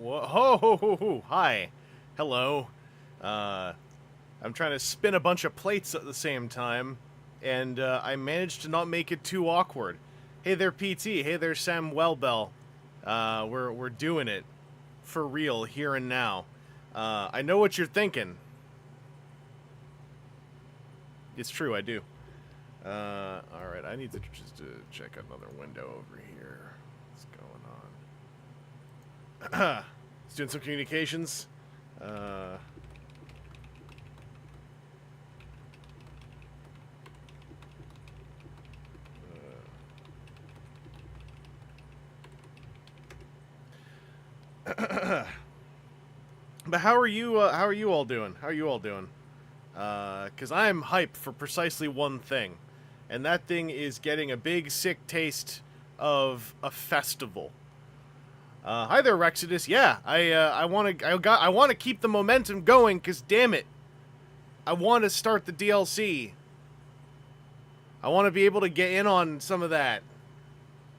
Whoa, ho, ho, ho, ho. Hi. Hello. I'm trying to spin a bunch of plates at the same time, and I managed to not make it too awkward. Hey there, PT. Hey there, Sam Wellbell. We're doing it. For real, here and now. I know what you're thinking. It's true, I do. Alright, I need to just check another window over here. What's going on? Let's doing some communications. But how are you all doing? How are you all doing? Because I'm hyped for precisely one thing. And that thing is getting a big, sick taste of a festival. Hi there, Rexodus. Yeah, I want to keep the momentum going, because damn it, I want to start the DLC. I want to be able to get in on some of that,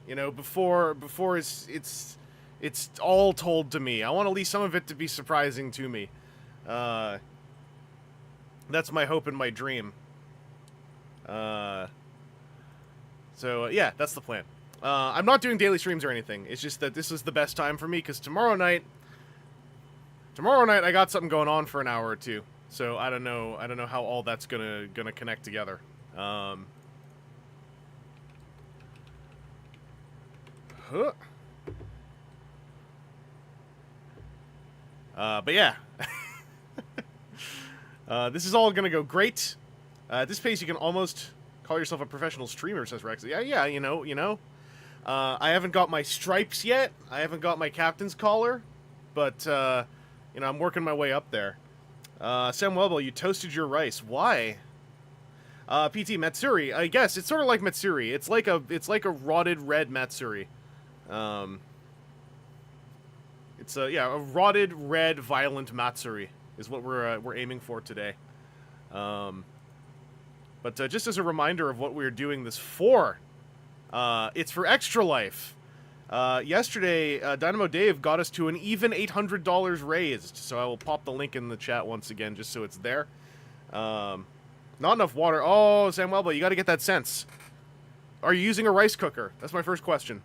you know, before it's all told to me. I want at least some of it to be surprising to me. That's my hope and my dream. So yeah, that's the plan. I'm not doing daily streams or anything. It's just that this is the best time for me, because tomorrow night I got something going on for an hour or two. So I don't know how all that's gonna connect together. Huh. But yeah. This is all gonna go great. At this pace, you can almost call yourself a professional streamer, says Rex. Yeah, you know. I haven't got my stripes yet. I haven't got my captain's collar. But, you know, I'm working my way up there. Sam Wellbell, you toasted your rice. Why? PT Matsuri. I guess it's sort of like Matsuri. It's like a rotted red Matsuri. It's a rotted red violent Matsuri is what we're aiming for today. But just as a reminder of what we're doing this for, it's for Extra Life. Yesterday, Dynamo Dave got us to an even $800 raised, so I will pop the link in the chat once again, just so it's there. Not enough water. Oh, Sam Wellbell, you got to get that sense. Are you using a rice cooker? That's my first question.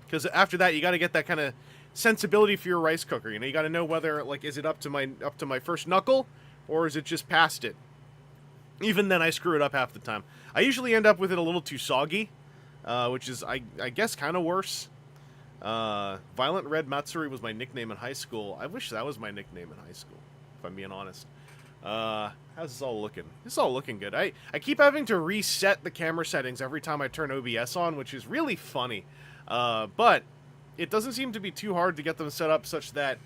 Because after that, you got to get that kind of sensibility for your rice cooker. You know, you got to know whether, like, is it up to my first knuckle, or is it just past it? Even then, I screw it up half the time. I usually end up with it a little too soggy, which is, I guess, kind of worse. Violent Red Matsuri was my nickname in high school. I wish that was my nickname in high school, if I'm being honest. How's this all looking? This is all looking good. I keep having to reset the camera settings every time I turn OBS on, which is really funny. But it doesn't seem to be too hard to get them set up such that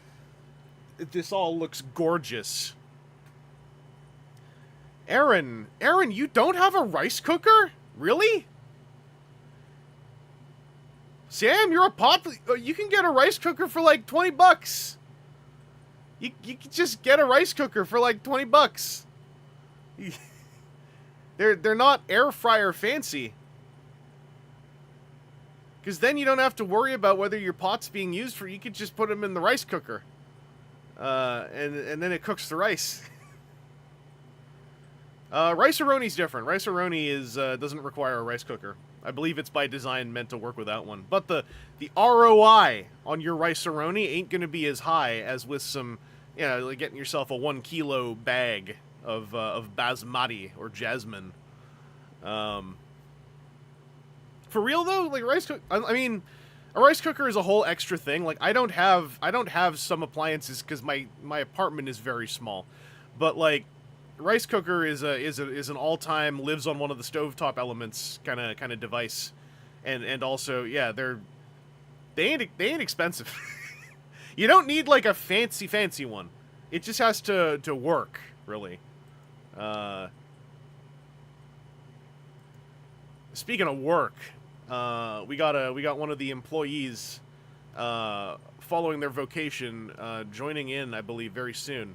this all looks gorgeous. Aaron, you don't have a rice cooker? Really? Sam, you're a pop. You can get a rice cooker for like 20 bucks. You can just get a rice cooker for like 20 bucks. They're not air fryer fancy. Because then you don't have to worry about whether your pot's being used for. You could just put them in the rice cooker. And then it cooks the rice. Rice-A-Roni's different. Rice-A-Roni doesn't require a rice cooker. I believe it's by design meant to work without one. But the ROI on your Rice-A-Roni ain't going to be as high as with some, you know, like getting yourself a 1 kilo bag of basmati or jasmine. For real though, like I mean, a rice cooker is a whole extra thing. Like I don't have some appliances because my apartment is very small, but like. Rice cooker is an all-time lives on one of the stovetop elements kind of device, and also yeah they ain't expensive. You don't need like a fancy one. It just has to work really. Speaking of work, we got one of the employees following their vocation joining in, I believe, very soon.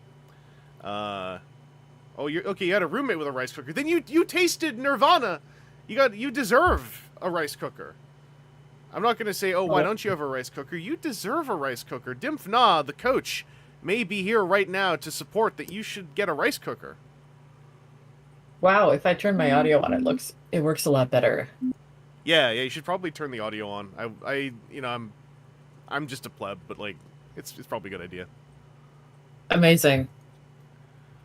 Oh, you're okay. You had a roommate with a rice cooker. Then you tasted Nirvana. You deserve a rice cooker. I'm not going to say, oh, why don't you have a rice cooker? You deserve a rice cooker. Dimphna, the coach, may be here right now to support that you should get a rice cooker. Wow, if I turn my audio on, it works a lot better. Yeah, you should probably turn the audio on. I'm just a pleb, but like, it's probably a good idea. Amazing.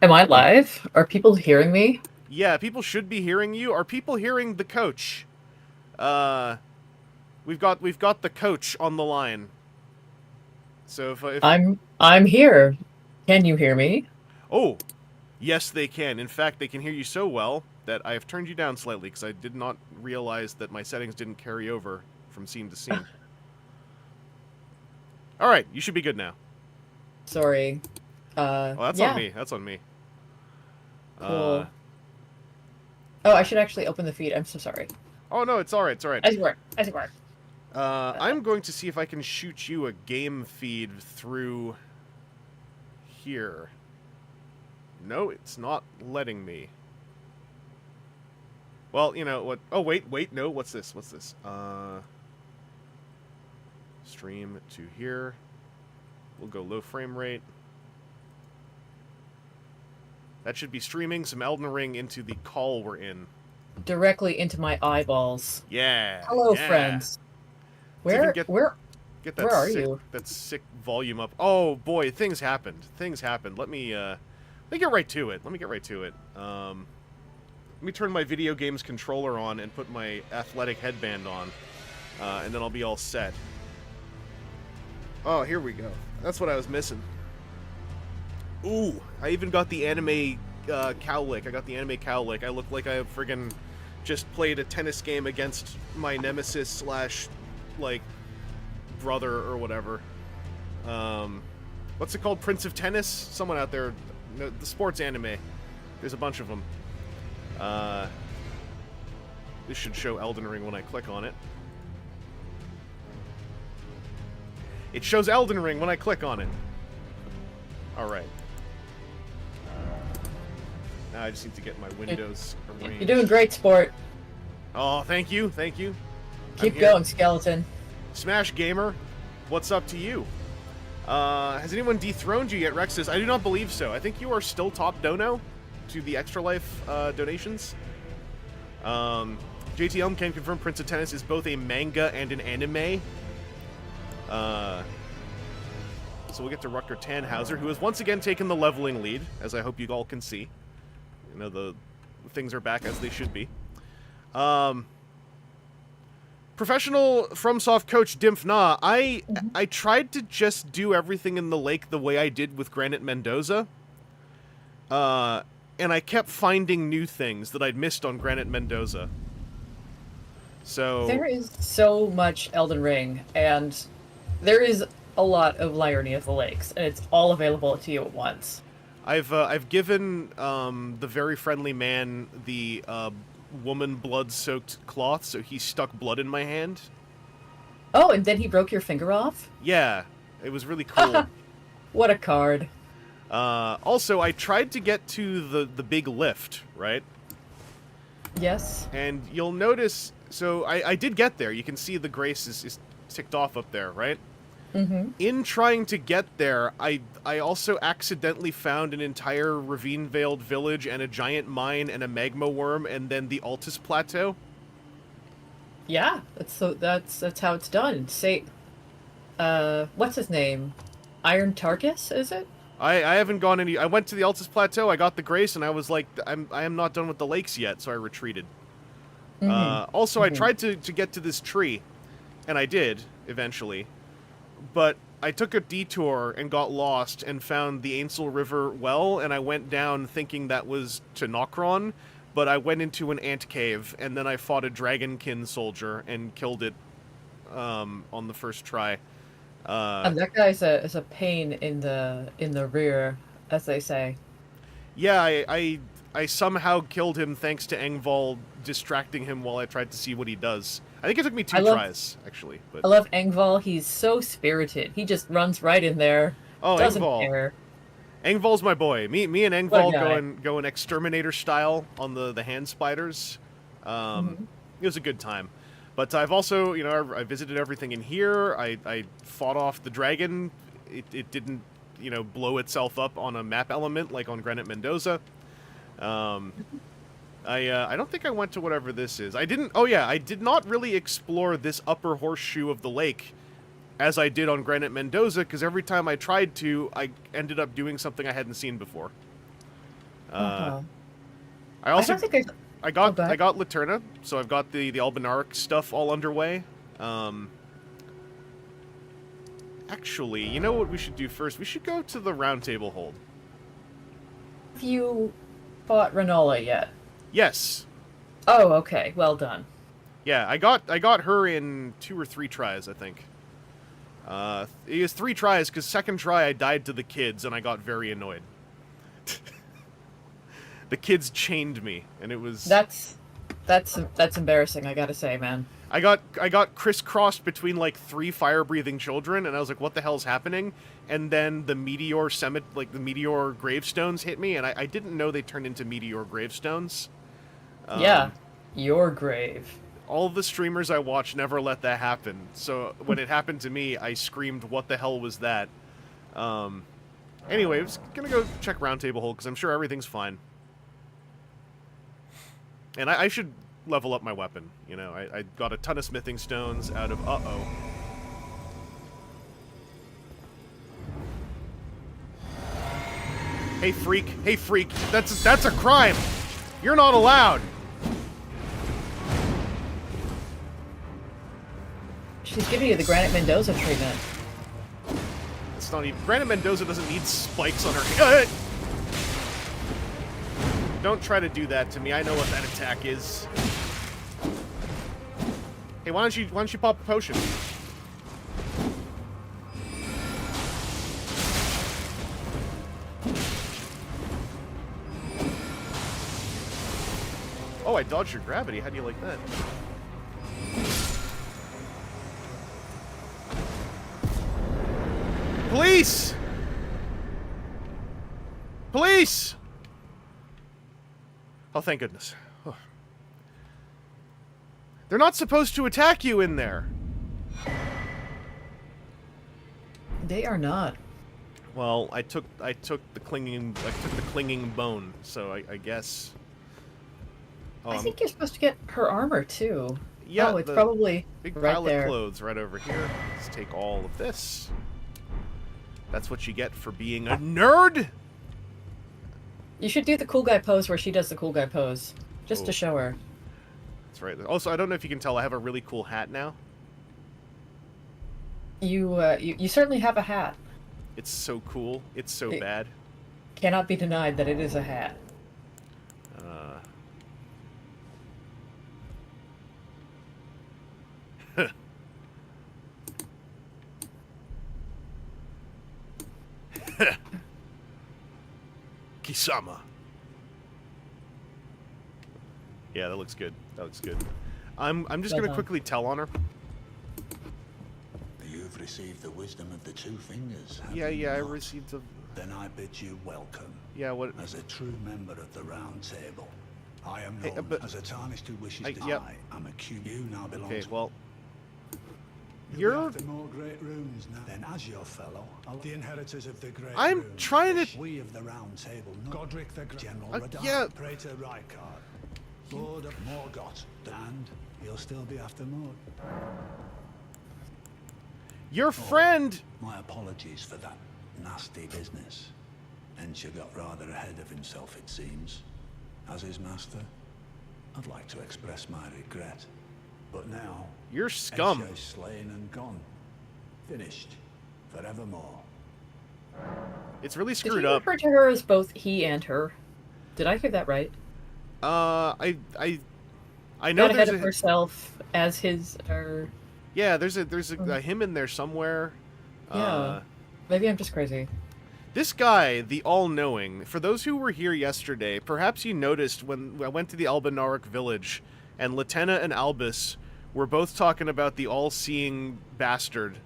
Am I live? Are people hearing me? Yeah, people should be hearing you. Are people hearing the coach? We've got the coach on the line. So if I'm here. Can you hear me? Oh, yes, they can. In fact, they can hear you so well that I have turned you down slightly because I did not realize that my settings didn't carry over from scene to scene. All right, you should be good now. Sorry. Oh, that's on me. That's on me. Cool. Oh, I should actually open the feed. I'm so sorry. Oh no, it's all right. It's all right. As you were. I'm going to see if I can shoot you a game feed through here. No, it's not letting me. Well, you know what? Oh, wait, no. What's this? Stream to here. We'll go low frame rate. That should be streaming some Elden Ring into the call we're in. Directly into my eyeballs. Yeah. Hello, friends. Where are you? That sick volume up. Oh boy, things happened. Let me get right to it. Let me turn my video games controller on and put my athletic headband on, and then I'll be all set. Oh, here we go. That's what I was missing. Ooh, I even got the anime cowlick. I look like I friggin' just played a tennis game against my nemesis / like brother or whatever. What's it called? Prince of Tennis? Someone out there, the sports anime. There's a bunch of them. This should show Elden Ring when I click on it. It shows Elden Ring when I click on it. Alright. Now I just need to get my windows arranged. You're doing great, sport. Oh, thank you. Keep going, skeleton. Smash Gamer, what's up to you? Has anyone dethroned you yet, Rexus? I do not believe so. I think you are still top dono to the Extra Life donations. JT Elm can confirm Prince of Tennis is both a manga and an anime. So we'll get to Rutger Tannhauser, who has once again taken the leveling lead, as I hope you all can see. You know, the things are back as they should be. Professional FromSoft coach Dimphna, I tried to just do everything in the lake the way I did with Granite Mendoza. And I kept finding new things that I'd missed on Granite Mendoza. So there is so much Elden Ring, and there is a lot of Liurny of the Lakes, and it's all available to you at once. I've given the very friendly man the woman blood-soaked cloth, so he stuck blood in my hand. Oh, and then he broke your finger off? Yeah, it was really cool. What a card. Also, I tried to get to the big lift, right? Yes. And you'll notice, so I did get there. You can see the grace is ticked off up there, right? Mm-hmm. In trying to get there, I also accidentally found an entire ravine-veiled village and a giant mine and a magma worm and then the Altus Plateau. Yeah, that's how it's done. Say, what's his name? Iron Tarkus, is it? I haven't gone any. I went to the Altus Plateau. I got the grace, and I was like, I am not done with the lakes yet, so I retreated. Mm-hmm. Also, I tried to get to this tree, and I did eventually, but I took a detour and got lost and found the Ainsel River well, and I went down thinking that was to Nokron, but I went into an ant cave, and then I fought a dragonkin soldier and killed it on the first try. And that guy is a pain in the rear, as they say. Yeah, I somehow killed him thanks to Engvall distracting him while I tried to see what he does. I think it took me two tries, actually. But I love Engvall. He's so spirited. He just runs right in there. Oh, doesn't Engvall. care. Engvall's my boy. Me and Engvall going exterminator style on the hand spiders. It was a good time. But I've also, I visited everything in here. I fought off the dragon. It didn't, blow itself up on a map element like on Granite Mendoza. I don't think I went to whatever this is. I didn't. Oh yeah, I did not really explore this upper horseshoe of the lake as I did on Granite Mendoza, because every time I tried to, I ended up doing something I hadn't seen before. I also I don't think I got Laterna, so I've got the Albinaric stuff all underway. Actually, you know what we should do first? We should go to the round table hold. Have you fought Renola yet? Yes. Oh, okay. Well done. Yeah, I got her in 2 or 3 tries, I think. It was 3 tries, because second try I died to the kids, and I got very annoyed. The kids chained me, and it was... That's embarrassing, I gotta say, man. I got crisscrossed between, like, 3 fire-breathing children, and I was like, what the hell's happening? And then the meteor the meteor gravestones hit me, and I didn't know they turned into meteor gravestones. Yeah, your grave. All the streamers I watch never let that happen, so when it happened to me, I screamed, what the hell was that? Anyway, I was gonna go check Roundtable Hold, because I'm sure everything's fine. And I should level up my weapon, I got a ton of smithing stones out of... Uh-oh. Hey, freak, that's a crime! You're not allowed! She's giving you the Granite Mendoza treatment. It's not even... Granite Mendoza doesn't need spikes on her head. Don't try to do that to me. I know what that attack is. Hey, why don't you pop a potion? Oh, I dodged your gravity. How do you like that? Police! Police! Oh, thank goodness. Oh. They're not supposed to attack you in there. They are not. Well, I took the clinging bone, so I guess. I think you're supposed to get her armor too. Yeah, oh, it's probably big right pile there. of clothes right over here. Let's take all of this. That's what you get for being a nerd. You should do the cool guy pose where she does the cool guy pose, just to show her. That's right. Also, I don't know if you can tell, I have a really cool hat now. You certainly have a hat. It's so cool. It's so bad. Cannot be denied that it is a hat. Kisama. Yeah, that looks good. That looks good. I'm just gonna quickly tell on her. You've received the wisdom of the 2 fingers. Yeah, I received a... Then I bid you welcome. Yeah, what? As a true member of the Round Table. I am Hey, known but as a tarnished who wishes to yep. die. I'm a cube. You now belong Okay, to... well... You're... You're... after more great runes now. Then as your fellow, the inheritors of the great I'm runes, trying to... We of the Round Table, Godric the General Radar, yeah. Praetor Rykard, Lord of Morgoth, and he'll still be after more. Your friend... My apologies for that nasty business. Ensure got rather ahead of himself, it seems. As his master, I'd like to express my regret. But now... You're scum. Ensure is slain and gone. Finished. Forevermore. It's really Did screwed you up. refer to her as both he and her? Did I hear that right? I know Got ahead there's of herself as his, or... Yeah, there's a him in there somewhere. Yeah. Maybe I'm just crazy. This guy, the All-Knowing, for those who were here yesterday, perhaps you noticed when I went to the Albinaric village, and Latenna and Albus were both talking about the all-seeing bastard,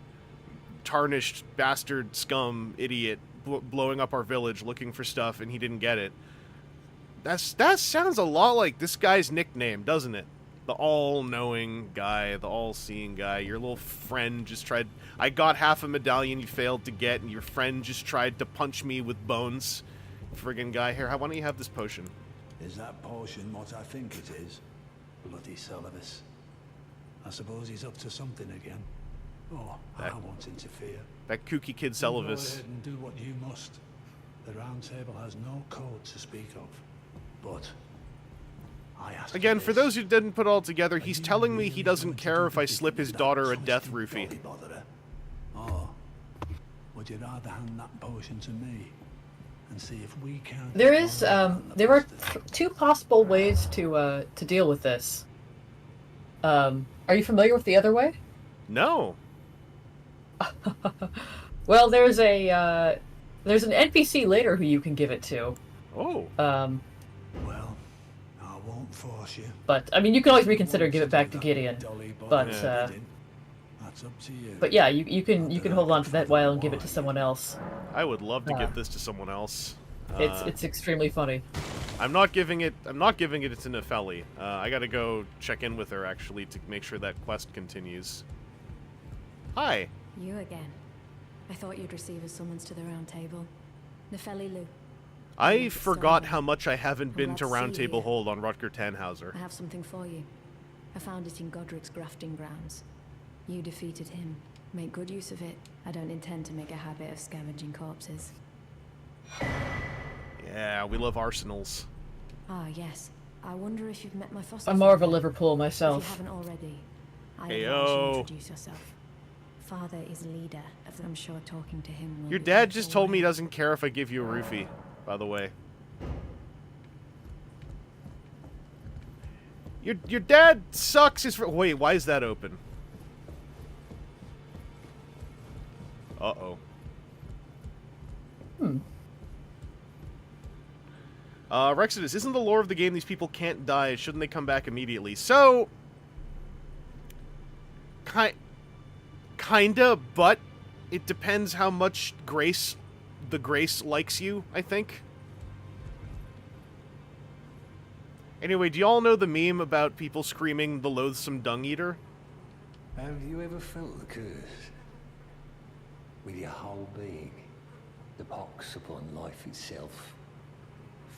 tarnished bastard scum idiot blowing up our village looking for stuff, and he didn't get it. That sounds a lot like this guy's nickname, doesn't it? The all-knowing guy, the all-seeing guy. Your little friend just tried... I got half a medallion you failed to get, and your friend just tried to punch me with bones. Friggin' guy. Here, why don't you have this potion? Is that potion what I think it is? Bloody Solivus. I suppose he's up to something again. Oh, I won't interfere. That kooky kid You Solivus. go ahead and do what you must. The Round Table has no code to speak of. But I ask Again, for this. those who didn't put it all together, he's Are you telling me really he doesn't going to care do if I the slip his that daughter a death trusty roofie. dolly botherer? Or would you rather hand that potion to me and see if we can? There is there are two possible ways to deal with this. Are you familiar with the other way? No. Well, there's an NPC later who you can give it to. Oh. Well, I won't force you. But I mean, you can always reconsider give it back to Gideon. But That's up to you. but yeah, you can hold on to that while and give it to someone else. I would love to give this to someone else. It's extremely funny. I'm not giving it to Nefeli. I gotta go check in with her, actually, to make sure that quest continues. Hi. You again. I thought you'd receive a summons to the Round Table. Nefeli Lu. I forgot how much I haven't been glad to to see Round Table you. Hold on Rutger Tannhauser. I have something for you. I found it in Godric's grafting grounds. You defeated him. Make good use of it. I don't intend to make a habit of scavenging corpses. Yeah, we love arsenals. Ah, yes. I wonder if you've met my foster I'm more of a father. Liverpool If you myself. haven't already, I Heyo. advise you introduce yourself. Father is leader of them. I'm sure talking to him will Your be dad a just helpful told me he way. doesn't care if I give you a roofie, by the way. Your dad sucks his... Wait, why is that open? Uh-oh. Rexodus, isn't the lore of the game these people can't die? Shouldn't they come back immediately? So... Kinda, but it depends how much the Grace likes you, I think. Anyway, do y'all know the meme about people screaming the loathsome dung eater? Have you ever felt the curse? With your whole being, the pox upon life itself,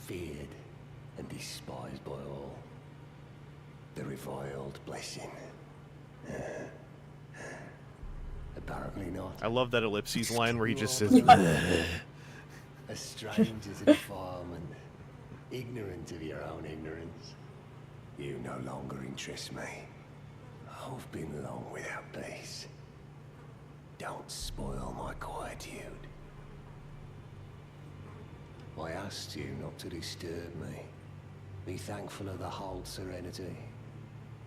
feared and despised by all. The reviled blessing. Apparently not. I love that ellipses line where he just says... A stranger to the farm and ignorant of your own ignorance. You no longer interest me. I've been long without peace. Don't spoil my quietude. I asked you not to disturb me. Be thankful of the hold serenity.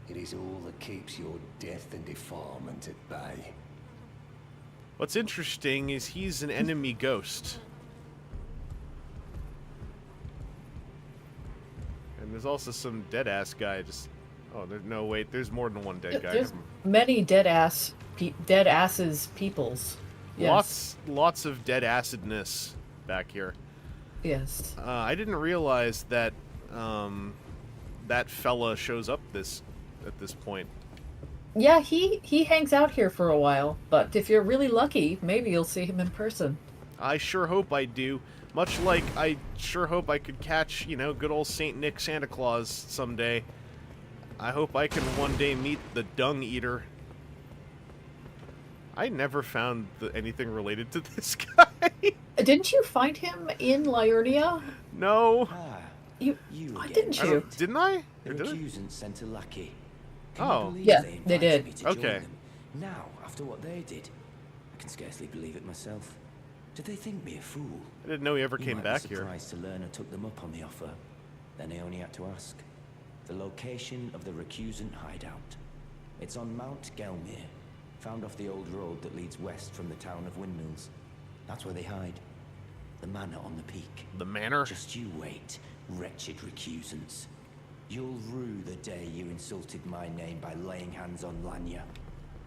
It is all that keeps your death and defilement at bay. What's interesting is he's an enemy ghost. And there's also some dead-ass guy just... Oh, no, wait, there's more than one dead guy. There's many dead asses peoples. Yes. Lots of dead acidness back here. Yes. I didn't realize that that fella shows up at this point. Yeah, he hangs out here for a while, but if you're really lucky, maybe you'll see him in person. I sure hope I do. Much like I sure hope I could catch, good old Saint Nick Santa Claus someday. I hope I can one day meet the Dung Eater. I never found anything related to this guy. Didn't you find him in Liurnia? No. Ah, You again. didn't you? Didn't I? The Or did I? accusant sent a lackey. Can Oh. you believe Yeah, they they invited did. me to Okay. join them? Now, after what they did, I can scarcely believe it myself. Did they think me a fool? I didn't know he ever You came might back be here. surprised to learn I took them up on the offer. Then I only had to ask. The location of the recusant hideout. It's on Mount Gelmir, found off the old road that leads west from the town of Windmills. That's where they hide. The manor on the peak. The manor? Just you wait, wretched recusants. You'll rue the day you insulted my name by laying hands on Lanya.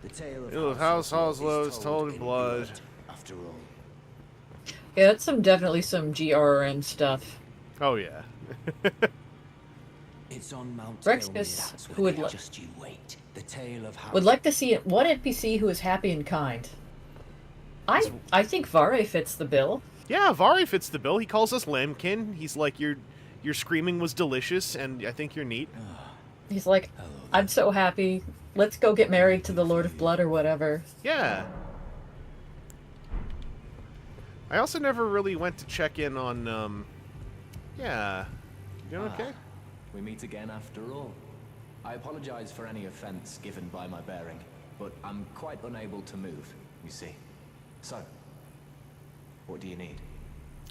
The tale of House Oslo is told told in blood. after all. Yeah, it's definitely some GRM stuff. Oh, yeah. It It's on Mount Rexus, Gelmir, that's where who would they are. li- Just you wait. The tale of how Would like to see one NPC who is happy and kind. I think Vare fits the bill. Yeah, Vari fits the bill. He calls us lambkin. He's like, your screaming was delicious, and I think you're neat. He's like, I'm so happy. Let's go get married to the Lord of Blood or whatever. Yeah. I also never really went to check in on, yeah. You doing okay? We meet again after all. I apologize for any offense given by my bearing, but I'm quite unable to move, you see. So, what do you need?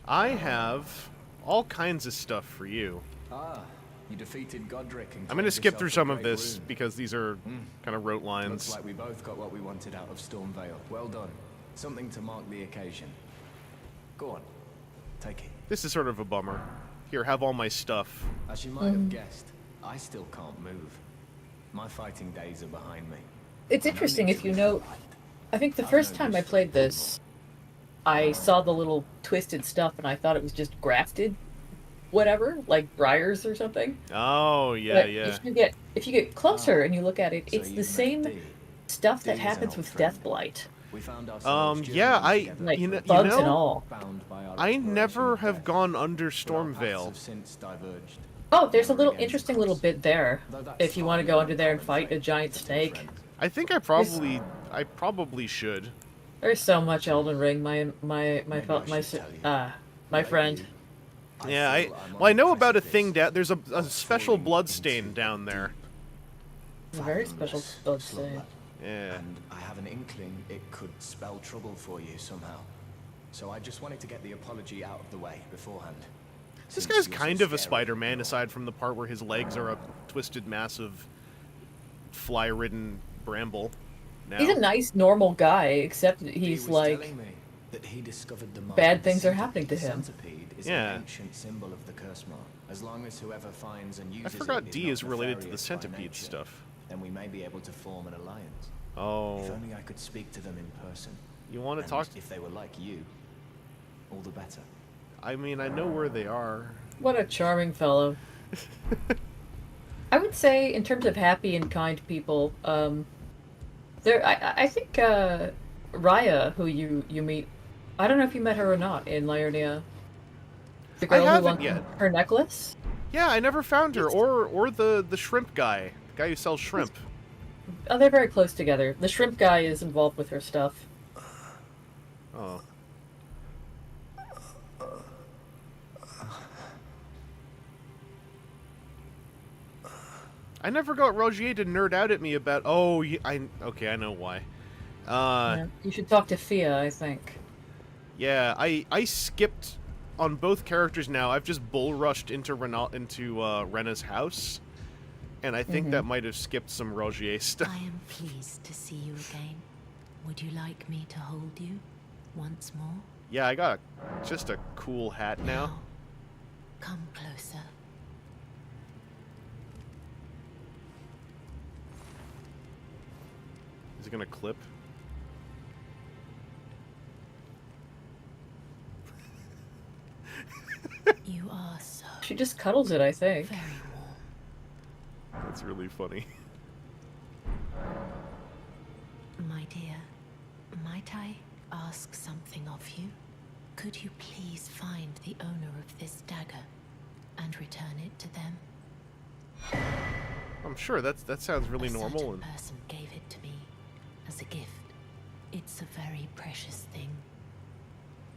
I have all kinds of stuff for you. Ah, you defeated Godric and I'm going to claimed skip yourself through a some of great this rune. because these are kind of rote lines. Looks like we both got what we wanted out of Stormvale. Well done. Something to mark the occasion. Go on, take it. This is sort of a bummer. Here, have all my stuff. As you might have guessed, I still can't move. My fighting days are behind me. It's interesting if you know. I think the first time I played this, I saw the little twisted stuff and I thought it was just grafted, whatever, like briars or something. Oh, yeah, But yeah. if you get closer and you look at it, So it's the you've same met Dee. stuff that Dee's an happens old with friend. Deathblight, We found ourselves Yeah, journeying together like you for know- a bugs few and all. bound by our I exploration never of have death. gone under But our paths Stormvale. have since diverged. Oh, there's a Never little again to interesting cross. little bit there. Though that's If you want to hardly go an under there and uncommon fight a trait giant for two snake. friends. I think I probably should. There's so much Elden Ring. My Maybe I my should tell you. my friend. Yeah, feel I'm on well, I know the about a precipice thing down. There's a of special falling blood into stain down there. It's a very special fathomless blood slumber. stain. Yeah. And I have an inkling it could spell trouble for you somehow. So I just wanted to get the apology out of the way beforehand. This Since guy's you're so kind of a scary, Spider-Man, you're- aside from the part where his legs are a twisted mass of fly-ridden bramble. Now. He's a nice, normal guy, except that He he's was like, telling me that he discovered the mark bad of the things are happening to centipede. him. Centipede is Yeah. an ancient symbol of the curse mark. As long as whoever finds and I uses forgot it D not is related to the nefarious by centipede nature, stuff. then we may be able to form an alliance. If Oh, only I could speak to them in person. you want to And talk? if they were like you, all the better. I mean, I know where they are. what a charming fellow. I would say, in terms of happy and kind people, I think Raya, who you meet, I don't know if you met her or not in Liurnia. The girl who haven't wants yet. her necklace. Yeah, I never found her, or the shrimp guy, the guy who sells shrimp. Oh, they're very close together. The shrimp guy is involved with her stuff. Oh. I never got Rogier to nerd out at me about. Oh, okay, I know why. Yeah. You should talk to Fia, I think. Yeah, I skipped on both characters now. I've just bull rushed into Rena's house, and I think that might have skipped some Rogier stuff. I am pleased to see you again. Would you like me to hold you once more? Yeah, I got just a cool hat now. Come closer. Is it gonna clip? You are so She just cuddles it, I think. very warm. That's really funny. My dear, might I ask something of you? Could you please find the owner of this dagger and return it to them? I'm sure that sounds really A normal. certain And person gave it to me as a gift. It's a very precious thing.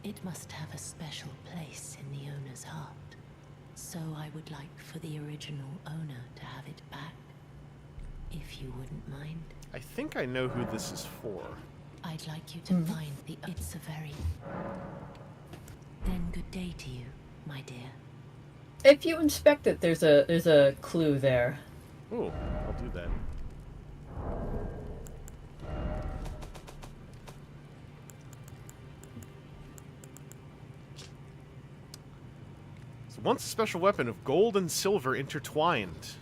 It must have a special place in the owner's heart. So I would like for the original owner to have it back, if you wouldn't mind. I think I know who this is for. I'd like you to find the... It's a very... Then good day to you, my dear. If you inspect it, there's a clue there. Oh, I'll do that. So once a special weapon of gold and silver intertwined.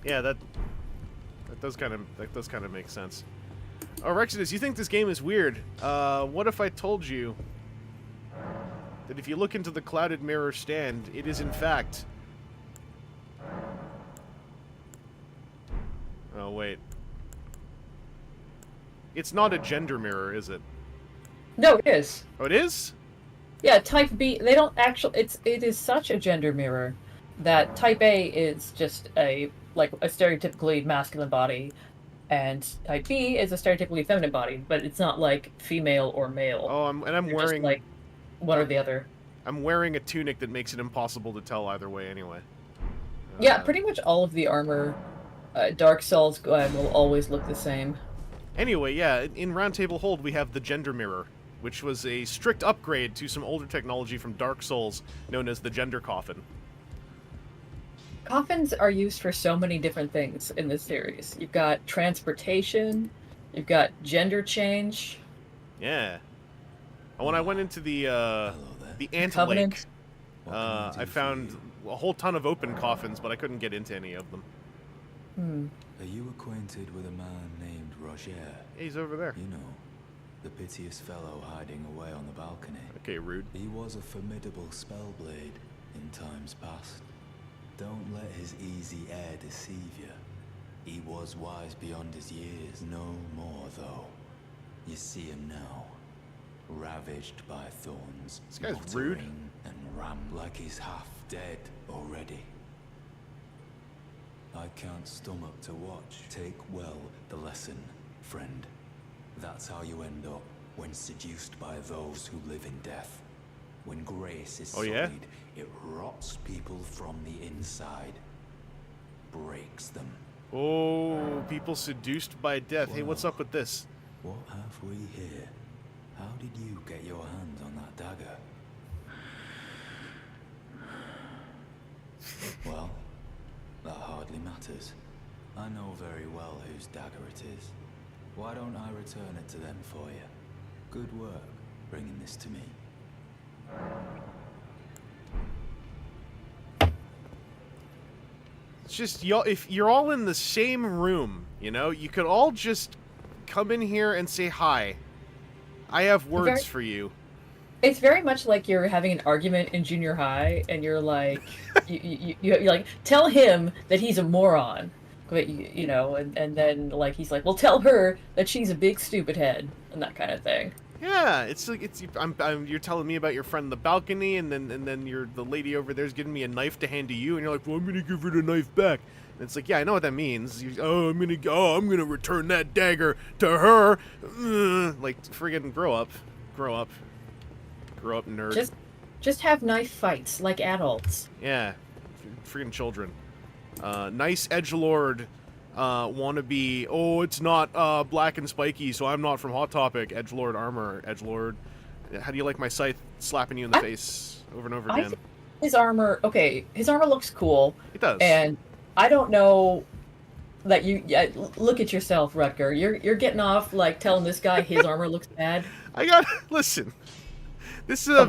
Yeah, that does kind of make sense. Oh, Rexidus, you think this game is weird? What if I told you that if you look into the clouded mirror stand, it is in fact... Oh, wait. It's not a gender mirror, is it? No, it is. Oh, it is? Yeah, Type B, they don't actually... It is such a gender mirror that Type A is just a stereotypically masculine body, and Type B is a stereotypically feminine body, but it's not like female or male. Oh, I'm They're wearing... just like one or the other. I'm wearing a tunic that makes it impossible to tell either way anyway. Yeah, pretty much all of the armor, Dark Souls will always look the same. Anyway, yeah, in Round Table Hold we have the gender mirror, which was a strict upgrade to some older technology from Dark Souls known as the gender coffin. Coffins are used for so many different things in this series. You've got transportation, you've got gender change. Yeah. And when I went into the Ant Covenant. Lake, I found a whole ton of open coffins, but I couldn't get into any of them. Are you acquainted with a man named Rutger? He's over there. You know, the piteous fellow hiding away on the balcony. Okay, rude. He was a formidable spellblade in times past. Don't let his easy air deceive you. He was wise beyond his years. No more, though. You see him now, ravaged by thorns. This guy's rude. muttering and like he's half dead already. I can't stomach to watch. Take well the lesson, friend. That's how you end up when seduced by those who live in death. When grace is Oh, sullied, yeah? it rots people from the inside. Breaks them. Oh, people seduced by death. Hey, what's up with this? What have we here? How did you get your hands on that dagger? Well, that hardly matters. I know very well whose dagger it is. Why don't I return it to them for you? Good work bringing this to me. It's just, y'all, if you're all in the same room, you know, you could all just come in here and say hi. I have words for you. It's very much like you're having an argument in junior high, and you're like, you're like, tell him that he's a moron, but you know, and then like he's like, well, tell her that she's a big stupid head, and that kind of thing. Yeah, it's like you're telling me about your friend on the balcony, and then the lady over there's giving me a knife to hand to you, and you're like, well, I'm gonna give her the knife back. And it's like, yeah, I know what that means. I'm gonna return that dagger to her. Like, friggin' grow up, nerd. Just have knife fights like adults. Yeah, friggin' children. Nice edgelord. Wannabe. Oh, it's not black and spiky, so I'm not from Hot Topic. Edgelord armor. Edgelord. How do you like my scythe slapping you in the face over and over I again? think his armor. Okay, his armor looks cool. It does. And I don't know that you. Yeah, look at yourself, Rutger. You're getting off like telling this guy his armor looks bad. Listen. This is a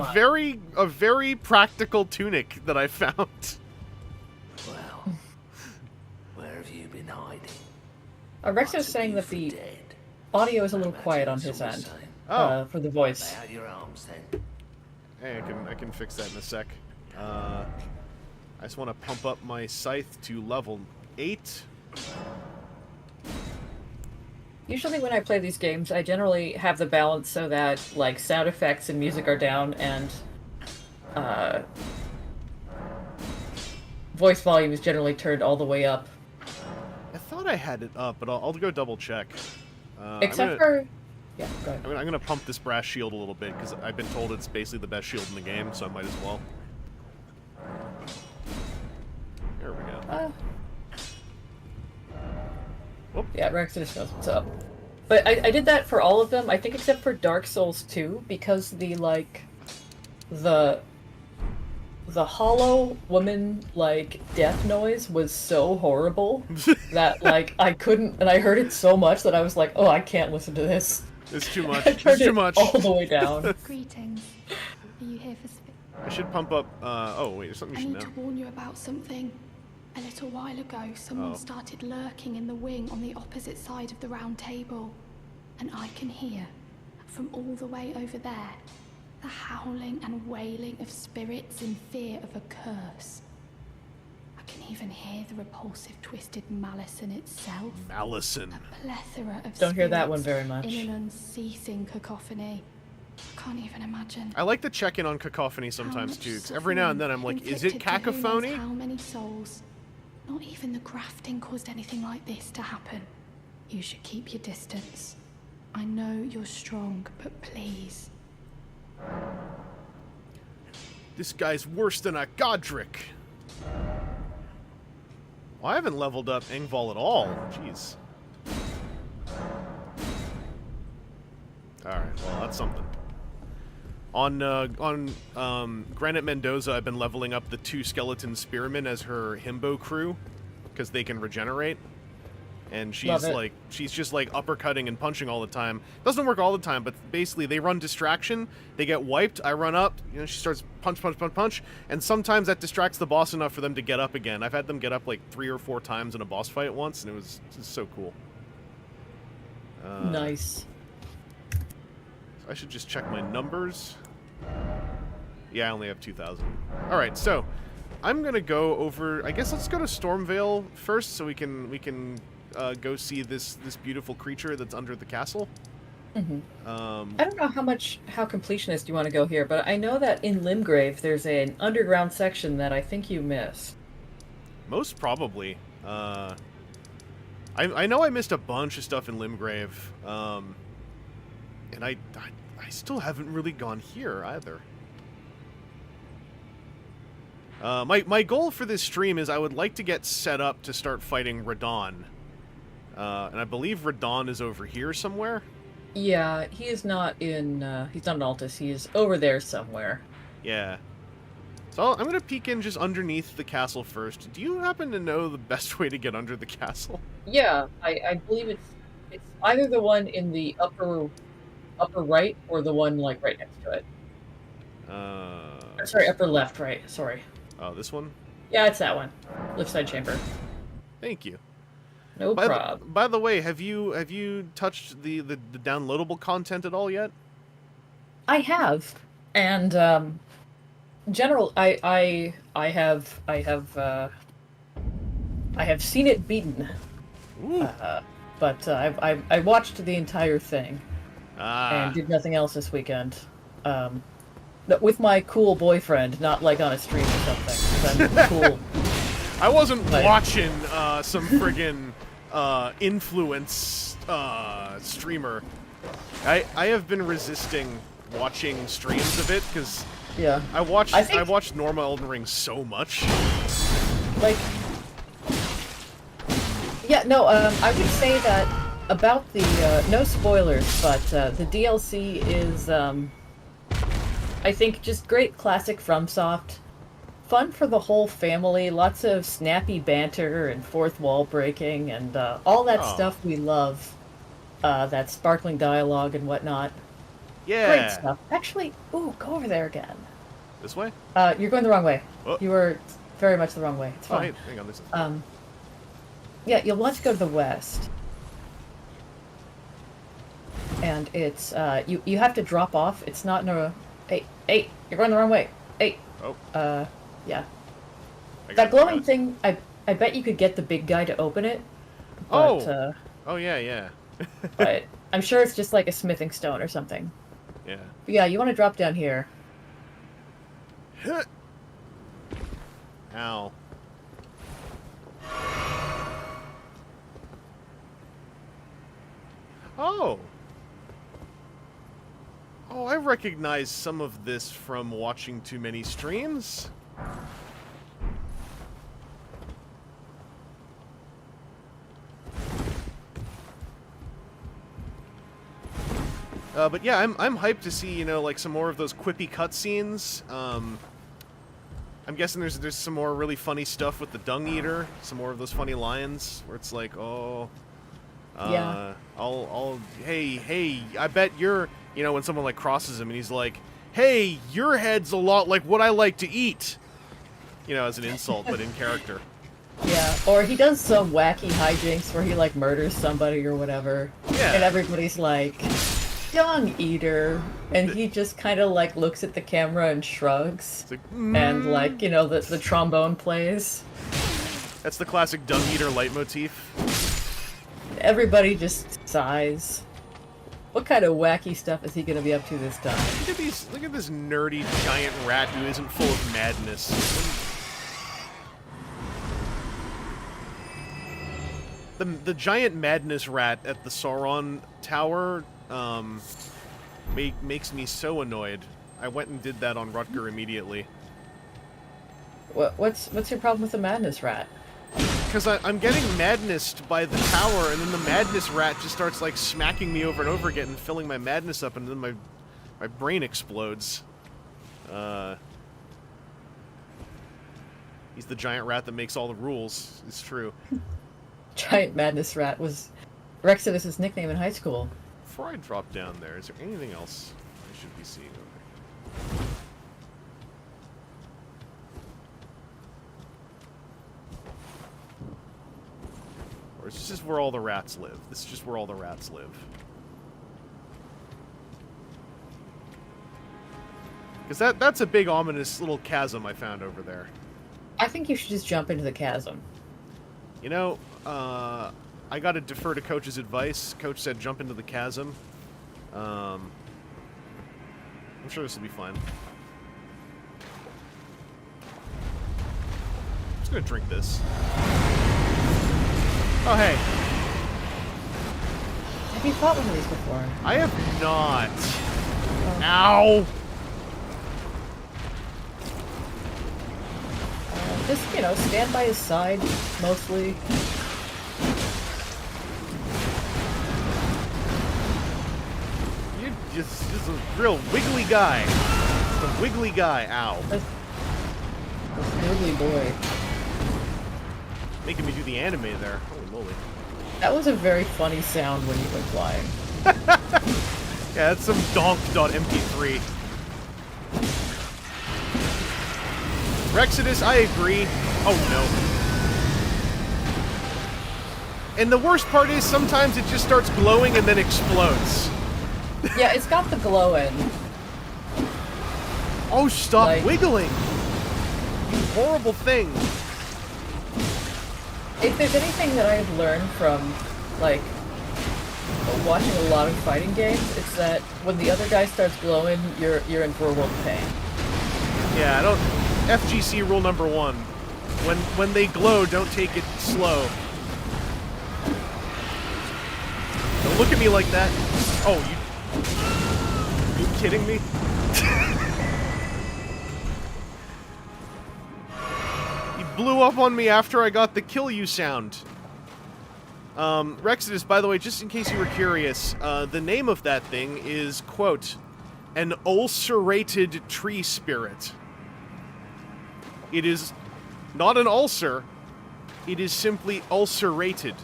very practical tunic that I found. Well, where have you been hiding? Rex is saying that the audio is a little quiet on his end for the voice. Lay out your arms then. Hey, I can fix that in a sec. I just want to pump up my scythe to level 8. Usually when I play these games, I generally have the balance so that like sound effects and music are down and voice volume is generally turned all the way up. I thought I had it up, but I'll go double check. Except for... Yeah, go ahead. I'm gonna pump this brass shield a little bit, because I've been told it's basically the best shield in the game, so I might as well. There we go. Yeah, Rex just knows what's up. But I did that for all of them, I think except for Dark Souls 2, because the hollow woman, like, death noise was so horrible that, like, I couldn't, and I heard it so much that I was like, oh, I can't listen to this. It's too much. I turned It's too it much. all the way down. Greetings. Are you here for I should pump up, oh wait, there's something I you need should to know. warn you about something. A little while ago, someone started lurking in the wing on the opposite side of the round table. And I can hear, from all the way over there, The howling and wailing of spirits in fear of a curse. I can even hear the repulsive, twisted malison itself. Malison. A plethora of Don't hear that one spirits very much. in an unceasing cacophony. I can't even imagine. I like to check in on cacophony sometimes too, 'cause every now and then I'm like, is it inflicted to who knows cacophony? How many souls? Not even the grafting caused anything like this to happen. You should keep your distance. I know you're strong, but please. This guy's worse than a Godric. Well, I haven't leveled up Engval at all. Jeez. Alright, well, that's something. On Granite Mendoza, I've been leveling up the 2 skeleton spearmen as her himbo crew, because they can regenerate. And she's like, she's just like uppercutting and punching all the time. Doesn't work all the time, but basically they run distraction. They get wiped. I run up. You know, she starts punch, punch, punch, punch, and sometimes that distracts the boss enough for them to get up again. I've had them get up like 3 or 4 times in a boss fight once, and it was just so cool. Nice. I should just check my numbers. Yeah, I only have 2,000. All right, so I'm gonna go over. I guess let's go to Stormvale first, so we can go see this beautiful creature that's under the castle. Mm-hmm. I don't know how completionist you want to go here, but I know that in Limgrave there's an underground section that I think you missed. Most probably. I know I missed a bunch of stuff in Limgrave, and I still haven't really gone here either. My goal for this stream is I would like to get set up to start fighting Radon. And I believe Radon is over here somewhere. Yeah, he is not in, he's not in Altus, he is over there somewhere. Yeah. So I'm gonna peek in just underneath the castle first. Do you happen to know the best way to get under the castle? Yeah, I believe it's either the one in the upper right or the one like right next to it. Sorry, upper left, right. Sorry. Oh, this one? Yeah, it's that one. Left side chamber. Thank you. No problem. By the way, have you touched the downloadable content at all yet? I have, and general, I have seen it beaten. But I watched the entire thing and did nothing else this weekend. With my cool boyfriend, not like on a stream or something. 'Cause I'm cool. I wasn't watching some friggin' influence streamer. I have been resisting watching streams of it because I watched Norma Elden Ring so much. Like, yeah, no, I would say that about the no spoilers, but the DLC is I think just great classic FromSoft. Fun for the whole family, lots of snappy banter and fourth wall breaking and all that stuff we love. That sparkling dialogue and whatnot. Yeah. Great stuff. Actually, ooh, go over there again. This way? You're going the wrong way. Oh. You were very much the wrong way. It's fine. Hang on, this is... Yeah, you'll want to go to the west. And it's, you have to drop off. It's not in a... Hey, you're going the wrong way. Hey. Oh. Yeah. That glowing thing, I bet you could get the big guy to open it. But, oh, yeah. but I'm sure it's just like a smithing stone or something. Yeah. But yeah, you want to drop down here. Ow. Oh! Oh, I recognize some of this from watching too many streams. But yeah, I'm hyped to see, you know, like some more of those quippy cutscenes. I'm guessing there's some more really funny stuff with the Dung Eater, some more of those funny lines where it's like, oh, yeah. Hey, I bet you're, you know, when someone like crosses him and he's like, hey, your head's a lot like what I like to eat. You know, as an insult, but in character. Yeah, or he does some wacky hijinks where he like murders somebody or whatever. Yeah. And everybody's like, Dung eater, and he just kind of like looks at the camera and shrugs, Like, and like, you know, the trombone plays. That's the classic dung eater leitmotif. Everybody just sighs. What kind of wacky stuff is he gonna be up to this time? Look at this nerdy giant rat who isn't full of madness. The giant madness rat at the Sauron Tower makes me so annoyed. I went and did that on Rutger immediately. What's your problem with the madness rat? Because I'm getting madnessed by the tower, and then the madness rat just starts, like, smacking me over and over again and filling my madness up, and then my brain explodes. He's the giant rat that makes all the rules. It's true. Giant madness rat was Rexodus' nickname in high school. Before I drop down there, is there anything else I should be seeing over here? Or is this just where all the rats live? This is just where all the rats live. Because that's a big ominous little chasm I found over there. I think you should just jump into the chasm. You know, I gotta defer to Coach's advice. Coach said jump into the chasm. I'm sure this will be fine. I'm just gonna drink this. Oh, hey. Have you fought one of these before? I have not. Oh. Ow! Just, you know, stand by his side, mostly. You're just a real wiggly guy. Just a wiggly guy. Ow. This wiggly boy. Making me do the anime there. Holy moly. That was a very funny sound when you went flying. Yeah, that's some donk.mp3. Rexodus, I agree. Oh no. And the worst part is sometimes it just starts glowing and then explodes. Yeah, it's got the glow in. Oh, stop like, wiggling! You horrible thing. If there's anything that I've learned from, like, watching a lot of fighting games, it's that when the other guy starts glowing, you're in for a world of pain. Yeah, I don't... FGC rule number 1. When they glow, don't take it slow. Don't look at me like that. Oh, you kidding me? He blew up on me after I got the kill you sound. Rexodus, by the way, just in case you were curious, the name of that thing is, quote, an ulcerated tree spirit. It is not an ulcer, it is simply ulcerated.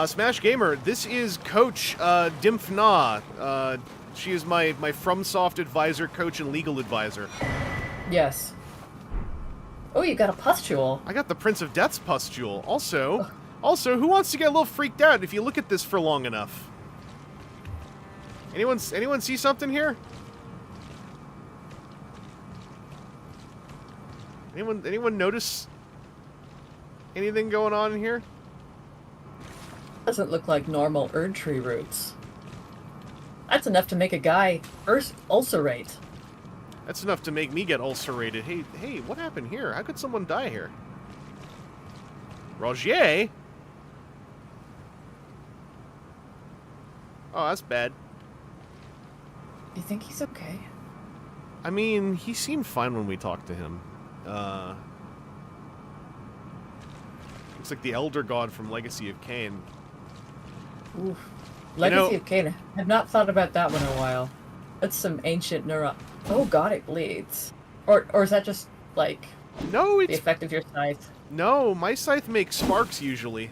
Smash Gamer, this is Coach Dimfna. She is my FromSoft advisor, coach, and legal advisor. Yes. Oh, you got a pustule. I got the Prince of Death's pustule. Also, who wants to get a little freaked out if you look at this for long enough? Anyone see something here? Anyone notice anything going on in here? Doesn't look like normal Erd tree roots. That's enough to make a guy ulcerate. That's enough to make me get ulcerated. Hey, what happened here? How could someone die here? Rogier? Oh, that's bad. You think he's okay? I mean, he seemed fine when we talked to him. Looks like the Elder God from Legacy of Kain. Oof. Legacy of Kain. I've not thought about that one in a while. That's some ancient neuro... Oh god, it bleeds. Or is that just, like... No, it's... the effect of your scythe? No, my scythe makes sparks, usually.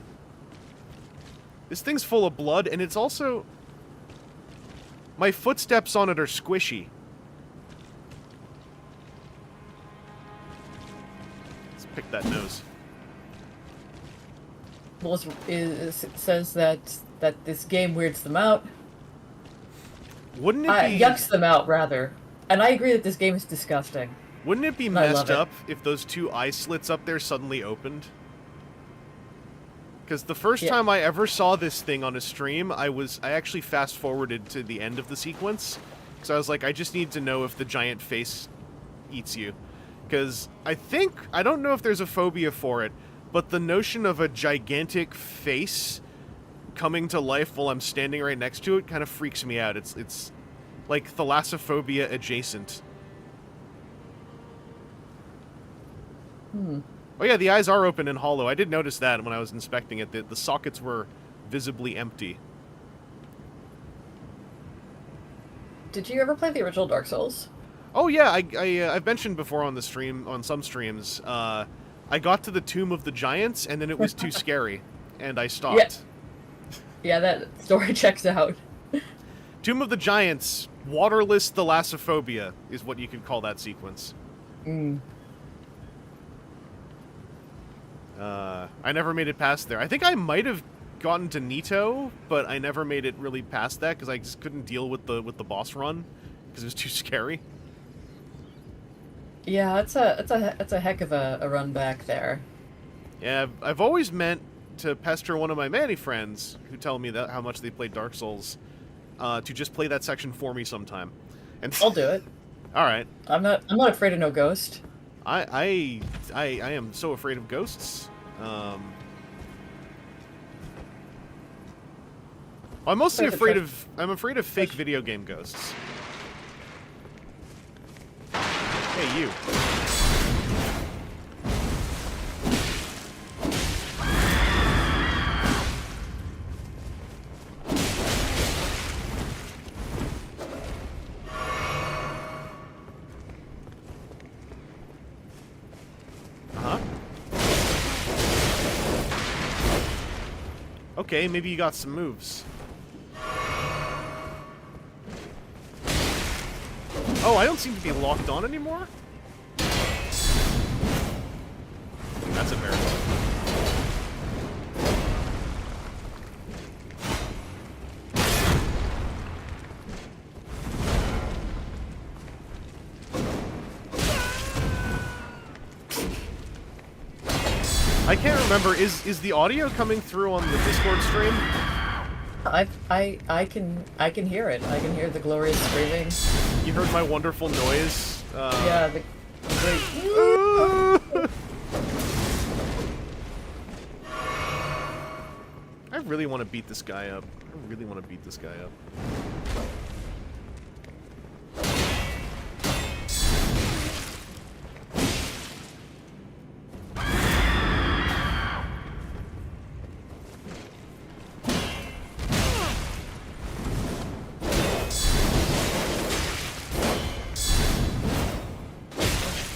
This thing's full of blood, and it's also... My footsteps on it are squishy. Let's pick that nose. Well, it says that that this game weirds them out. Wouldn't it be Yucks them out, rather. And I agree that this game is disgusting. Wouldn't it be And I love messed it. up if those two eye slits up there suddenly opened? Because the first time I ever saw this thing on a stream, I actually fast forwarded to the end of the sequence. Because I was like, I just need to know if the giant face eats you. Because I don't know if there's a phobia for it, but the notion of a gigantic face coming to life while I'm standing right next to it kind of freaks me out. It's like thalassophobia adjacent. Oh yeah, the eyes are open and hollow. I did notice that when I was inspecting it. The sockets were visibly empty. Did you ever play the original Dark Souls? Oh yeah, I've mentioned before on the stream, on some streams, I got to the Tomb of the Giants, and then it was too scary, and I stopped. Yeah, that story checks out. Tomb of the Giants, waterless thalassophobia is what you could call that sequence. I never made it past there. I think I might have gotten to Nito, but I never made it really past that because I just couldn't deal with the boss run because it was too scary. Yeah, it's a heck of a run back there. Yeah, I've always meant to pester one of my Manny friends who tell me that how much they played Dark Souls to just play that section for me sometime. And I'll do it. All right. I'm not afraid of no ghost. I am so afraid of ghosts. I'm mostly afraid of fake video game ghosts. Hey, you. Okay, maybe you got some moves. Oh, I don't seem to be locked on anymore? That's a miracle. I can't remember, is the audio coming through on the Discord stream? I can hear it. I can hear the glorious screaming. You heard my wonderful noise? Yeah, the great... I really want to beat this guy up. I really want to beat this guy up.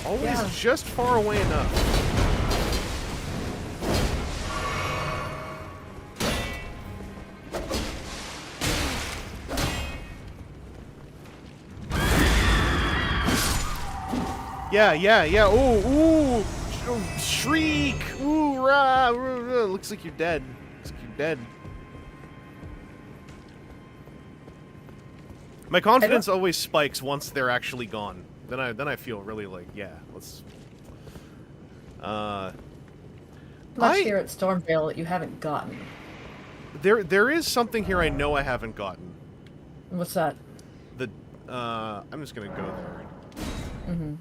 Always just far away enough. Yeah. Ooh. Shriek. Ooh, rah. Looks like you're dead. Looks like you're dead. My confidence always spikes once they're actually gone. Then I feel really like, yeah, let's... Much here at Stormvale that you haven't gotten. There is something here I know I haven't gotten. What's that? I'm just gonna go there. Mm-hmm.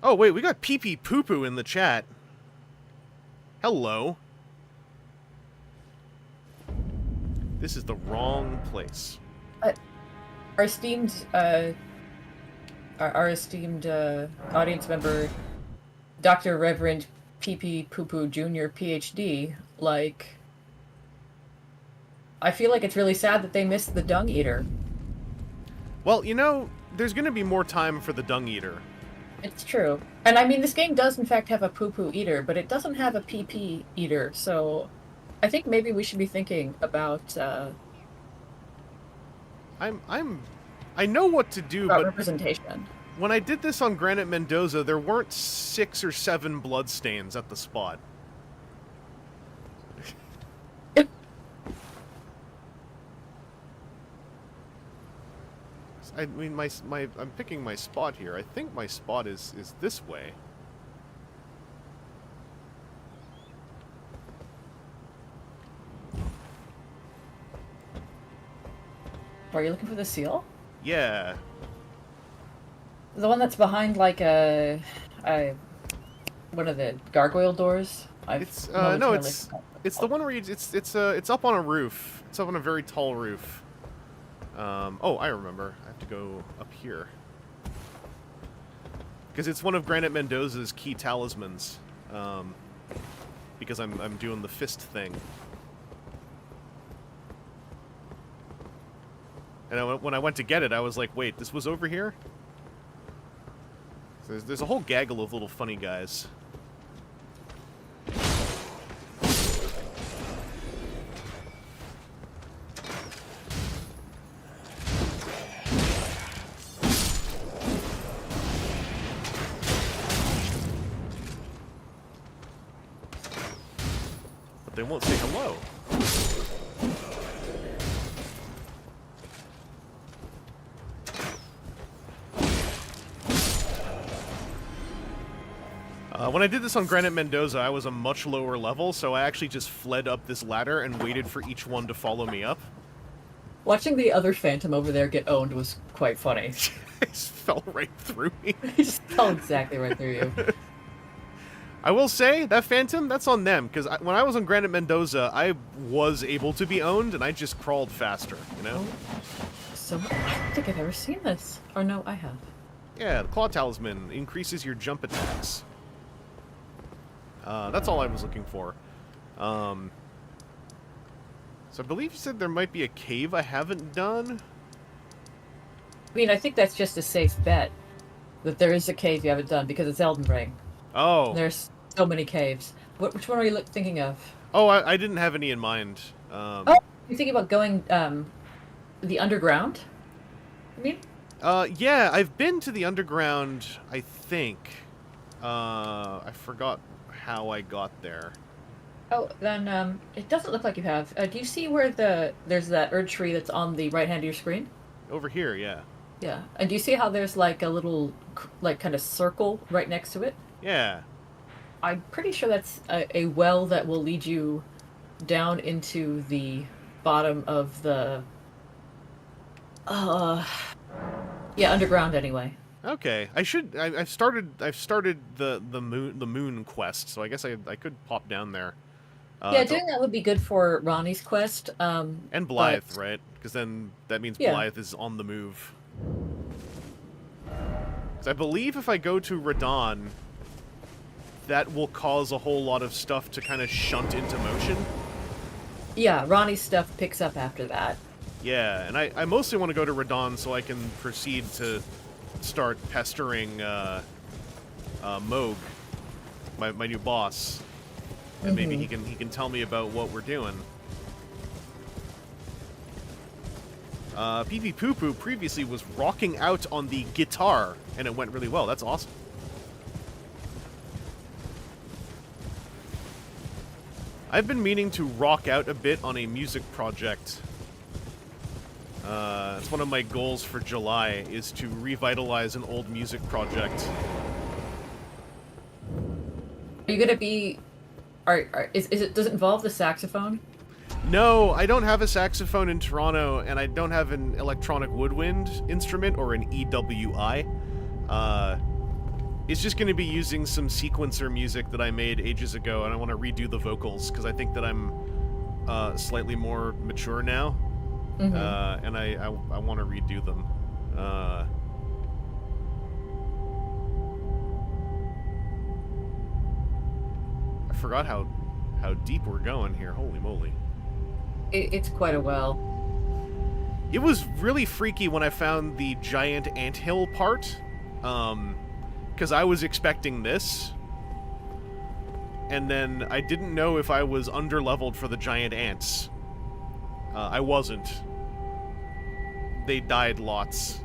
Oh, wait, we got pee-pee poo-poo in the chat. Hello. This is the wrong place. Our esteemed, our esteemed audience member, Dr. Reverend Pee-pee Poo-poo Jr. PhD, like, I feel like it's really sad that they missed the Dung Eater. Well, you know, there's gonna be more time for the Dung Eater. It's true. And I mean, this game does in fact have a poo-poo eater, but it doesn't have a pee-pee eater, so I think maybe we should be thinking about, I know what to do, but representation. When I did this on Granite Mendoza, there weren't 6 or 7 bloodstains at the spot. I mean, I'm picking my spot here. I think my spot is this way. Are you looking for the seal? Yeah. The one that's behind like one of the gargoyle doors. It's no, it's the one where it's up on a roof. It's up on a very tall roof. Oh, I remember. I have to go up here because it's one of Granite Mendoza's key talismans. Because I'm doing the fist thing. And when I went to get it, I was like, wait, this was over here? So there's a whole gaggle of little funny guys. But they won't say hello. When I did this on Granite Mendoza, I was a much lower level, so I actually just fled up this ladder and waited for each one to follow me up. Watching the other Phantom over there get owned was quite funny. It just fell right through me. He just fell exactly right through you. I will say, that Phantom, that's on them, because when I was on Granite Mendoza, I was able to be owned, and I just crawled faster, you know? So, I don't think I've ever seen this. Or no, I have. Yeah, the Claw Talisman increases your jump attacks. That's all I was looking for. So I believe you said there might be a cave I haven't done? I mean, I think that's just a safe bet. That there is a cave you haven't done, because it's Elden Ring. Oh. There's so many caves. Which one are you thinking of? Oh, I didn't have any in mind. Oh, you're thinking about going, the underground? I mean? Yeah, I've been to the underground, I think. I forgot how I got there. Oh, then, it doesn't look like you have. Do you see where there's that Erd tree that's on the right hand of your screen? Over here, yeah. Yeah. And do you see how there's, like, a little, like, kind of circle right next to it? Yeah. I'm pretty sure that's a well that will lead you down into the bottom of the... yeah, underground anyway. Okay, I've started the moon quest, so I guess I could pop down there. Yeah, doing that would be good for Ronnie's quest. And Blythe, right? Because then that means Blythe is on the move. So I believe if I go to Radon, that will cause a whole lot of stuff to kind of shunt into motion. Yeah, Ronnie's stuff picks up after that. Yeah, and I mostly want to go to Radon so I can proceed to start pestering Moog, my new boss, and maybe he can tell me about what we're doing. PP Poo Poo previously was rocking out on the guitar, and it went really well. That's awesome. I've been meaning to rock out a bit on a music project. It's one of my goals for July, is to revitalize an old music project. Are you gonna be... does it involve the saxophone? No, I don't have a saxophone in Toronto, and I don't have an electronic woodwind instrument, or an EWI. It's just going to be using some sequencer music that I made ages ago, and I want to redo the vocals, because I think that I'm slightly more mature now. And I want to redo them. I forgot how deep we're going here. Holy moly. It's quite a while. It was really freaky when I found the giant anthill part, because I was expecting this, and then I didn't know if I was underleveled for the giant ants. I wasn't. They died lots.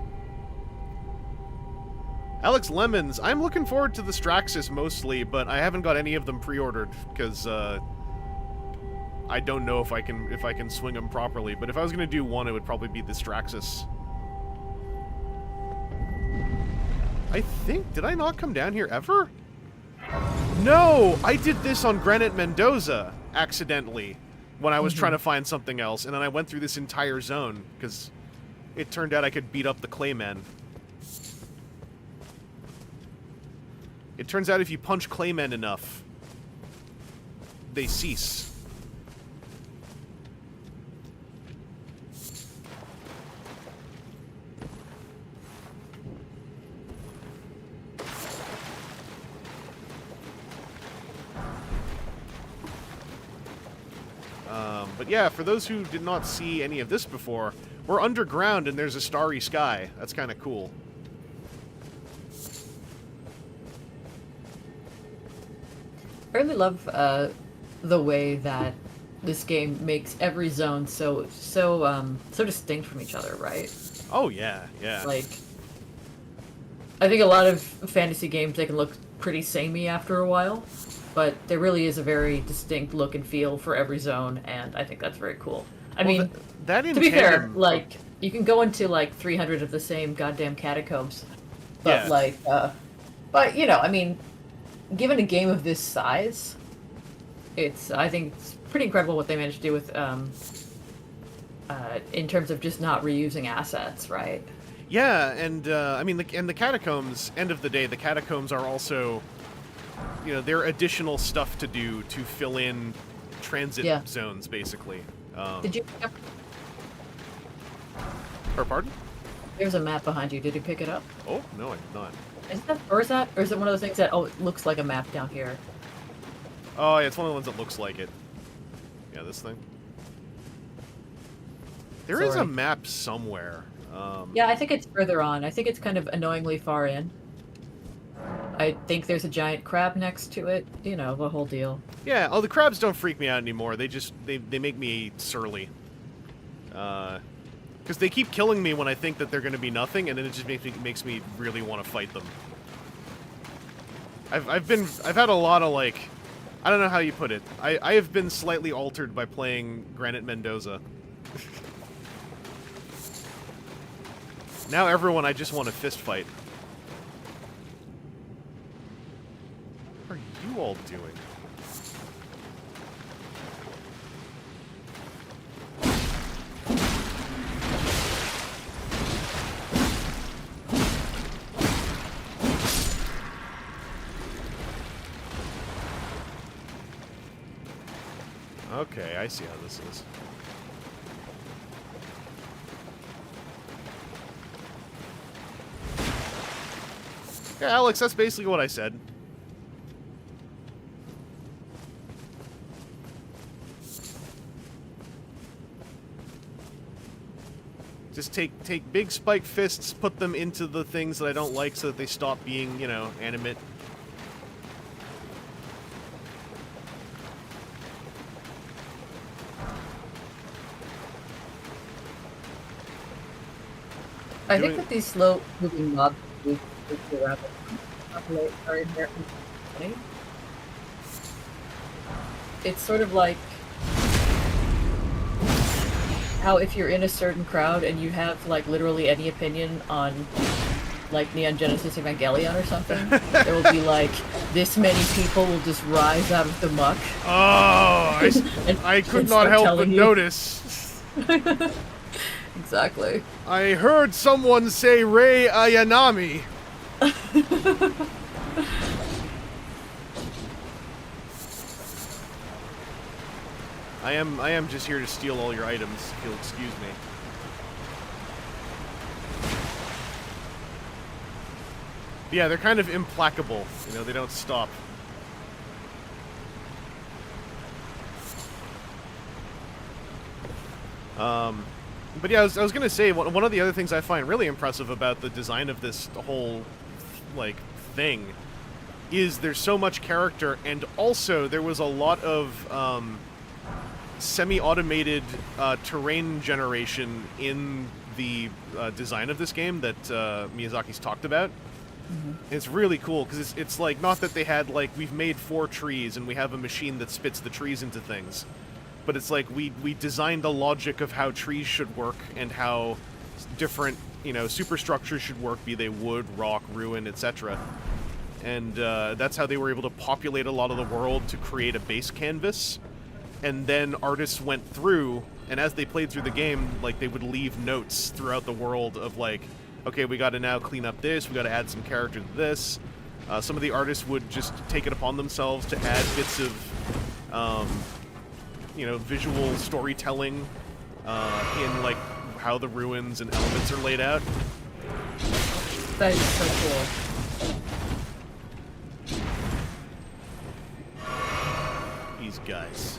Alex Lemons, I'm looking forward to the Straxus mostly, but I haven't got any of them pre-ordered, because, I don't know if I can swing them properly, but if I was going to do one, it would probably be the Straxus. I think... Did I not come down here ever? No! I did this on Granite Mendoza, accidentally, when I was trying to find something else, and then I went through this entire zone, because it turned out I could beat up the Claymen. It turns out if you punch Claymen enough, they cease. But yeah, for those who did not see any of this before, we're underground and there's a starry sky. That's kind of cool. I really love the way that this game makes every zone so distinct from each other, right? Oh yeah, yeah. Like, I think a lot of fantasy games, they can look pretty samey after a while, but there really is a very distinct look and feel for every zone, and I think that's very cool. I mean, that in to be fair, tandem- like, you can go into like 300 of the same goddamn catacombs, but Yeah. like, but you know, I mean, given a game of this size, I think it's pretty incredible what they managed to do with, in terms of just not reusing assets, right? Yeah, and I mean, the catacombs. End of the day, the catacombs are also, you know, they're additional stuff to do to fill in transit zones, basically. Did you? Or pardon? There's a map behind you. Did you pick it up? Oh no, I did not. Or is it one of those things that it looks like a map down here? Oh yeah, it's one of the ones that looks like it. Yeah, this thing. There is a Sorry. map somewhere. Yeah, I think it's further on. I think it's kind of annoyingly far in. I think there's a giant crab next to it. You know, the whole deal. Yeah. Oh, the crabs don't freak me out anymore. They just they make me surly. Because they keep killing me when I think that they're going to be nothing, and then it just makes me really want to fight them. I've had a lot of, like, I don't know how you put it. I have been slightly altered by playing Granite Mendoza. Now everyone I just want to fist fight. What are you all doing? Okay, I see how this is. Yeah, Alex, that's basically what I said. Just take big spike fists, put them into the things that I don't like so that they stop being, you know, animate. I think that these slow-moving mobs move around are inherently funny. It's sort of like how if you're in a certain crowd and you have like literally any opinion on like Neon Genesis Evangelion or something, there will be like this many people will just rise out of the muck. Oh, I could not help but notice. Exactly. I heard someone say Rei Ayanami. I am just here to steal all your items, if you'll excuse me. But yeah, they're kind of implacable. You know, they don't stop. But yeah, I was gonna say, one of the other things I find really impressive about the design of this whole, like, thing is there's so much character, and also there was a lot of semi-automated terrain generation in the design of this game that Miyazaki's talked about. Mm-hmm. It's really cool, because it's like, not that they had, like, we've made 4 trees and we have a machine that spits the trees into things. But it's like we designed the logic of how trees should work and how different superstructures should work, be they wood, rock, ruin, etc. And that's how they were able to populate a lot of the world to create a base canvas. And then artists went through, and as they played through the game, like, they would leave notes throughout the world of, like, okay, we got to now clean up this, we got to add some character to this. Some of the artists would just take it upon themselves to add bits of, visual storytelling in, like, how the ruins and elements are laid out. That is so cool. These guys.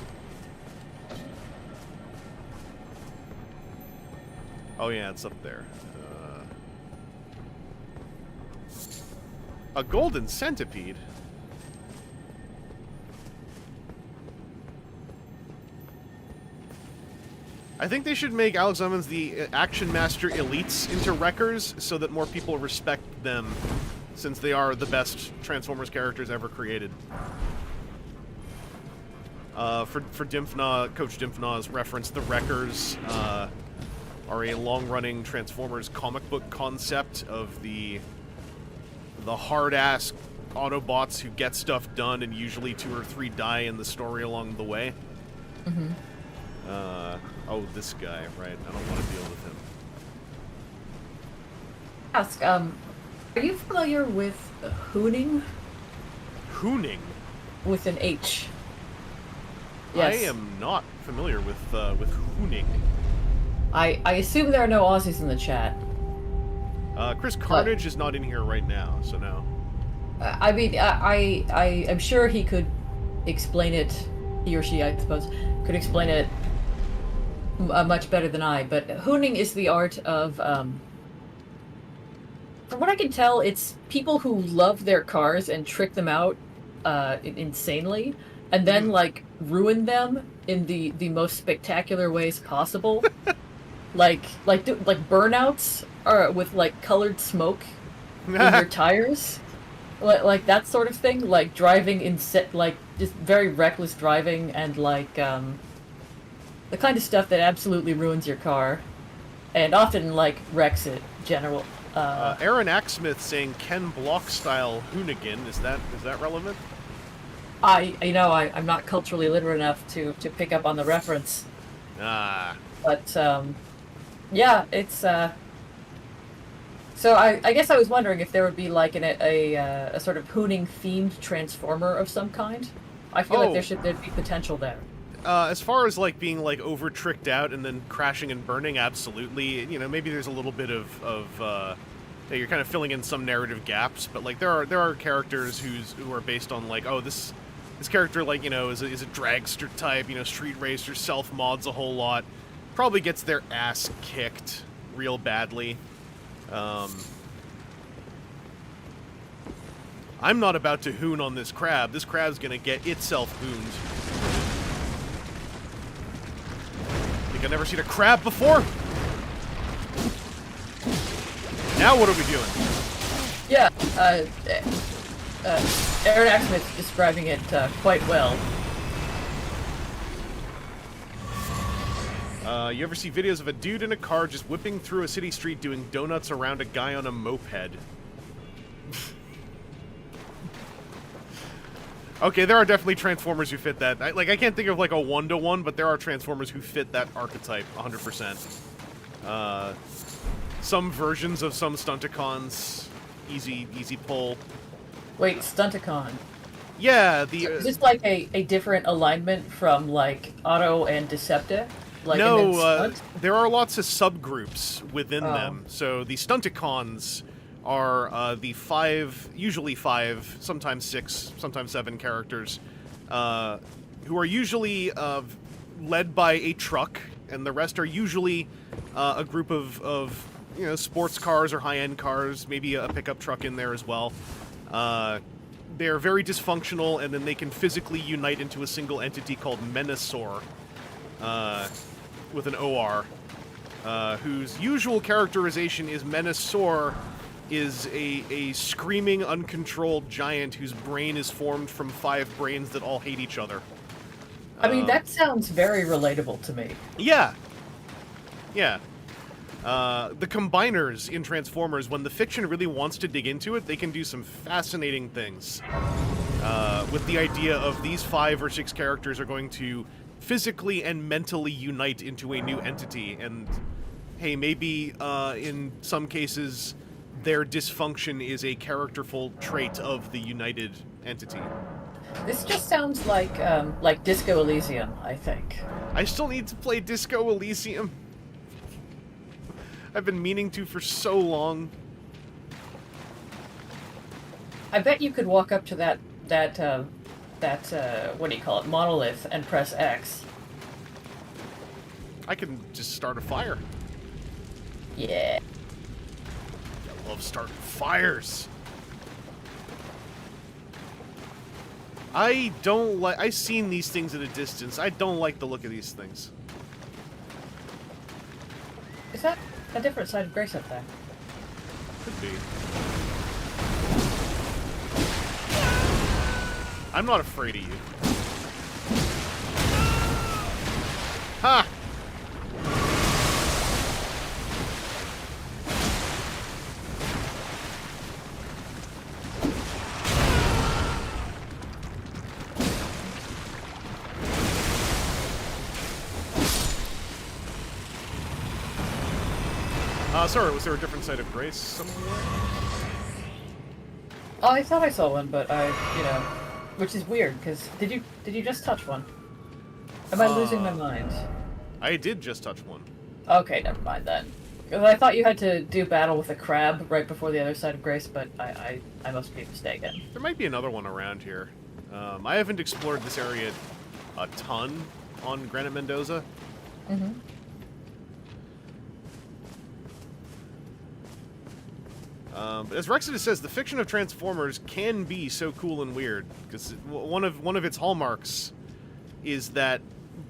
Oh yeah, it's up there. A golden centipede? I think they should make Alex Lemons the Action Master Elites into Wreckers so that more people respect them, since they are the best Transformers characters ever created. For Dimphna, Coach Dimphna's reference, the Wreckers are a long-running Transformers comic book concept of the hard-ass Autobots who get stuff done and usually 2 or 3 die in the story along the way. Mm-hmm. Oh, this guy, right. I don't want to deal with him. Ask, are you familiar with hooning? Hooning? With an H. Yes. I am not familiar with hooning. I assume there are no Aussies in the chat. Chris Carnage is not in here right now, so no. I mean, I'm sure he could explain it, he or she, I suppose, could explain it much better than I, but hooning is the art of, from what I can tell, it's people who love their cars and trick them out insanely, and then, like, ruin them in the most spectacular ways possible. like burnouts with, like, colored smoke in your tires. Like that sort of thing, like driving like just very reckless driving and like the kind of stuff that absolutely ruins your car, and often like wrecks it. Aaron Axsmith saying Ken Block style hoonigan. Is that relevant? I'm not culturally literate enough to pick up on the reference. But yeah, it's So I guess I was wondering if there would be like a sort of hooning themed Transformer of some kind. I feel like there'd be potential there. As far as like being like over tricked out and then crashing and burning, absolutely. Maybe there's a little bit of you're kind of filling in some narrative gaps, but like there are characters who are based on like, oh, this character like is a dragster type, street racer, self mods a whole lot, probably gets their ass kicked real badly. I'm not about to hoon on this crab. This crab's gonna get itself hooned. Think I've never seen a crab before? Now what are we doing? Yeah, Aaron Axsmith is describing it quite well. You ever see videos of a dude in a car just whipping through a city street doing donuts around a guy on a moped? Okay, there are definitely Transformers who fit that. I can't think of like a one-to-one, but there are Transformers who fit that archetype 100%. Some versions of some Stunticons, easy pull. Wait, Stunticon? Yeah, Is this like a different alignment from like Auto and Decepta? Like no, there are lots of subgroups within them. So the Stunticons are the usually five, sometimes 6, sometimes 7 characters, who are usually led by a truck, and the rest are usually a group of sports cars or high-end cars, maybe a pickup truck in there as well. They're very dysfunctional, and then they can physically unite into a single entity called Menasor, with an OR, whose usual characterization is Menasor is a screaming, uncontrolled giant whose brain is formed from 5 brains that all hate each other. I mean, that sounds very relatable to me. Yeah. Yeah. The combiners in Transformers, when the fiction really wants to dig into it, they can do some fascinating things. With the idea of these 5 or 6 characters are going to physically and mentally unite into a new entity, and hey, maybe in some cases their dysfunction is a characterful trait of the united entity. This just sounds like Disco Elysium, I think. I still need to play Disco Elysium. I've been meaning to for so long. I bet you could walk up to that what do you call it, monolith, and press X. I can just start a fire. Yeah. I love starting fires. I don't like... I've seen these things at a distance. I don't like the look of these things. Is that a different side of Grace up there? Could be. I'm not afraid of you. Ha! Sorry, was there a different side of Grace somewhere? Oh, I thought I saw one, but which is weird, because did you just touch one? Am I losing my mind? I did just touch one. Okay, never mind then. Because I thought you had to do battle with a crab right before the other side of Grace, but I must be mistaken. There might be another one around here. I haven't explored this area a ton on Granite Mendoza. Mm-hmm. But as Rexodus says, the fiction of Transformers can be so cool and weird, because one of its hallmarks is that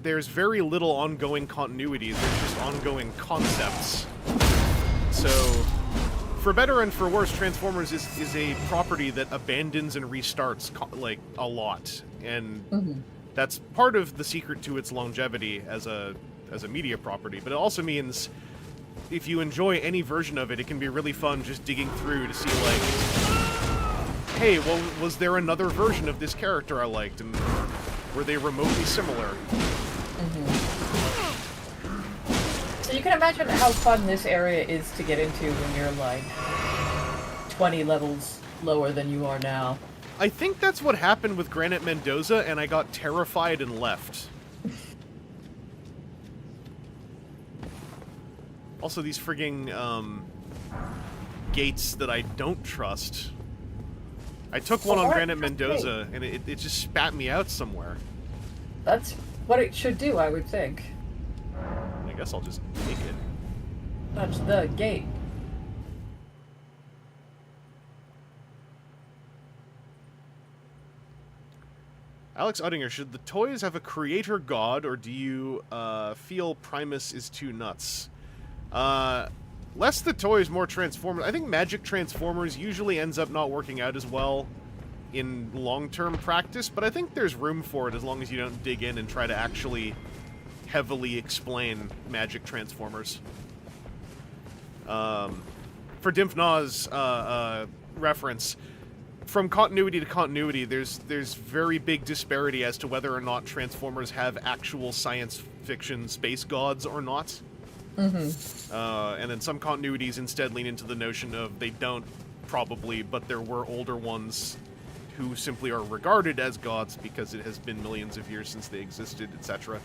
there's very little ongoing continuity. There's just ongoing concepts. So, for better and for worse, Transformers is a property that abandons and restarts like a lot, and that's part of the secret to its longevity as a media property. But it also means, if you enjoy any version of it, it can be really fun just digging through to see, like, hey, well, was there another version of this character I liked, and were they remotely similar? So you can imagine how fun this area is to get into when you're, like, 20 levels lower than you are now. I think that's what happened with Granite Mendoza, and I got terrified and left. Also, these frigging, gates that I don't trust. I took one on Granite Mendoza, and it just spat me out somewhere. That's what it should do, I would think. I guess I'll just take it. Touch the gate. Alex Uttinger, should the toys have a creator god, or do you feel Primus is too nuts? Less the toys, more Transformers. I think Magic Transformers usually ends up not working out as well in long-term practice, but I think there's room for it as long as you don't dig in and try to actually heavily explain Magic Transformers. For Dimfnaw's reference, from continuity to continuity, there's very big disparity as to whether or not Transformers have actual science fiction space gods or not. And then some continuities instead lean into the notion of they don't, probably, but there were older ones who simply are regarded as gods because it has been millions of years since they existed, etc.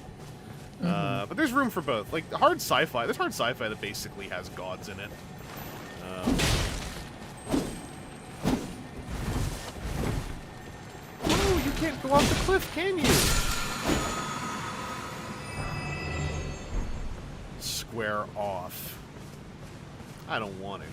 But there's room for both. Like, hard sci-fi, there's hard sci-fi that basically has gods in it. Oh, you can't go off the cliff, can you? Square off. I don't want it.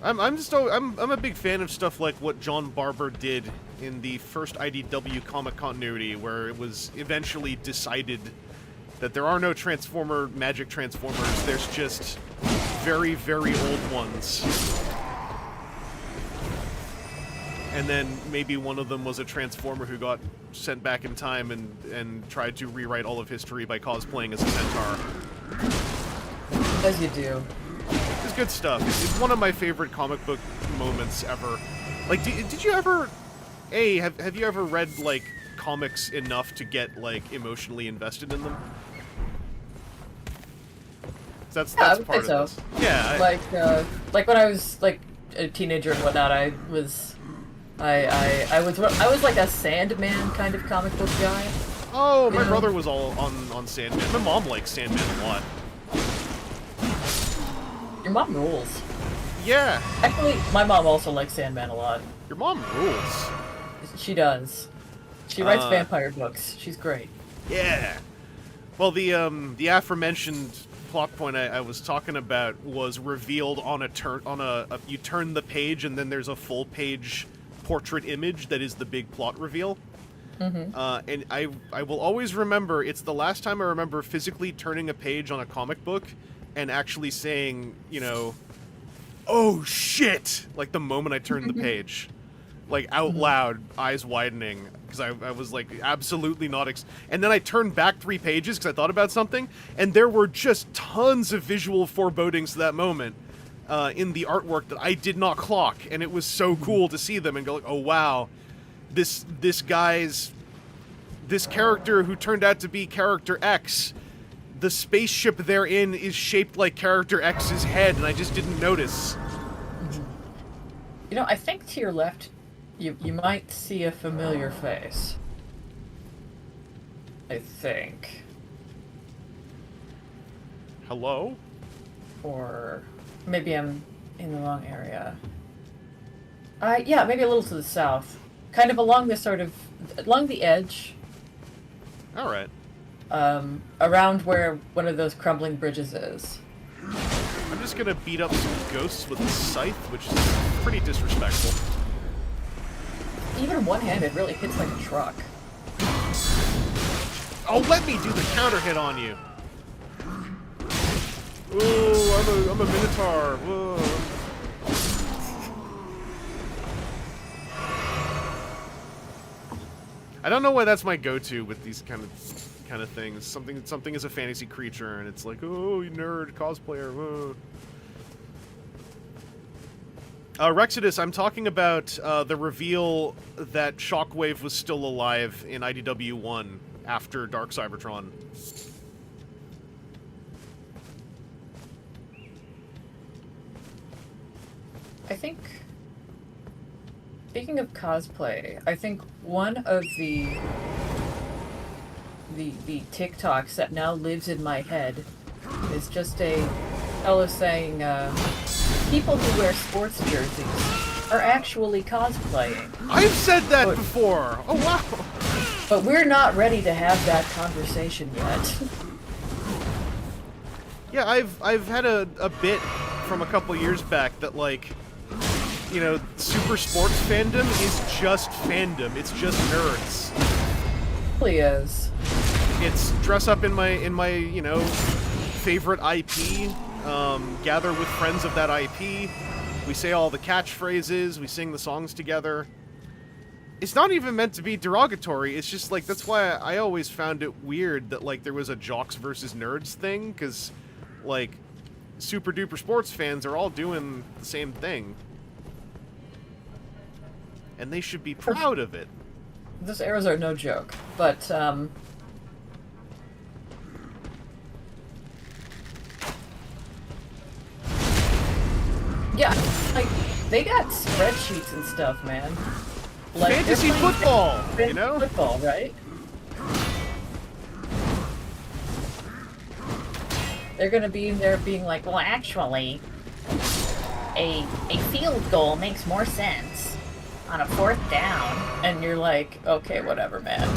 I'm a big fan of stuff like what John Barber did in the first IDW comic continuity, where it was eventually decided that there are no Magic Transformers, there's just very, very old ones. and then maybe one of them was a Transformer who got sent back in time and tried to rewrite all of history by cosplaying as a centaur. As you do. It's good stuff. It's one of my favorite comic book moments ever. Like, did you ever... have you ever read, like, comics enough to get, like, emotionally invested in them? That's part of this. Yeah. Like when I was, like, a teenager and whatnot, I was like a Sandman kind of comic book guy. Oh, my brother was all on Sandman. My mom likes Sandman a lot. Your mom rules. Yeah. Actually, my mom also likes Sandman a lot. Your mom rules. She does. She writes vampire books. She's great. Yeah. Well, the aforementioned plot point I was talking about was revealed on you turn the page and then there's a full page portrait image that is the big plot reveal. Mm-hmm. And I will always remember, it's the last time I remember physically turning a page on a comic book and actually saying, you know, oh shit, like the moment I turned the page. Like out loud, eyes widening, because I was like absolutely not and then I turned back 3 pages because I thought about something, and there were just tons of visual forebodings to that moment in the artwork that I did not clock, and it was so cool to see them and go like, oh wow, this character who turned out to be Character X, the spaceship they're in is shaped like Character X's head, and I just didn't notice. You know, I think to your left, you might see a familiar face. I think. Hello? Or maybe I'm in the wrong area. Yeah, maybe a little to the south. Kind of along the edge. Alright. Around where one of those crumbling bridges is. I'm just gonna beat up some ghosts with a scythe, which is pretty disrespectful. Even one-handed really hits like a truck. Oh, let me do the counter hit on you! Ooh, I'm a minotaur. Whoa. I don't know why that's my go-to with these kind of things. Something is a fantasy creature, and it's like, oh, you nerd, cosplayer. Whoa. Rexodus, I'm talking about the reveal that Shockwave was still alive in IDW 1 after Dark Cybertron. I think, speaking of cosplay, I think one of the TikToks that now lives in my head is just a fellow saying, people who wear sports jerseys are actually cosplaying. I've said that before! Oh, wow! But we're not ready to have that conversation yet. Yeah, I've had a bit from a couple years back that, like, you know, super sports fandom is just fandom. It's just nerds. It really is. It's dress up in my you know, favorite IP, gather with friends of that IP, we say all the catchphrases, we sing the songs together. It's not even meant to be derogatory, it's just like, that's why I always found it weird that, like, there was a jocks versus nerds thing, because, like, super duper sports fans are all doing the same thing. And they should be proud of it. Those arrows are no joke, but, yeah, like, they got spreadsheets and stuff, man. Like, fantasy football, you know? Football, right? They're gonna be in there being like, well, actually, a field goal makes more sense on a 4th down, and you're like, okay, whatever, man.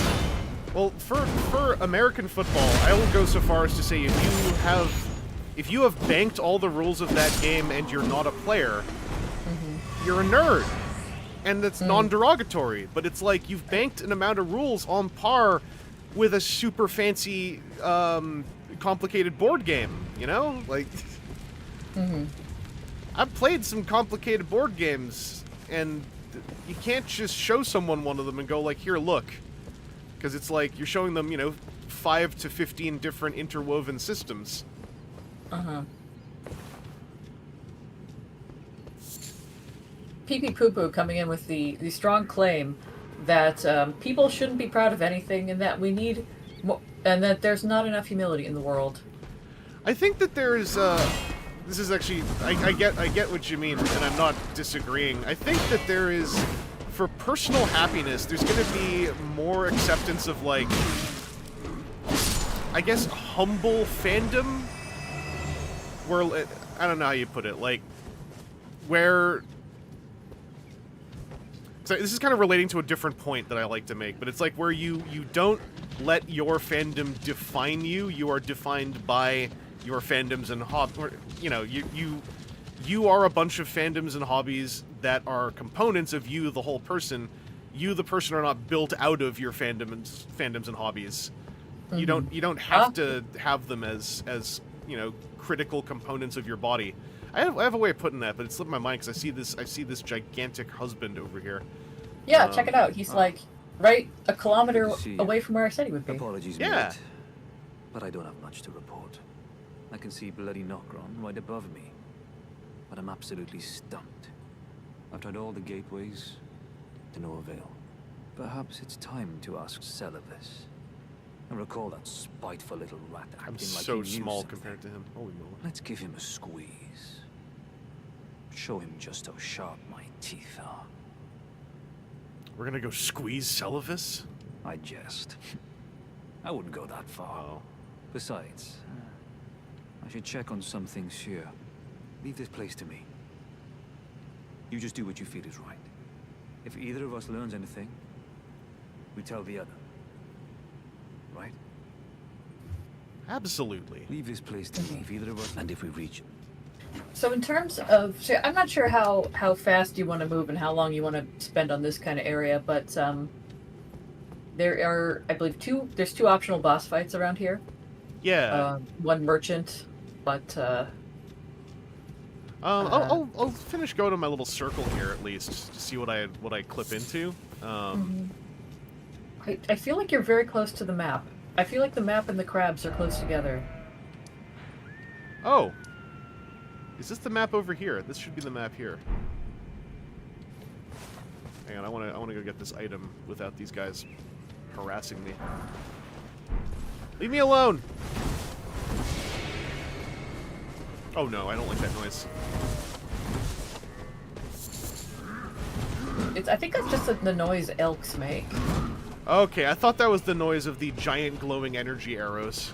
Well, for American football, I will go so far as to say if you have banked all the rules of that game and you're not a player, you're a nerd. And that's non-derogatory, but it's like you've banked an amount of rules on par with a super fancy, complicated board game, you know? Like, I've played some complicated board games, and you can't just show someone one of them and go like, here, look. Because it's like you're showing them, 5 to 15 different interwoven systems. Uh-huh. Pee-pee poo-poo coming in with the strong claim that people shouldn't be proud of anything and that we need and that there's not enough humility in the world. I think that there is, this is actually, I get what you mean, and I'm not disagreeing. I think that there is, for personal happiness, there's going to be more acceptance of, like, I guess, humble fandom? Where, I don't know how you put it, like, where... So this is kind of relating to a different point that I like to make, but it's like where you don't let your fandom define you. You are defined by your fandoms and you are a bunch of fandoms and hobbies that are components of you, the whole person. You, the person, are not built out of your fandoms and hobbies. Mm-hmm. You don't have to have them as critical components of your body. I have a way of putting that, but it slipped my mind because I see this gigantic husband over here. Yeah, check it out. He's like right a kilometer away from where I said he would be. Apologies, yeah. mate, but I don't have much to report. I can see bloody Nokron right above me, but I'm absolutely stumped. I've tried all the gateways, to no avail. Perhaps it's time to ask Celevis. I recall that spiteful little rat acting I'm like so he knew small something. compared to him. Holy moly. Let's give him a squeeze. Show him just how sharp my teeth are. We're gonna go squeeze Celevis? I jest. I wouldn't go that far. Oh. Besides, I should check on some things here. Leave this place to me. You just do what you feel is right. If either of us learns anything, we tell the other. Right? Absolutely. Leave this place to me if either of us, and if we reach him. So in terms of, so I'm not sure how fast you want to move and how long you want to spend on this kind of area, but there are, I believe, there's two optional boss fights around here. Yeah. One merchant, but I'll finish going to my little circle here at least to see what I clip into. I feel like you're very close to the map. I feel like the map and the crabs are close together. Oh. Is this the map over here? This should be the map here. Hang on, I want to go get this item without these guys harassing me. Leave me alone! Oh no, I don't like that noise. I think that's just the noise elks make. Okay, I thought that was the noise of the giant glowing energy arrows.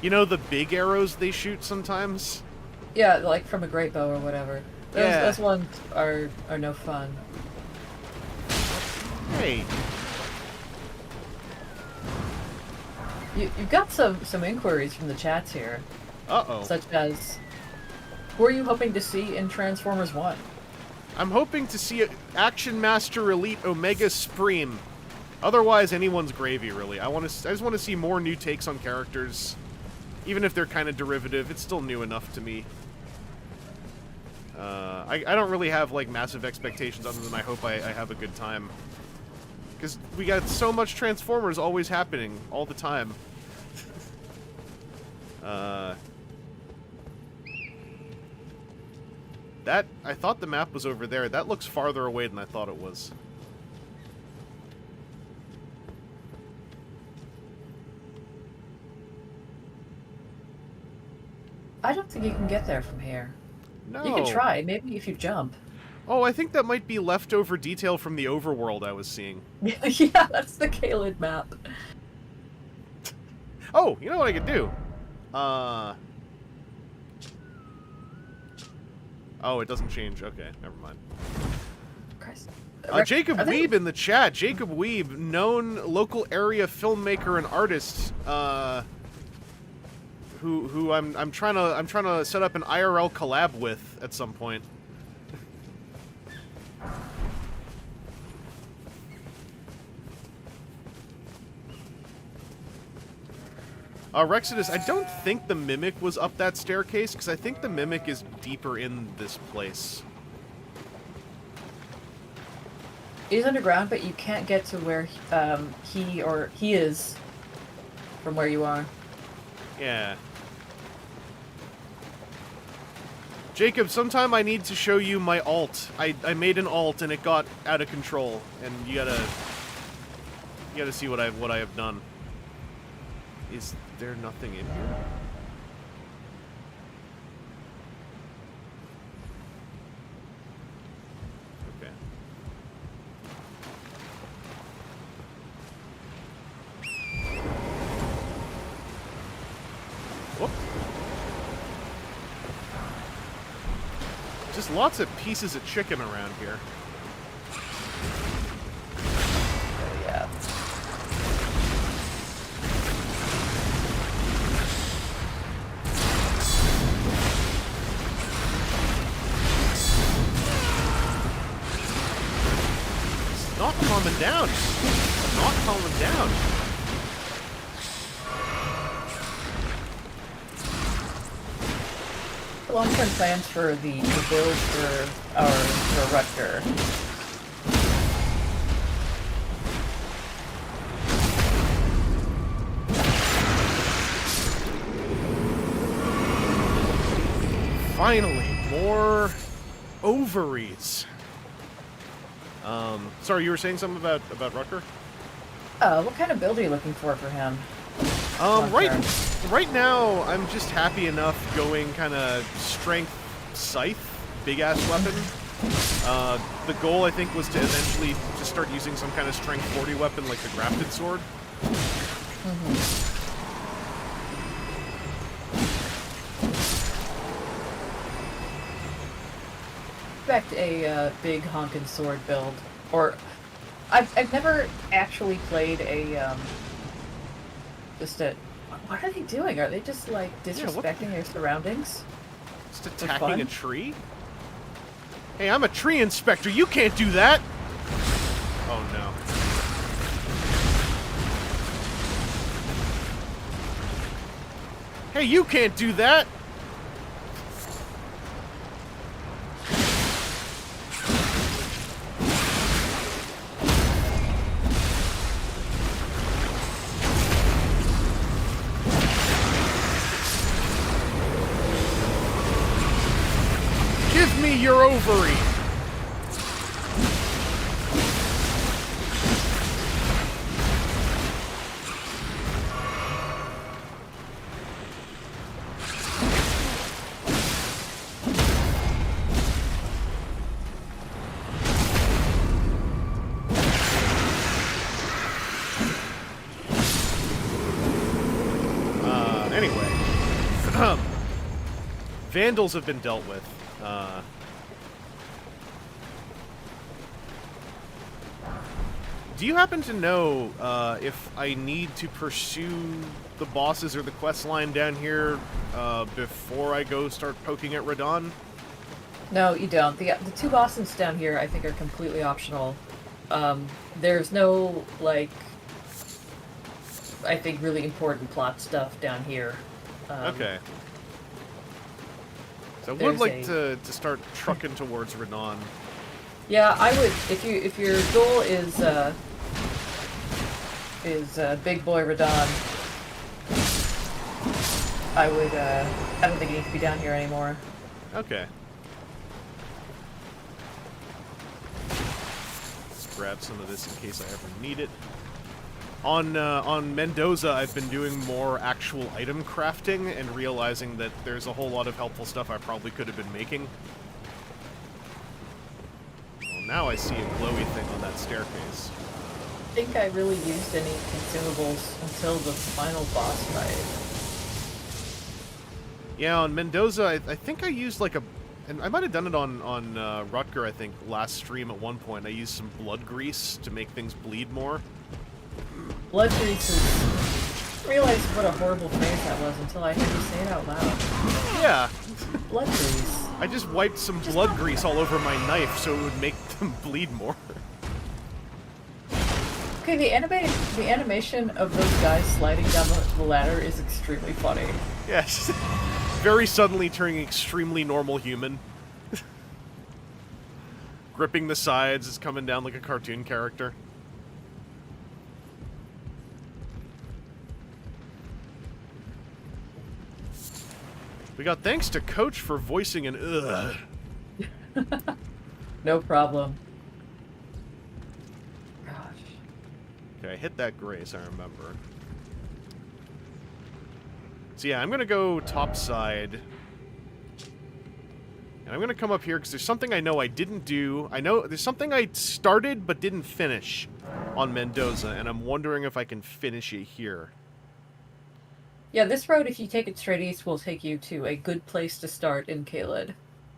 You know the big arrows they shoot sometimes? Yeah, like from a great bow or whatever. Those ones are no fun. Hey. You've got some inquiries from the chats here. Uh-oh. Such as, who are you hoping to see in Transformers 1? I'm hoping to see Action Master Elite Omega Supreme. Otherwise, anyone's gravy, really. I just want to see more new takes on characters. Even if they're kind of derivative, it's still new enough to me. I don't really have, like, massive expectations other than I hope I have a good time. Because we got so much Transformers always happening, all the time. I thought the map was over there. That looks farther away than I thought it was. I don't think you can get there from here. No. You can try, maybe if you jump. Oh, I think that might be leftover detail from the overworld I was seeing. Yeah, that's the Kaled map. Oh, you know what I could do? Oh, it doesn't change. Okay, never mind. Christ. Jacob Weeb in the chat. Jacob Weeb, known local area filmmaker and artist, who I'm trying to set up an IRL collab with at some point. Rexodus, I don't think the Mimic was up that staircase, because I think the Mimic is deeper in this place. It is underground, but you can't get to where he is from where you are. Yeah. Jacob, sometime I need to show you my alt. I made an alt and it got out of control, and you gotta see what I have done. Is there nothing in here? Okay. Whoop. Just lots of pieces of chicken around here. Yeah. It's not calming down. Not calming down. Long-term plans for the build for Rutger. Finally, more ovaries. Sorry, you were saying something about Rutger? What kind of build are you looking for him? Right now, I'm just happy enough going kind of strength scythe, big ass weapon. The goal, I think, was to eventually just start using some kind of strength 40 weapon like the grafted sword. Expect a big honkin' sword build, or I've never actually played a just a. What are they doing? Are they just like disrespecting their surroundings? Just attacking a tree? Hey, I'm a tree inspector. You can't do that. Oh no. Hey, you can't do that. Give me your ovary! Anyway. Vandals have been dealt with. Do you happen to know if I need to pursue the bosses or the quest line down here before I go start poking at Radon? No, you don't. The two bosses down here, I think, are completely optional. There's no, like, I think, really important plot stuff down here. Okay. So I would like to start trucking towards Radon. Yeah, I would. If your goal is Big Boy Radon, I would. I don't think you need to be down here anymore. Okay. Let's grab some of this in case I ever need it. On Mendoza, I've been doing more actual item crafting and realizing that there's a whole lot of helpful stuff I probably could have been making. Well, now I see a glowy thing on that staircase. I think I really used any consumables until the final boss fight. Yeah, on Mendoza, I think I used like a... And I might have done it on Rutger, I think, last stream at one point. I used some blood grease to make things bleed more. Blood grease is... I realized what a horrible phrase that was until I heard you say it out loud. Yeah. Blood grease. I just wiped some blood grease all over my knife so it would make them bleed more. Okay, the animation of those guys sliding down the ladder is extremely funny. Yes. Very suddenly turning extremely normal human. gripping the sides, is coming down like a cartoon character. We got thanks to Coach for voicing an ugh. No problem. Gosh. Okay, I hit that grace, I remember. So yeah, I'm gonna go top side. And I'm gonna come up here because there's something I know I didn't do. I know there's something I started but didn't finish on Mendoza, and I'm wondering if I can finish it here. Yeah, this road, if you take it straight east, will take you to a good place to start in Caelid.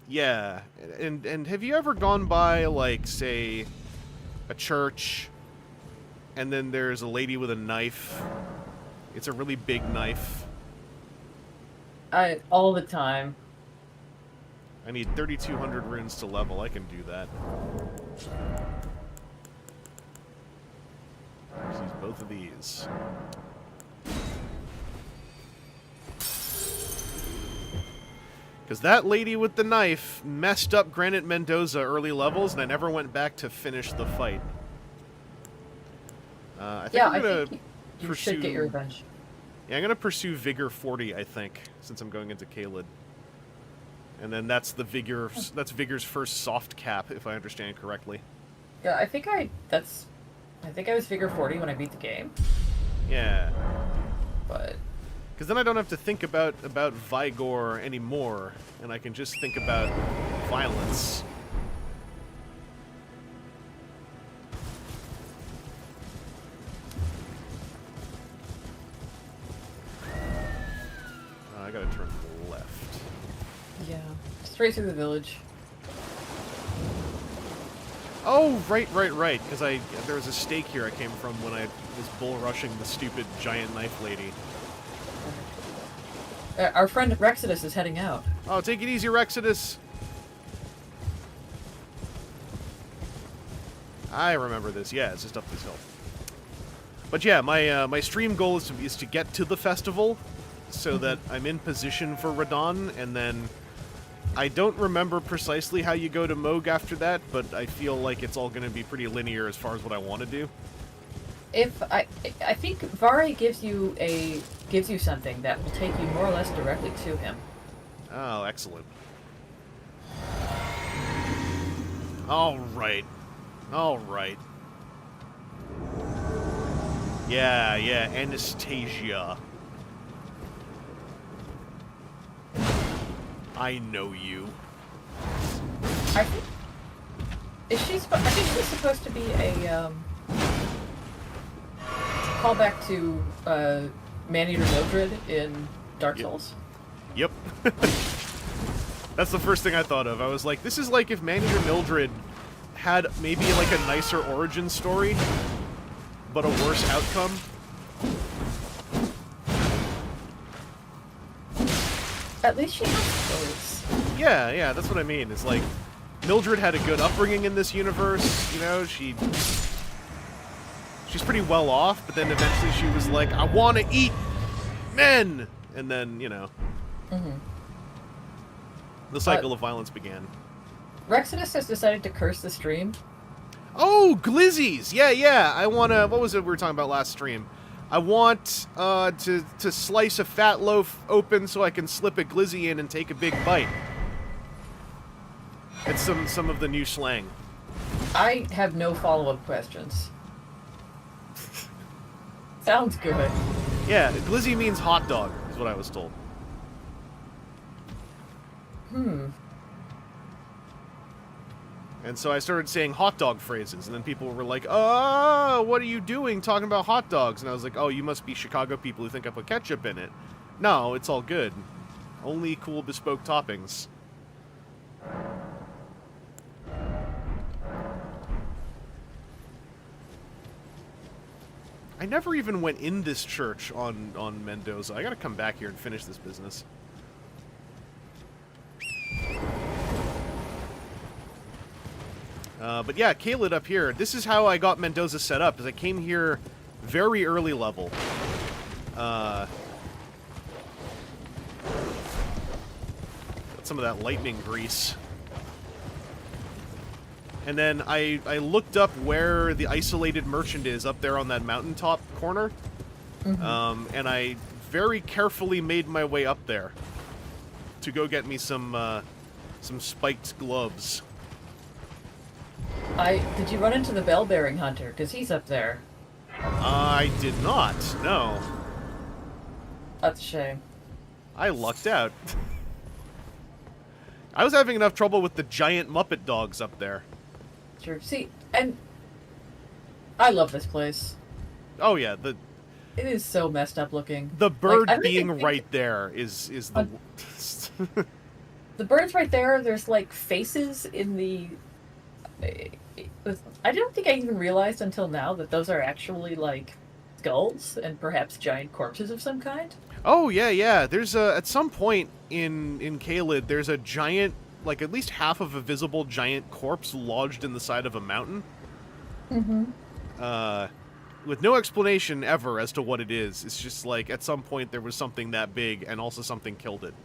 Yeah, and have you ever gone by, like, say, a church, and then there's a lady with a knife? It's a really big knife. All the time. I need 3,200 runes to level. I can do that. Let's use both of these. Because that lady with the knife messed up Granite Mendoza early levels, and I never went back to finish the fight. I think I'm going to you should get your revenge. Yeah, I'm going to pursue Vigor 40, I think, since I'm going into Caelid. And then that's the that's Vigor's first soft cap, if I understand correctly. Yeah, I think I was Vigor 40 when I beat the game. Yeah. But because then I don't have to think about Vigor anymore, and I can just think about violence. I gotta turn left. Yeah, straight through the village. Oh, right, because there was a stake here I came from when I was bull rushing the stupid giant knife lady. Our friend Rexodus is heading out. Oh, take it easy, Rexodus. I remember this. Yeah, it's just up this hill. But yeah, my stream goal is to get to the festival, so that I'm in position for Radon, and then I don't remember precisely how you go to Moog after that, but I feel like it's all going to be pretty linear as far as what I want to do. If I think Vari gives you something that will take you more or less directly to him. Oh, excellent. All right. Yeah, Anastasia. I know you. I think she's supposed to be a callback to Man-Eater Mildred in Dark Souls. Yep. That's the first thing I thought of. I was like, this is like if Man-Eater Mildred had maybe like a nicer origin story, but a worse outcome. At least she has stories. Yeah, that's what I mean. It's like, Mildred had a good upbringing in this universe, you know, she's pretty well off, but then eventually she was like, I want to eat men! And then, you know, the cycle of violence began. Rexodus has decided to curse the stream. Oh, glizzies! Yeah, I want to, what was it we were talking about last stream? I want to slice a fat loaf open so I can slip a glizzy in and take a big bite. It's some of the new slang. I have no follow-up questions. Sounds good. Yeah, glizzy means hot dog, is what I was told. And so I started saying hot dog phrases, and then people were like, oh, what are you doing talking about hot dogs? And I was like, oh, you must be Chicago people who think I put ketchup in it. No, it's all good. Only cool bespoke toppings. I never even went in this church on Mendoza. I gotta come back here and finish this business. But yeah, Caelid up here. This is how I got Mendoza set up, is I came here very early level. Got some of that lightning grease. And then I looked up where the isolated merchant is up there on that mountaintop corner. And I very carefully made my way up there to go get me some spiked gloves. Did you run into the bell-bearing hunter? Because he's up there. I did not, no. That's a shame. I lucked out. I was having enough trouble with the giant Muppet dogs up there. Sure. See, and I love this place. Oh yeah, It is so messed up looking. the bird Like, being right there is the The birds right there, there's like faces in the... I don't think I even realized until now that those are actually like skulls and perhaps giant corpses of some kind. Oh yeah. There's at some point in Caelid, there's a giant, like at least half of a visible giant corpse lodged in the side of a mountain. With no explanation ever as to what it is. It's just like at some point there was something that big and also something killed it.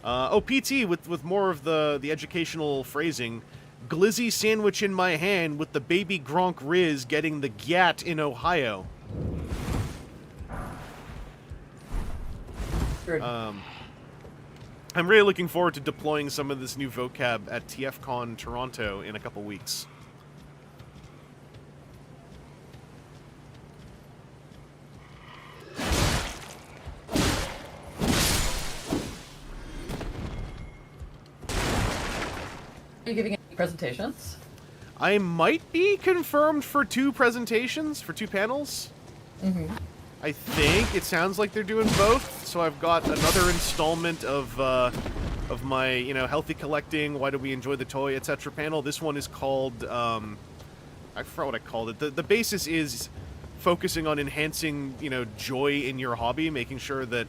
PT with more of the educational phrasing. Glizzy sandwich in my hand with the baby Gronk Riz getting the gyat in Ohio. I'm really looking forward to deploying some of this new vocab at TFCon Toronto in a couple weeks. Are you giving any presentations? I might be confirmed for 2 presentations, for 2 panels. I think it sounds like they're doing both, so I've got another installment of my, healthy collecting, why do we enjoy the toy, etc. panel. This one is called, I forgot what I called it. The basis is focusing on enhancing, joy in your hobby, making sure that,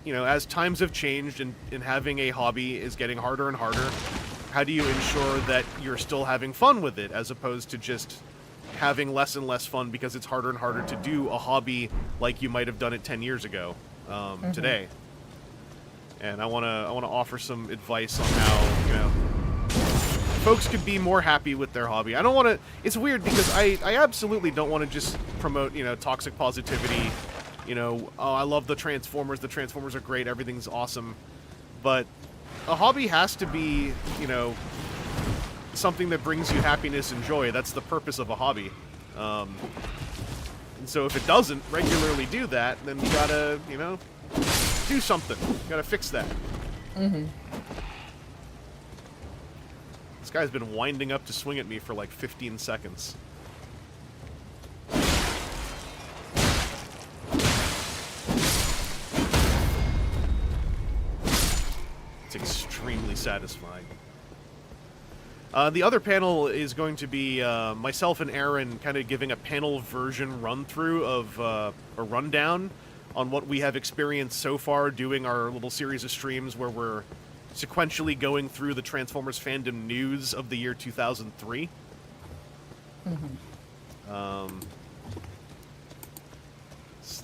as times have changed and having a hobby is getting harder and harder, how do you ensure that you're still having fun with it, as opposed to just having less and less fun because it's harder and harder to do a hobby like you might have done it 10 years ago today. And I want to offer some advice on how, folks could be more happy with their hobby. I don't want to... It's weird because I absolutely don't want to just promote, toxic positivity. Oh, I love the Transformers are great, everything's awesome. But a hobby has to be, something that brings you happiness and joy. That's the purpose of a hobby. And so if it doesn't regularly do that, then you gotta, do something. You gotta fix that. This guy's been winding up to swing at me for like 15 seconds. It's extremely satisfying. The other panel is going to be myself and Aaron kind of giving a panel version run-through of a rundown on what we have experienced so far, doing our little series of streams where we're sequentially going through the Transformers fandom news of the year 2003.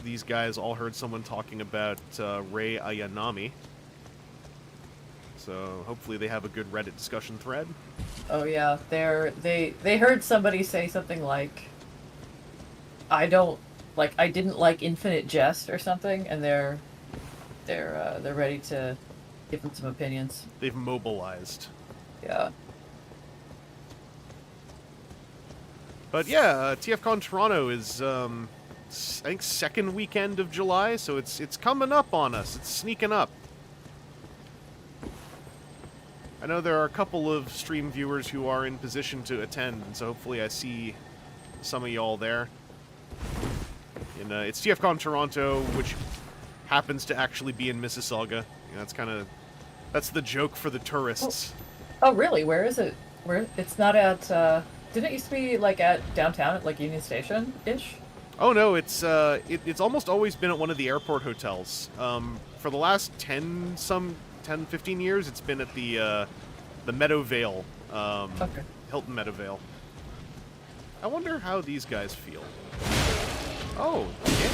These guys all heard someone talking about Rei Ayanami. So hopefully they have a good Reddit discussion thread. Oh yeah, they heard somebody say something like, I didn't like Infinite Jest or something, and they're ready to give them some opinions. They've mobilized. Yeah. But yeah, TFCon Toronto is I think second weekend of July, so it's coming up on us. It's sneaking up. I know there are a couple of stream viewers who are in position to attend, and so hopefully I see some of y'all there. And it's TFCon Toronto, which happens to actually be in Mississauga. That's the joke for the tourists. Oh really? Where is it? Where it's not at? Didn't it used to be like at downtown at like Union Station ish? Oh no, it's almost always been at one of the airport hotels. For the last 10, 15 years, it's been at the Meadowvale, Hilton Meadowvale. I wonder how these guys feel. Oh, damage.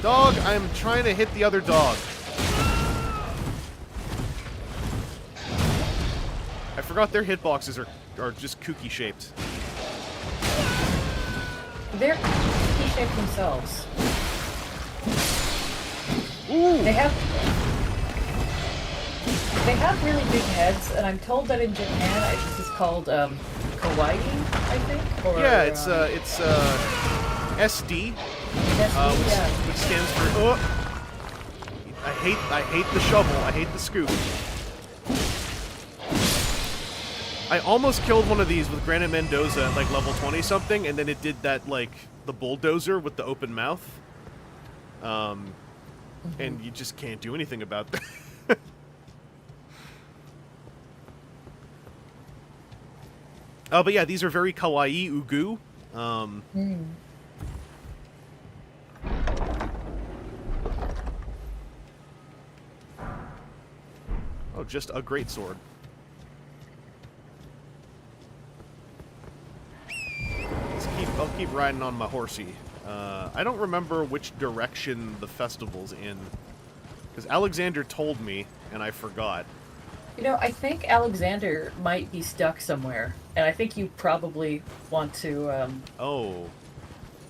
Dog, I'm trying to hit the other dog. forgot their hitboxes are just kooky shaped. They're key-shaped themselves. Ooh! They have really big heads, and I'm told that in Japan this is called kawaii, I think. Or, yeah, it's SD, which stands for I hate the shovel. I hate the scoop. I almost killed one of these with Granite Mendoza at like level 20 something, and then it did that like the bulldozer with the open mouth. And you just can't do anything about that. But yeah, these are very kawaii ugu. Oh, just a great sword. I'll keep riding on my horsey. I don't remember which direction the festival's in, because Alexander told me, and I forgot. You know, I think Alexander might be stuck somewhere, and I think you probably want to.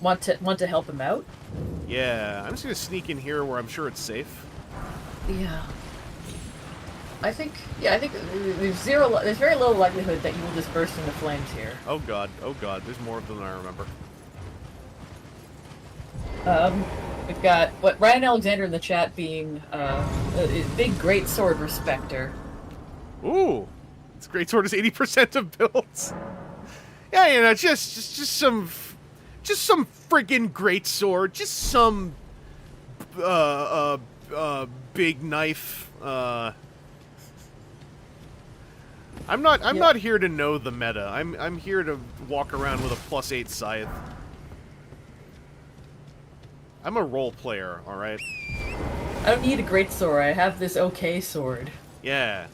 Want to help him out. Yeah, I'm just gonna sneak in here where I'm sure it's safe. Yeah. I think there's very little likelihood that you will just burst into flames here. Oh god, there's more of them than I remember. We've got Ryan Alexander in the chat being a big greatsword respecter. Ooh, this greatsword is 80% of builds. Yeah, you know, just some friggin' greatsword, just some big knife. I'm not here to know the meta. I'm here to walk around with a +8 scythe. I'm a role player, all right. I don't need a greatsword. I have this okay sword. Yeah.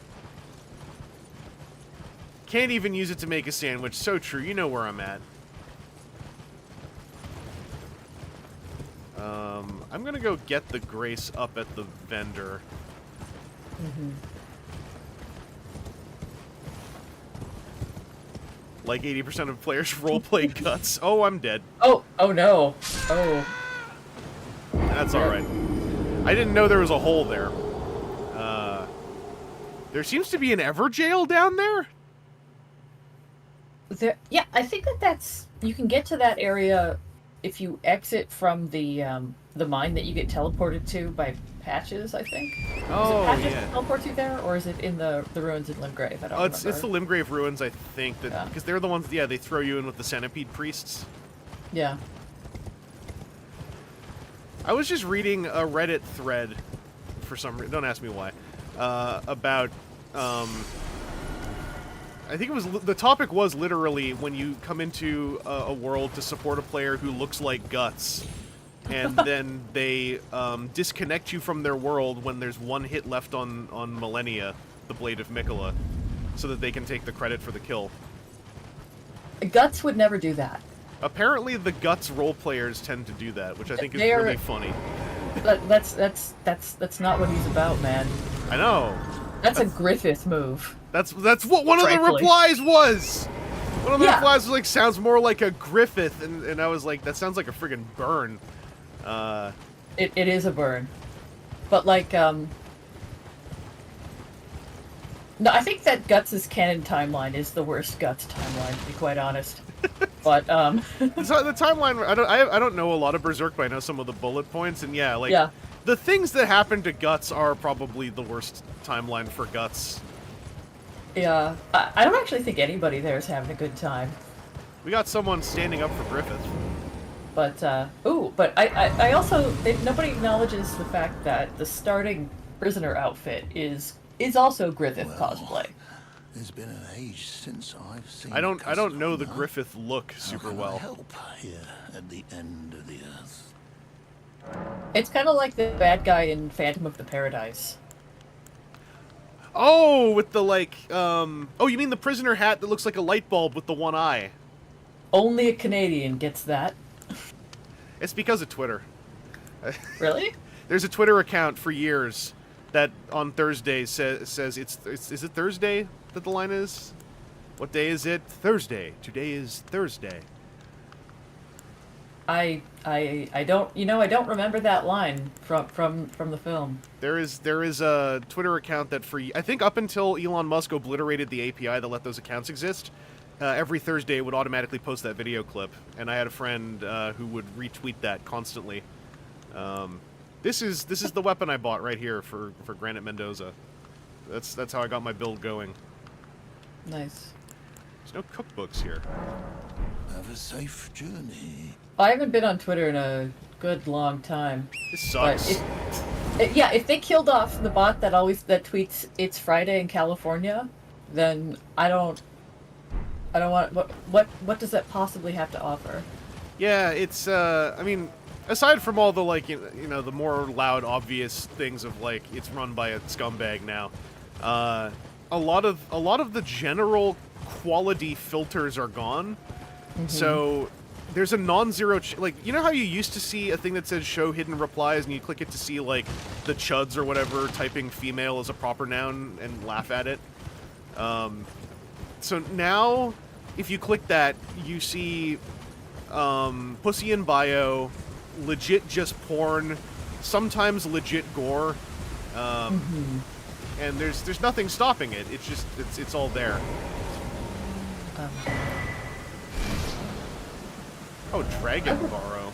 Can't even use it to make a sandwich. So true. You know where I'm at. I'm gonna go get the Grace up at the vendor. Like 80% of players roleplay guts. Oh, I'm dead. Oh no. Oh. That's alright. I didn't know there was a hole there. There seems to be an Everjail down there? Yeah, I think that's... You can get to that area if you exit from the mine that you get teleported to by Patches, I think. Oh, is it Patches yeah. that teleport you there, or is it in the ruins in Limgrave? I don't remember. It's the Limgrave ruins, I think, that because they're the ones, yeah, they throw you in with the centipede priests. Yeah. I was just reading a Reddit thread, for some reason, don't ask me why, about, I think it was, the topic was literally when you come into a world to support a player who looks like Guts, and then they disconnect you from their world when there's one hit left on Millennia, the Blade of Mikola, so that they can take the credit for the kill. Guts would never do that. Apparently the Guts role players tend to do that, which I think is really funny. That's not what he's about, man. I know. That's a Griffith move. That's what one of the replies was! One of the replies was like, sounds more like a Griffith, and I was like, that sounds like a friggin' burn. It is a burn. But like, no, I think that Guts' canon timeline is the worst Guts timeline, to be quite honest. But so the timeline, I don't know a lot of Berserk, but I know some of the bullet points, and the things that happen to Guts are probably the worst timeline for Guts. Yeah, I don't actually think anybody there is having a good time. We got someone standing up for Griffith. But but I also nobody acknowledges the fact that the starting prisoner outfit is also Griffith cosplay. There's been an age since I've seen. I don't know the Griffith look super well. Help here at the end of the earth. It's kind of like the bad guy in Phantom of the Paradise. Oh, with the like, oh, you mean the prisoner hat that looks like a light bulb with the one eye? Only a Canadian gets that. It's because of Twitter. Really? There's a Twitter account for years that on Thursday says it's is it Thursday that the line is? What day is it? Thursday. Today is Thursday. I don't, I don't remember that line from the film. There is a Twitter account that I think up until Elon Musk obliterated the API that let those accounts exist, every Thursday it would automatically post that video clip, and I had a friend who would retweet that constantly. This is the weapon I bought right here for Granite Mendoza. That's how I got my build going. Nice. There's no cookbooks here. Have a safe journey. I haven't been on Twitter in a good long time. This sucks. Yeah, if they killed off the bot that tweets "It's Friday in California," then I don't want. What does that possibly have to offer? Yeah, it's I mean, aside from all the like the more loud obvious things of like it's run by a scumbag now, a lot of the general quality filters are gone. Mm-hmm. So there's a non-zero like, you know how you used to see a thing that says show hidden replies and you click it to see like the chuds or whatever typing female as a proper noun and laugh at it. So now if you click that, you see pussy in bio, legit just porn, sometimes legit gore, and there's nothing stopping it. It's just it's all there. Oh, Dragon Borrow.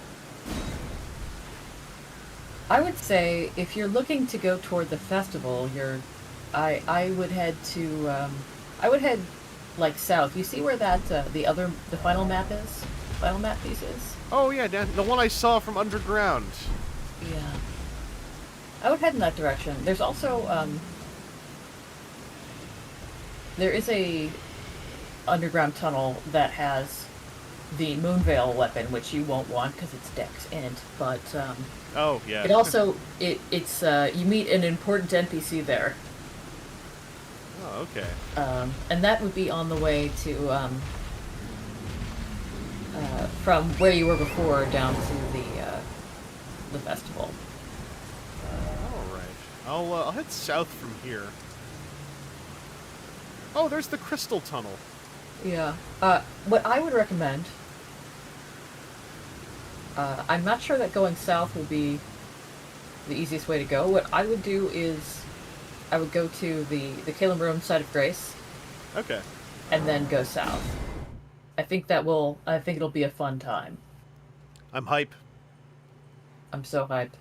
I would say if you're looking to go toward the festival, I would head to like south. You see where that the final map is? Final map piece is? Oh yeah, the one I saw from underground. Yeah. I would head in that direction. There's also there is a underground tunnel that has the Moonveil weapon, which you won't want because it's Dex Int, but oh yeah. It also it's you meet an important NPC there. Oh, okay. And that would be on the way to from where you were before down to the festival. All right. I'll head south from here. Oh, there's the Crystal Tunnel. Yeah. What I would recommend. I'm not sure that going south will be the easiest way to go. What I would do is I would go to the Calum Room Site of Grace. Okay. And then go south. I think it'll be a fun time. I'm hype. I'm so hyped.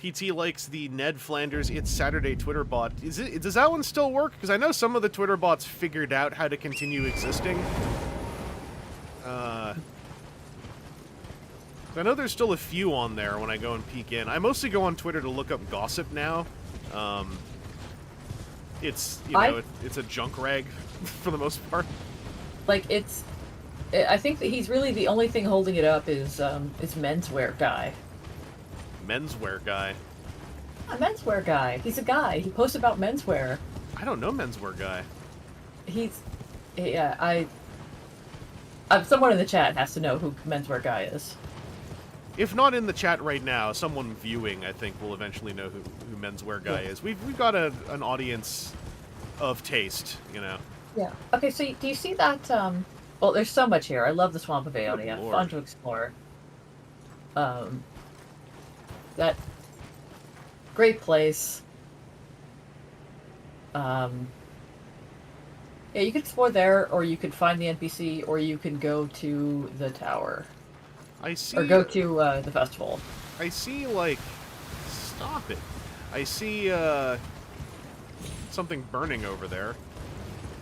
PT likes the Ned Flanders It's Saturday Twitter bot. Does that one still work? Because I know some of the Twitter bots figured out how to continue existing. I know there's still a few on there when I go and peek in. I mostly go on Twitter to look up gossip now. It's it's a junk rag for the most part. Like I think that he's really the only thing holding it up is menswear guy. Menswear guy. A menswear guy. He's a guy. He posts about menswear. I don't know menswear guy. Someone in the chat has to know who menswear guy is. If not in the chat right now, someone viewing, I think, will eventually know who menswear guy is. We've got an audience of taste, you know. Yeah. Okay. So do you see that? Well, there's so much here. I love the Swamp of Aeonia. Fun to explore. That great place. Yeah, you could explore there, or you could find the NPC, or you can go to the tower. I see. Or go to the festival. I see, like, stop it. I see something burning over there.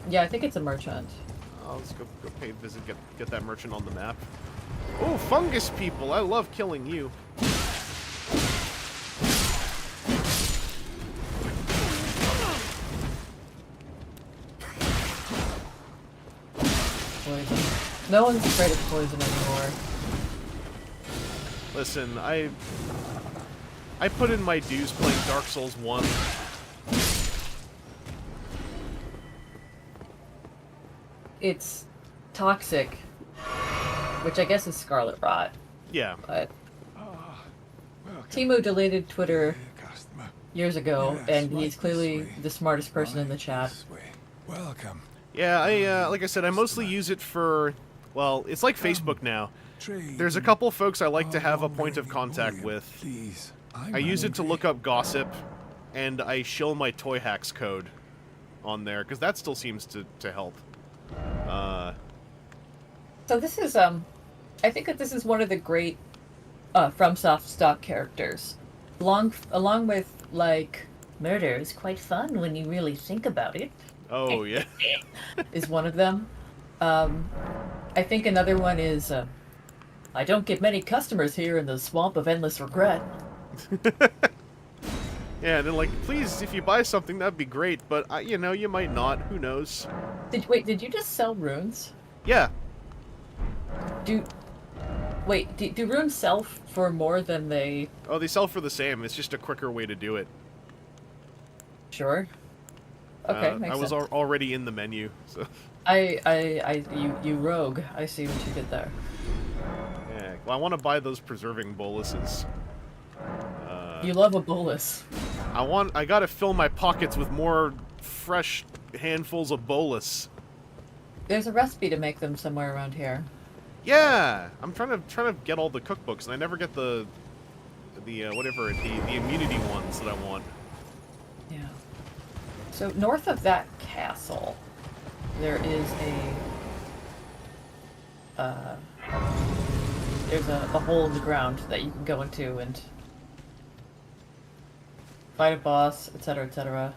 Yeah, I think it's a merchant. Oh, let's go pay a visit, get that merchant on the map. Oh, fungus people! I love killing you. Poison. No one's afraid of poison anymore. Listen, I put in my dues playing Dark Souls 1. It's toxic, which I guess is Scarlet Rot. Yeah. But Timu deleted Twitter years ago, Yes, and right he's this clearly way. the smartest person in the Right chat. this way. Welcome. Yeah, like I said, I mostly use it for, well, it's like Facebook now. Trade There's a and- couple folks I like to Oh, have a long point of lady contact William, with. Please. I use it to look up gossip, and I shill my toy hacks code on there, because that still seems to help. So this is, I think that this is one of the great FromSoft stock characters. Along with, like, murder is quite fun when you really think about it. Oh, yeah. Is one of them. I think another one is, I don't get many customers here in the swamp of endless regret. Yeah, and then like, please, if you buy something, that'd be great, but, you know, you might not. Who knows? Did you just sell runes? Yeah. Do runes sell for more than they... Oh, they sell for the same. It's just a quicker way to do it. Sure. Okay, makes I was sense. already in the menu, so... You rogue. I see what you did there. Yeah, well, I want to buy those preserving boluses. You love a bolus. I gotta fill my pockets with more fresh handfuls of bolus. There's a recipe to make them somewhere around here. Yeah! I'm trying to get all the cookbooks, and I never get the immunity ones that I want. Yeah. So north of that castle, there is there's a hole in the ground that you can go into and fight a boss, etc., etc.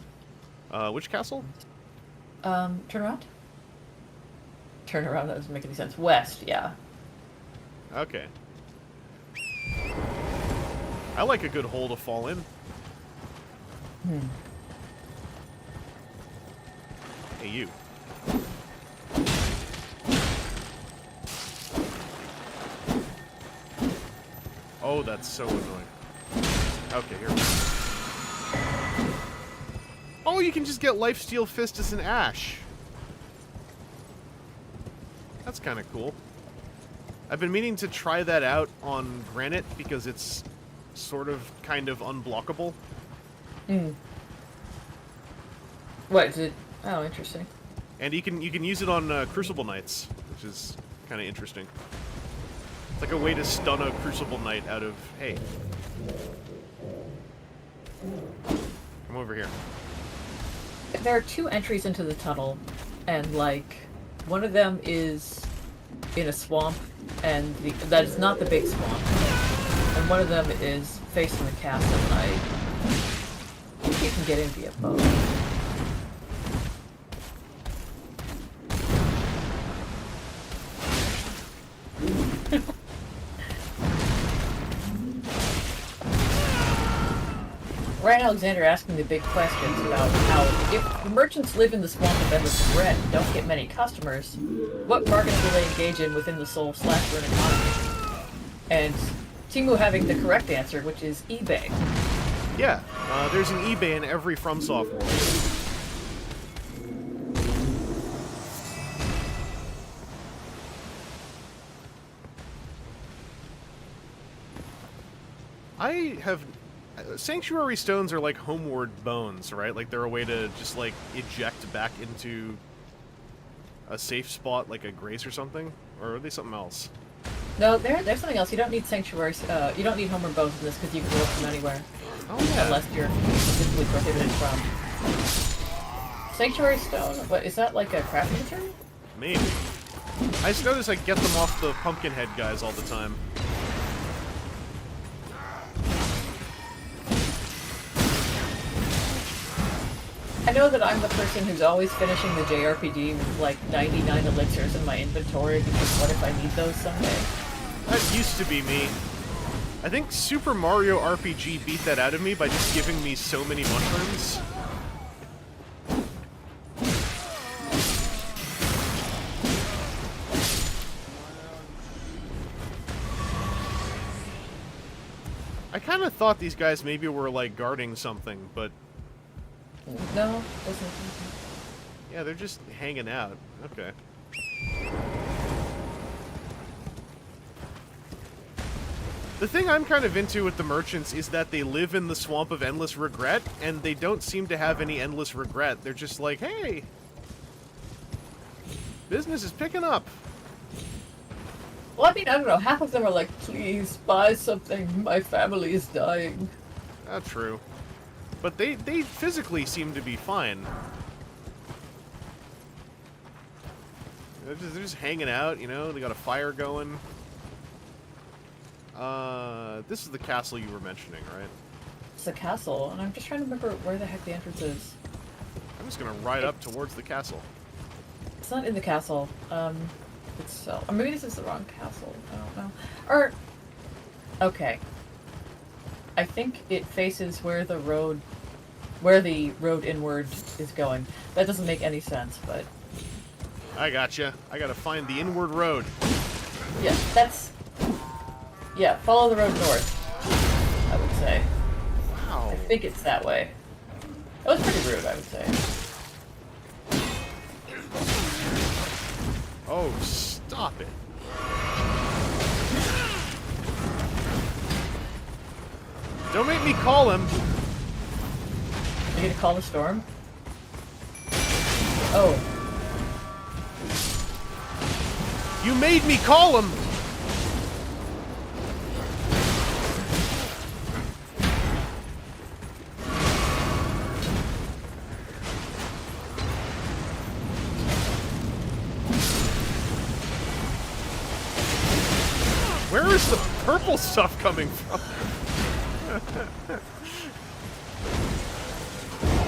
Which castle? Turn around. Turn around. That doesn't make any sense. West, yeah. Okay. I like a good hole to fall in. Hey, you. Oh, that's so annoying. Okay, here we go. Oh, you can just get Lifesteal Fist as an Ash. That's kind of cool. I've been meaning to try that out on Granite because it's sort of kind of unblockable. What is it? Oh, interesting. And you can use it on Crucible Knights, which is kind of interesting. It's like a way to stun a Crucible Knight out of... Hey. Come over here. There are two entries into the tunnel, and like one of them is in a swamp, and that is not the big swamp, and one of them is facing the castle. And I think you can get in via boat. Ryan Alexander asking the big questions about how if the merchants live in the swamp of endless regret and don't get many customers, what bargains will they engage in within the soul/rune economy? And Timu having the correct answer, which is eBay. Yeah, there's an eBay in every FromSoft world. Sanctuary stones are like homeward bones, right? Like they're a way to just like eject back into a safe spot, like a grace or something, or are they something else? No, there's something else. You don't need sanctuaries. You don't need homeward bones in this because you can go up from anywhere. Oh yeah. Unless you're specifically prohibited from. Sanctuary stone. What is that? Like a crafting material? Maybe. I just noticed I get them off the Pumpkinhead guys all the time. I know that I'm the person who's always finishing the JRPG with like 99 elixirs in my inventory because what if I need those someday? That used to be me. I think Super Mario RPG beat that out of me by just giving me so many mushrooms. I kind of thought these guys maybe were like guarding something, but no, doesn't. yeah, they're just hanging out. Okay. The thing I'm kind of into with the merchants is that they live in the swamp of endless regret, and they don't seem to have any endless regret. They're just like, hey, business is picking up. Well, I mean, I don't know. Half of them are like, please buy something. My family is dying. That's true. But they physically seem to be fine. They're just hanging out, you know? They got a fire going. This is the castle you were mentioning, right? It's a castle, and I'm just trying to remember where the heck the entrance is. I'm just gonna ride up towards the castle. It's not in the castle. Itself. Or maybe this is the wrong castle. I don't know. Or, okay. I think it faces where the road inward is going. That doesn't make any sense, but... I gotcha. I gotta find the inward road. Yeah, that's... Yeah, follow the road north, I would say. Wow. I think it's that way. That was pretty rude, I would say. Oh, stop it. Don't make me call him. You gonna call the storm? Oh. You made me call him! Where is the purple stuff coming from?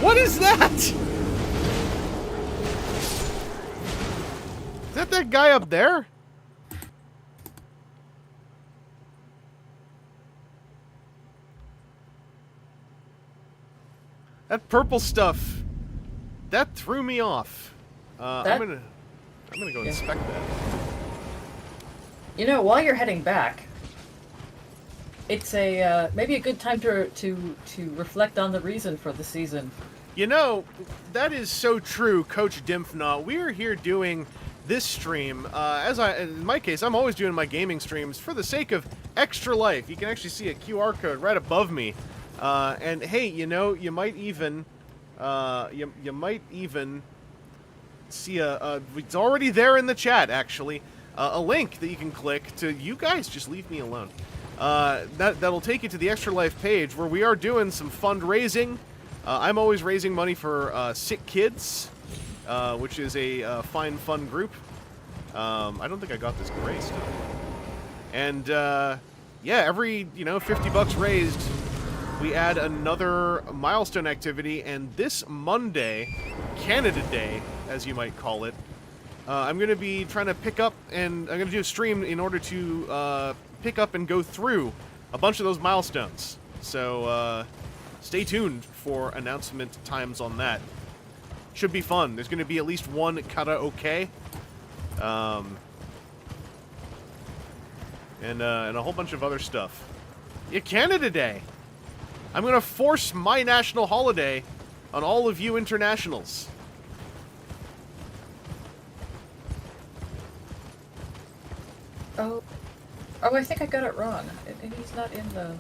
What is that? Is that guy up there? That purple stuff, that threw me off. I'm gonna go inspect that. You know, while you're heading back, it's a maybe a good time to reflect on the reason for the season. You know, that is so true, Coach Dimphnaw. We are here doing this stream. In my case, I'm always doing my gaming streams for the sake of extra life. You can actually see a QR code right above me. And hey, you know, you might even see it's already there in the chat, actually. A link that you can click to, you guys just leave me alone. That'll take you to the Extra Life page where we are doing some fundraising. I'm always raising money for Sick Kids, which is a fine, fun group. I don't think I got this gray stuff. And yeah, every 50 bucks raised, we add another milestone activity. And this Monday, Canada Day, as you might call it, I'm going to be trying to pick up, and I'm going to do a stream in order to pick up and go through a bunch of those milestones. So stay tuned for announcement times on that. Should be fun. There's going to be at least one karaoke. And a whole bunch of other stuff. Yeah, Canada Day! I'm going to force my national holiday on all of you internationals. Oh, I think I got it wrong. And he's not in the...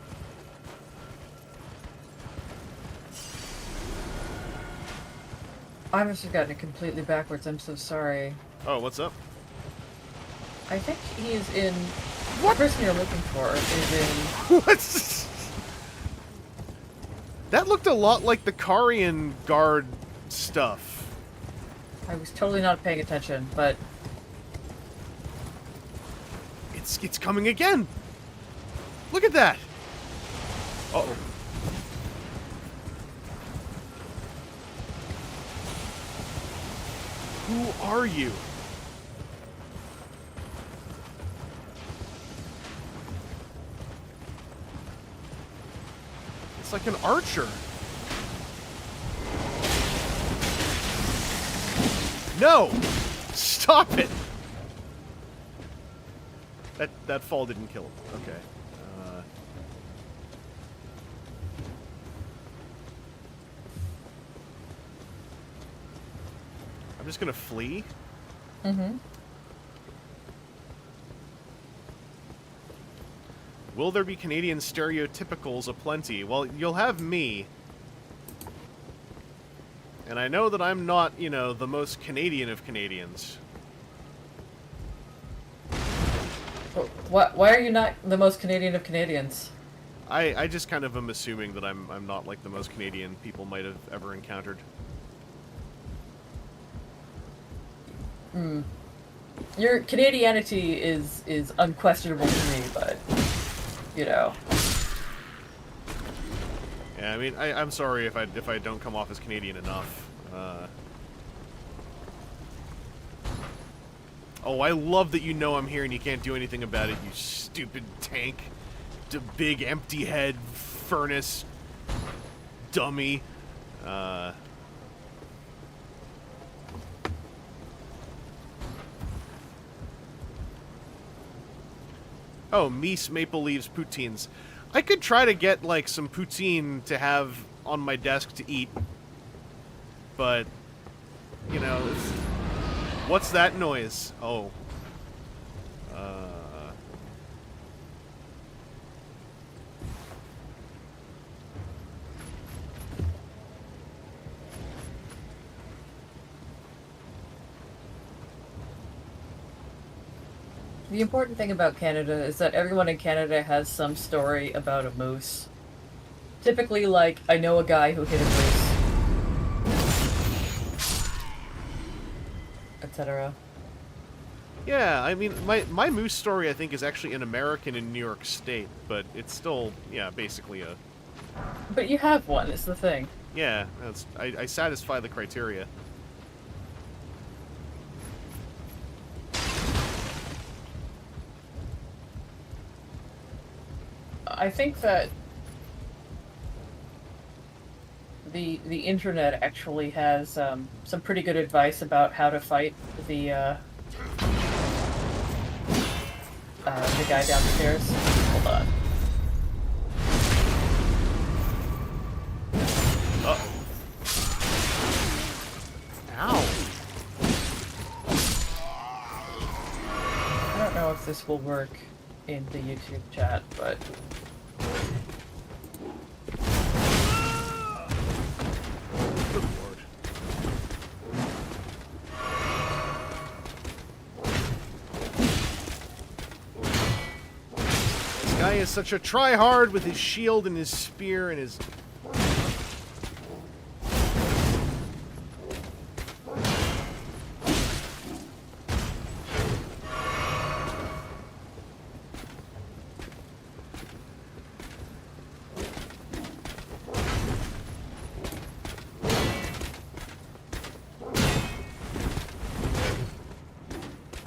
I must have gotten it completely backwards. I'm so sorry. Oh, what's up? I think he is in... What? The person you're looking for is in... What's... That looked a lot like the Karian guard stuff. I was totally not paying attention, but... It's coming again! Look at that! Uh-oh. Who are you? It's like an archer. No! Stop it! That fall didn't kill him. Okay. I'm just gonna flee. Mm-hmm. Will there be Canadian stereotypicals aplenty? Well, you'll have me. And I know that I'm not, you know, the most Canadian of Canadians. Why are you not the most Canadian of Canadians? I just kind of am assuming that I'm not like the most Canadian people might have ever encountered. Your Canadianity is unquestionable to me, but you know. Yeah, I mean, I'm sorry if I don't come off as Canadian enough. Oh, I love that you know I'm here and you can't do anything about it, you stupid tank. The big empty head furnace dummy. Oh, Mies Maple Leaves poutines. I could try to get, like, some poutine to have on my desk to eat. But, you know, what's that noise? Oh. The important thing about Canada is that everyone in Canada has some story about a moose. Typically, like, I know a guy who hit a moose. Etc. Yeah, I mean, my moose story, I think, is actually an American in New York State, but it's still, yeah, basically a... But you have one, is the thing. Yeah, I satisfy the criteria. I think that the internet actually has some pretty good advice about how to fight the guy downstairs. Hold on. Uh-oh. Ow. I don't know if this will work in the YouTube chat, but... Good lord. This guy is such a tryhard with his shield and his spear and his...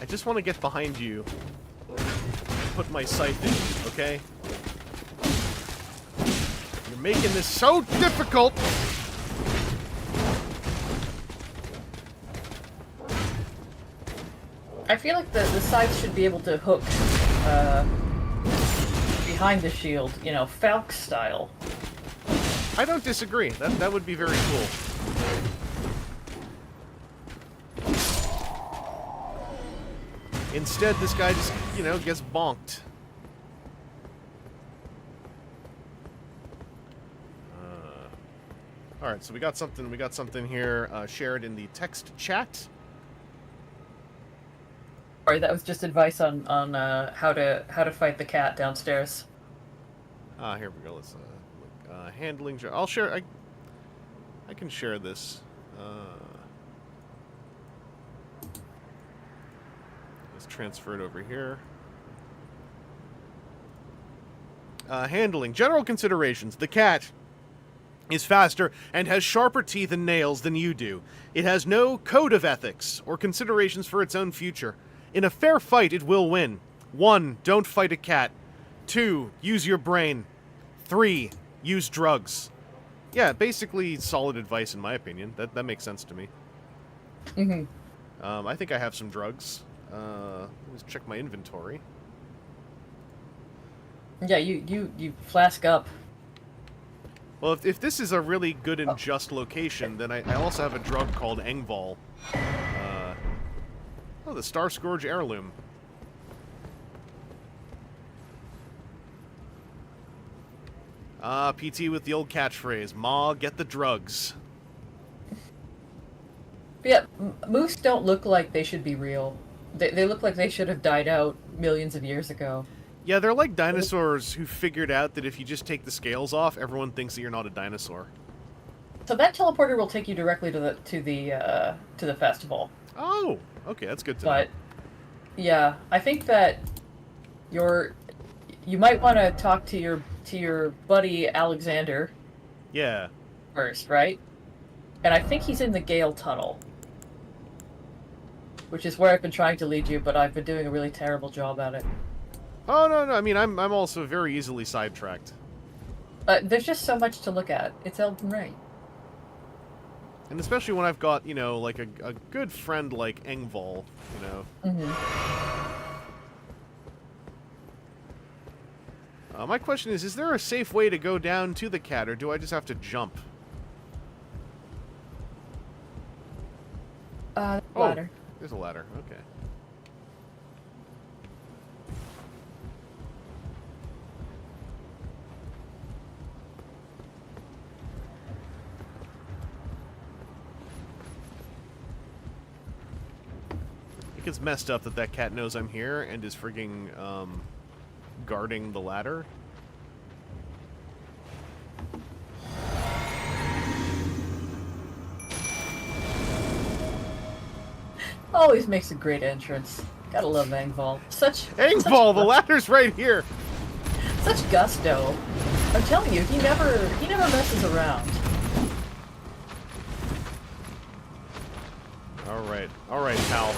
I just want to get behind you. Put my scythe in, okay? You're making this so difficult! I feel like the scythe should be able to hook behind the shield, you know, Falk style. I don't disagree. That would be very cool. Instead, this guy just, you know, gets bonked. Alright, so we got something here shared in the text chat. Sorry, that was just advice on how to fight the cat downstairs. Here we go. Let's look. Handling. I'll share. I can share this. Let's transfer it over here. Handling. General considerations. The cat is faster and has sharper teeth and nails than you do. It has no code of ethics or considerations for its own future. In a fair fight, it will win. 1. Don't fight a cat. 2. Use your brain. 3. Use drugs. Yeah, basically solid advice in my opinion. That makes sense to me. Mm-hmm. I think I have some drugs. Let's check my inventory. Yeah, you flask up. Well, if this is a really good and just location, then I also have a drug called Engval. Oh, the Star Scourge heirloom. PT with the old catchphrase, Ma, get the drugs. But yeah, moose don't look like they should be real. They look like they should have died out millions of years ago. Yeah, they're like dinosaurs who figured out that if you just take the scales off, everyone thinks that you're not a dinosaur. So that teleporter will take you directly to the festival. Oh, okay, that's good to know. But yeah, I think that you might want to talk to your buddy Alexander. Yeah. First, right? And I think he's in the Gale Tunnel, which is where I've been trying to lead you, but I've been doing a really terrible job at it. Oh no, I mean I'm also very easily sidetracked. There's just so much to look at. It's Elden Ring. And especially when I've got, you know, like a good friend like Engvall, you know. My question is there a safe way to go down to the cat, or do I just have to jump? Ladder. There's a ladder, okay. It gets messed up that cat knows I'm here and is frigging, guarding the ladder. Always makes a great entrance. Gotta love Engvall. Engvall, the ladder's right here! Such gusto. I'm telling you, he never messes around. Alright, pal.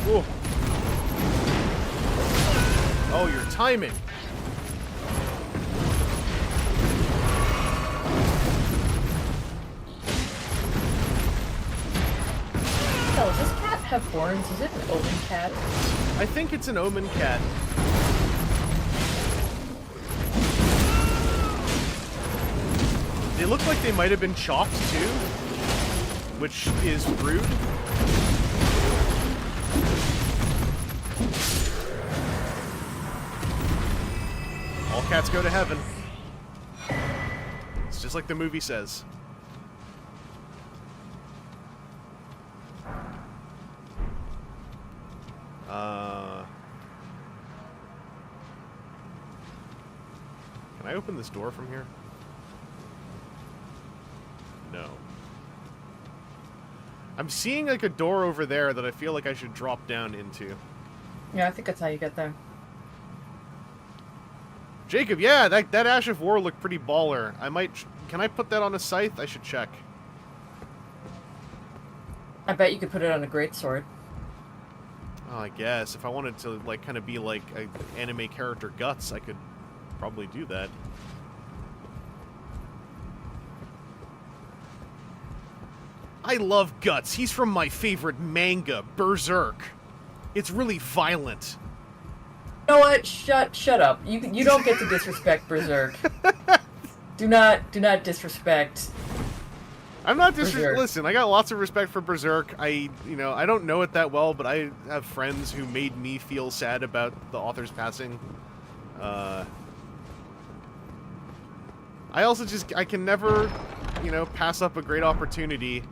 Ooh. Oh, your timing. Hell, does this cat have horns? Is it an omen cat? I think it's an omen cat. They look like they might have been chopped too, which is rude. All cats go to heaven. It's just like the movie says. Can I open this door from here? No. I'm seeing like a door over there that I feel like I should drop down into. Yeah, I think that's how you get there. Jacob, yeah, that Ash of War looked pretty baller. Can I put that on a scythe? I should check. I bet you could put it on a greatsword. Oh, I guess. If I wanted to, like, kind of be like an anime character Guts, I could probably do that. I love Guts. He's from my favorite manga, Berserk. It's really violent. You know what? Shut up. You don't get to disrespect Berserk. Do not disrespect. I'm not Berserk. Listen, I got lots of respect for Berserk. I don't know it that well, but I have friends who made me feel sad about the author's passing. I also I can never, pass up a great opportunity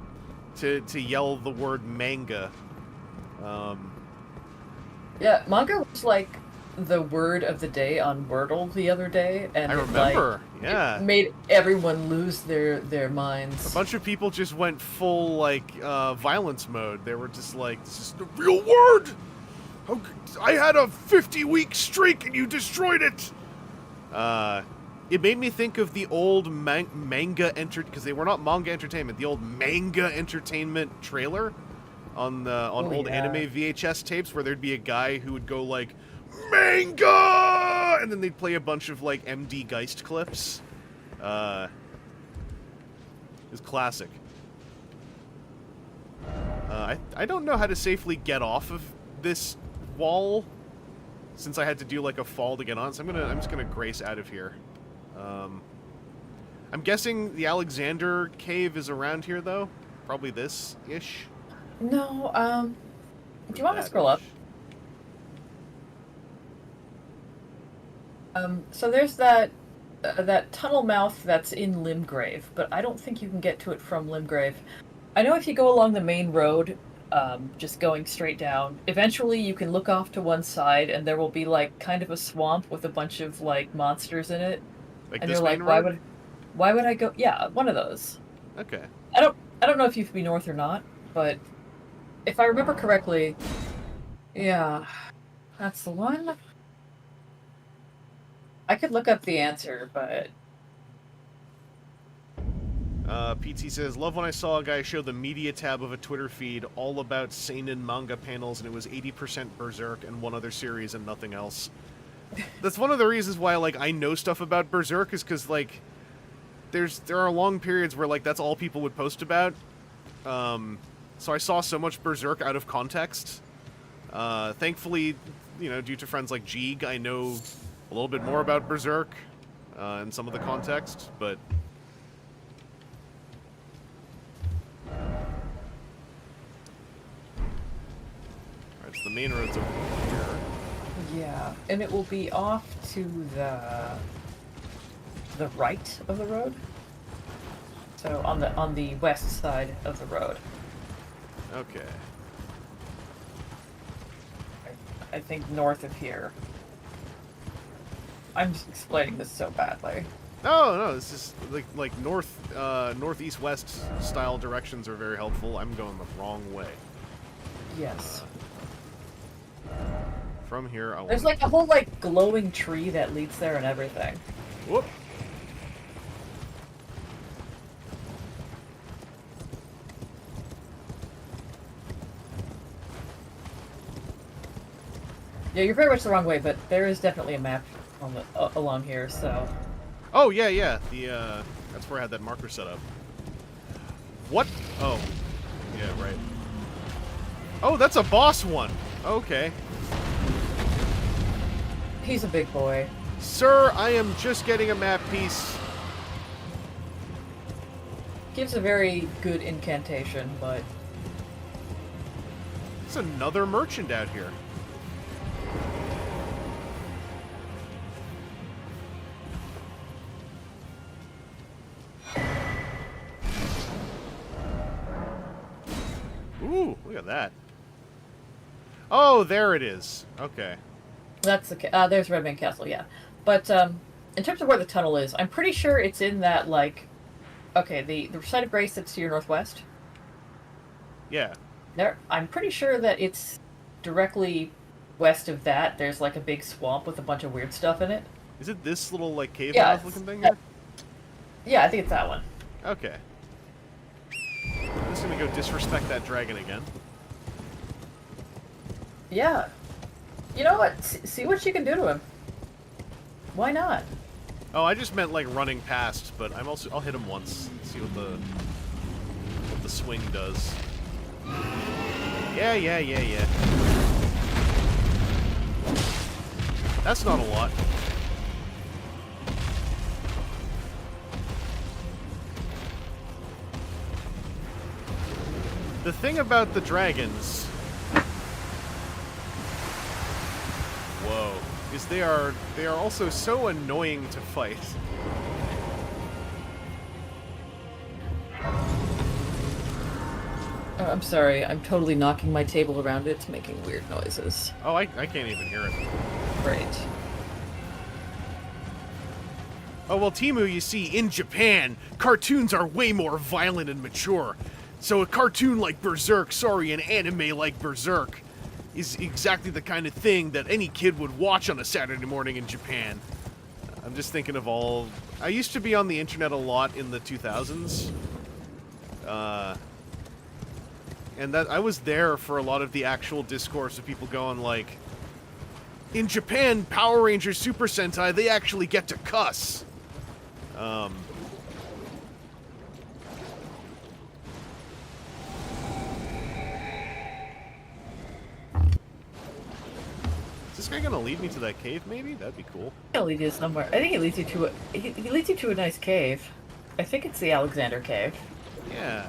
to yell the word manga. Yeah, manga was like the word of the day on Wordle the other day, and I remember, it made everyone lose their minds. A bunch of people just went full violence mode. They were just like, "This is the real word. I had a 50-week streak and you destroyed it." It made me think of the old manga because they were not manga entertainment. The old manga entertainment trailer on old anime VHS tapes, where there'd be a guy who would go like, "Manga!" and then they'd play a bunch of like MD Geist clips. It was classic. I don't know how to safely get off of this wall, since I had to do like a fall to get on. So I'm just gonna grace out of here. I'm guessing the Alexander cave is around here though. Probably this-ish? No, do you want to scroll up? So there's that tunnel mouth that's in Limgrave, but I don't think you can get to it from Limgrave. I know if you go along the main road, just going straight down, eventually you can look off to one side and there will be like kind of a swamp with a bunch of like monsters in it. Like and this you're like, main road? why would I go? Yeah, one of those. Okay. I don't know if you have to be north or not, but if I remember correctly, yeah, that's the one. I could look up the answer, but... PT says, love when I saw a guy show the media tab of a Twitter feed all about seinen manga panels, and it was 80% Berserk and one other series and nothing else. That's one of the reasons why, like, I know stuff about Berserk, is because, like, there are long periods where, like, that's all people would post about. So I saw so much Berserk out of context. Thankfully, you know, due to friends like Jeeg, I know a little bit more about Berserk and some of the context, but... Alright, so the main road's over here. Yeah, and it will be off to the right of the road. So on the west side of the road. Okay. I think north of here. I'm just explaining this so badly. No, this is like northeast west style directions are very helpful. I'm going the wrong way. Yes. From here, There's like a whole like glowing tree that leads there and everything. Whoop. Yeah, you're very much the wrong way, but there is definitely a map on the along here. So. Oh yeah. That's where I had that marker set up. What? Oh, yeah, right. Oh, that's a boss one. Okay. He's a big boy. Sir, I am just getting a map piece. Gives a very good incantation, but... There's another merchant out here. Ooh, look at that. Oh, there it is. Okay. That's the there's Redman Castle, yeah. But in terms of where the tunnel is, I'm pretty sure it's in that like, okay, the site of grace that's to your northwest. Yeah. There, I'm pretty sure that it's directly west of that. There's like a big swamp with a bunch of weird stuff in it. Is it this little like cave Yeah, mouth looking thing here? Yeah, I think it's that one. Okay. I'm just gonna go disrespect that dragon again. Yeah. You know what? See what you can do to him. Why not? Oh, I just meant like running past, but I'll hit him once. See what the swing does. Yeah. That's not a lot. The thing about the dragons, whoa, is they are also so annoying to fight. I'm sorry, I'm totally knocking my table around. It's making weird noises. Oh, I can't even hear it. Great. Oh, well, Timu, you see, in Japan, cartoons are way more violent and mature. So a cartoon like Berserk, an anime like Berserk, is exactly the kind of thing that any kid would watch on a Saturday morning in Japan. I'm just thinking of all... I used to be on the internet a lot in the 2000s. And that I was there for a lot of the actual discourse of people going like, in Japan, Power Rangers Super Sentai, they actually get to cuss. Is this guy gonna lead me to that cave, maybe? That'd be cool. He'll lead you somewhere. I think it leads you to a... He leads you to a nice cave. I think it's the Alexander Cave. Yeah.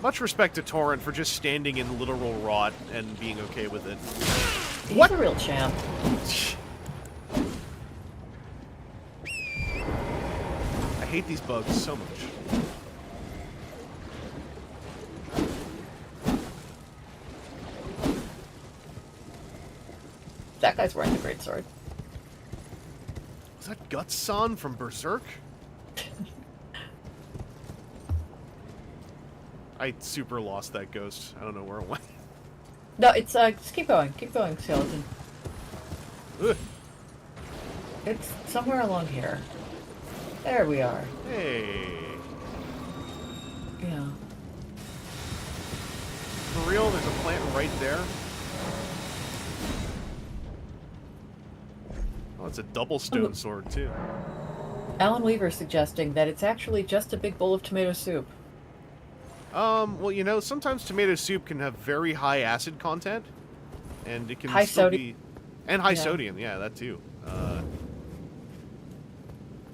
Much respect to Torrent for just standing in literal rot and being okay with it. He's a real champ. I hate these bugs so much. That guy's wearing the greatsword. Was that Guts-san from Berserk? I super lost that ghost. I don't know where it went. No, it's just keep going, skeleton. Ugh. It's somewhere along here. There we are. Hey. Yeah. For real, there's a plant right there. Oh, it's a double stone sword too. Alan Weaver suggesting that it's actually just a big bowl of tomato soup. Well, you know, sometimes tomato soup can have very high acid content, and it can High still sodium. be... And high Yeah. sodium, yeah, that too.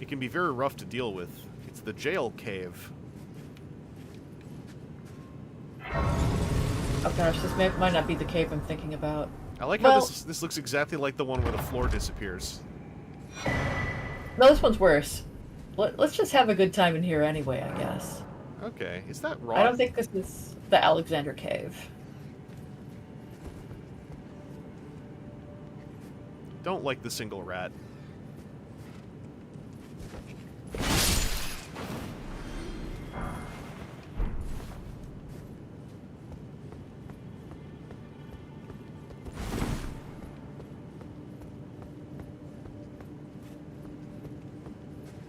It can be very rough to deal with. It's the jail cave. Oh gosh, this might not be the cave I'm thinking about. I like Well- how this looks exactly like the one where the floor disappears. No, this one's worse. Let's just have a good time in here anyway, I guess. Okay, is that I rot? don't think this is the Alexander Cave. Don't like the single rat.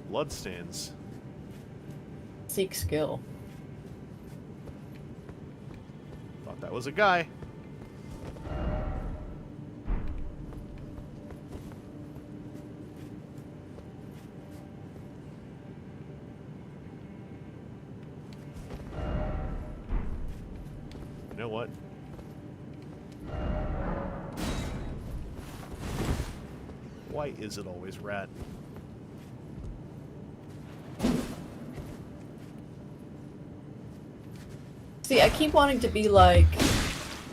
Bloodstains. Seek skill. Thought that was a guy. You know what? Why is it always rat? See, I keep wanting to be like,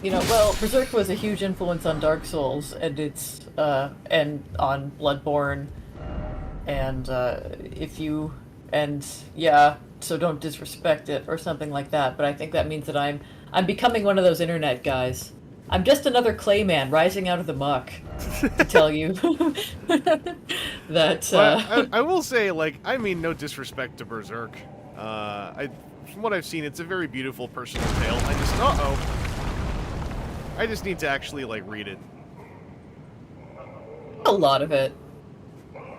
you know, well, Berserk was a huge influence on Dark Souls, and it's, and on Bloodborne, and, yeah, so don't disrespect it, or something like that, but I think that means that I'm becoming one of those internet guys. I'm just another clayman rising out of the muck to tell you that, Well, I will say, like, I mean no disrespect to Berserk. From what I've seen, it's a very beautiful personal tale. I just need to actually, like, read it. a lot of it.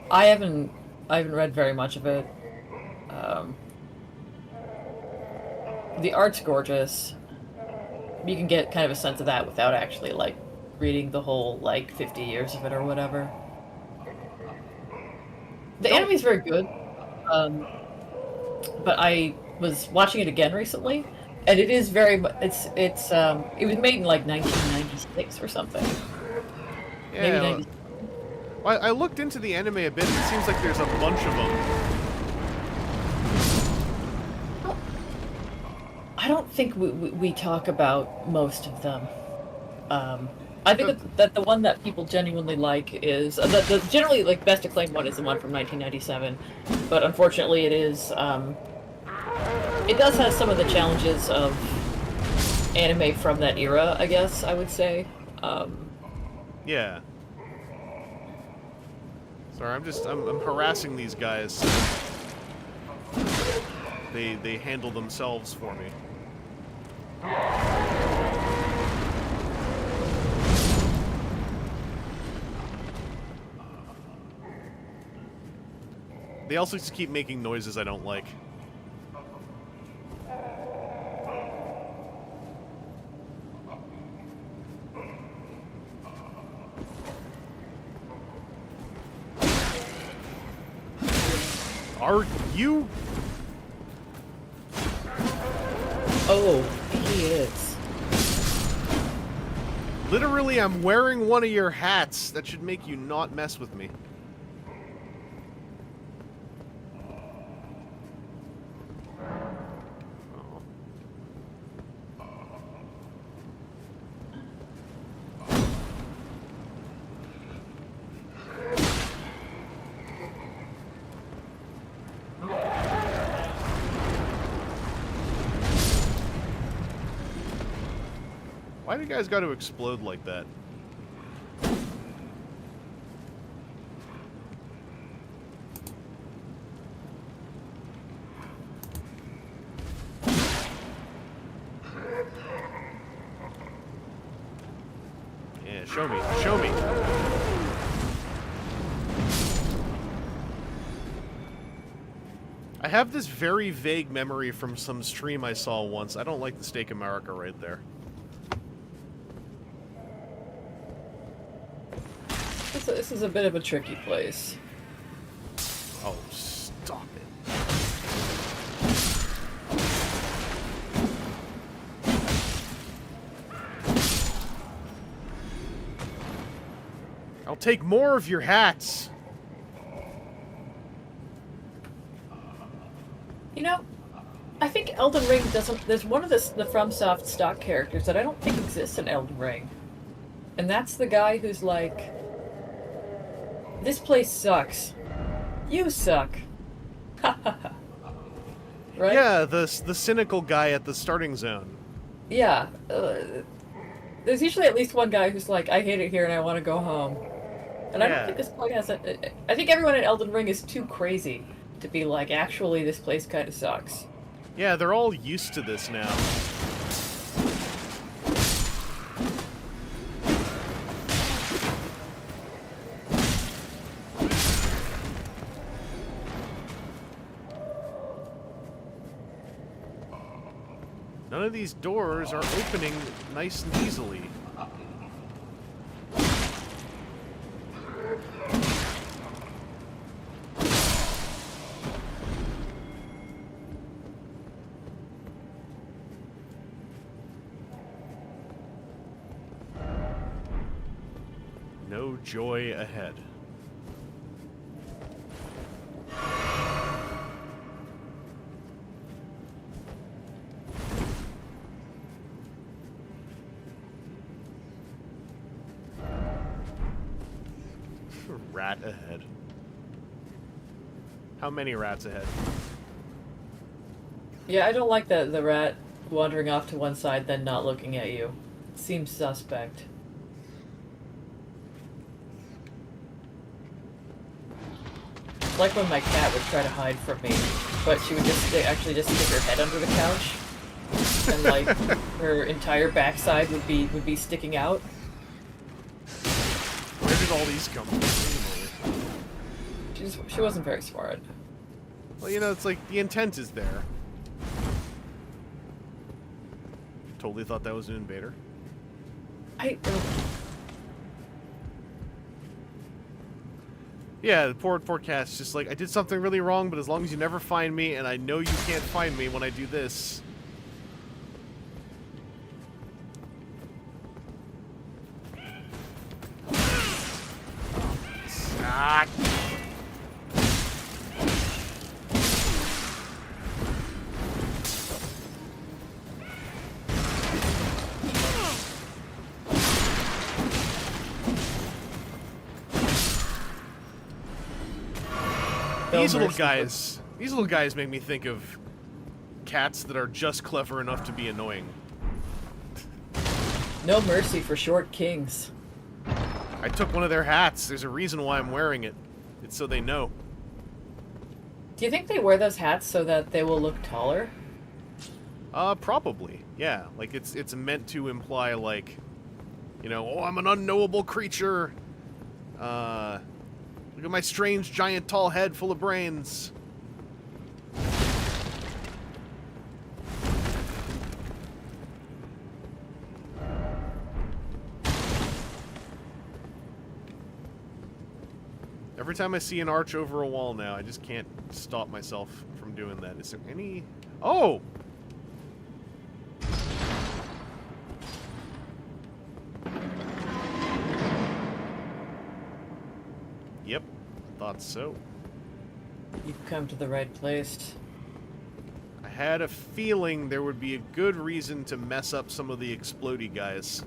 I haven't read very much of it. The art's gorgeous. You can get kind of a sense of that without actually, like, reading the whole, like, 50 years of it or whatever. The anime's very good. But I was watching it again recently, and it is very it was made in, like, 1996 or something. Maybe Yeah. 90. I looked into the anime a bit, and it seems like there's a bunch of them. I don't think we talk about most of them. I think that the one that people genuinely like is the generally, like, best acclaimed one is the one from 1997, but unfortunately it is it does have some of the challenges of anime from that era, I guess I would say. Yeah. Sorry, I'm harassing these guys. They handle themselves for me. They also just keep making noises I don't like. Are you? Oh, he is. Literally, I'm wearing one of your hats. That should make you not mess with me. Oh. Why do you guys got to explode like that? Yeah, show me. Show me. I have this very vague memory from some stream I saw once. I don't like the Steak America right there. This is a bit of a tricky place. Oh, stop it. I'll take more of your hats. You know, I think Elden Ring doesn't... There's one of the FromSoft stock characters that I don't think exists in Elden Ring. And that's the guy who's like... This place sucks. You suck. Right? Yeah, the cynical guy at the starting zone. Yeah. There's usually at least one guy who's like, I hate it here and I want to go home. And I don't think this place has a... I think everyone in Elden Ring is too crazy to be like, actually, this place kind of sucks. Yeah, they're all used to this now. None of these doors are opening nice and easily. No joy ahead. Rat ahead. How many rats ahead? Yeah, I don't like the rat wandering off to one side then not looking at you. It seems suspect. It's like when my cat would try to hide from me, but she would just actually just stick her head under the couch, and like her entire backside would be sticking out. Where did all these come from? She wasn't very smart. Well, you know, it's like the intent is there. Totally thought that was an invader. Yeah, the poor cat's just like, I did something really wrong, but as long as you never find me, and I know you can't find me when I do this. Ah. These little guys make me think of cats that are just clever enough to be annoying. No mercy for short kings. I took one of their hats. There's a reason why I'm wearing it. It's so they know. Do you think they wear those hats so that they will look taller? Probably. Yeah. Like, it's meant to imply, like, you know, oh, I'm an unknowable creature. Look at my strange, giant, tall head full of brains. Every time I see an arch over a wall now, I just can't stop myself from doing that. Is there any... Oh! Yep, thought so. You've come to the right place. I had a feeling there would be a good reason to mess up some of the explodey guys.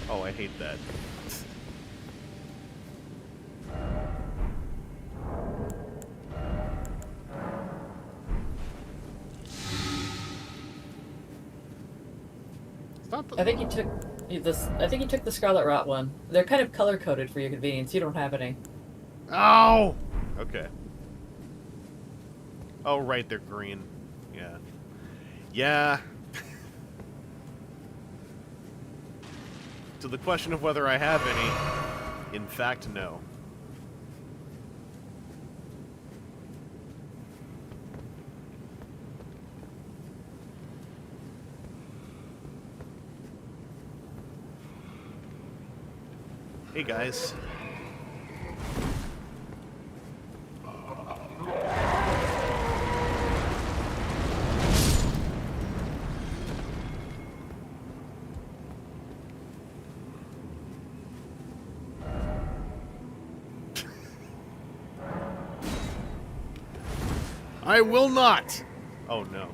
Oh, I hate that. It's not the... I think you took this. I think you took the Scarlet Rot one. They're kind of color coded for your convenience. You don't have any. Oh! Okay. Oh, right, they're green. Yeah. Yeah. To the question of whether I have any, in fact, no. Hey, guys. I will not! Oh, no.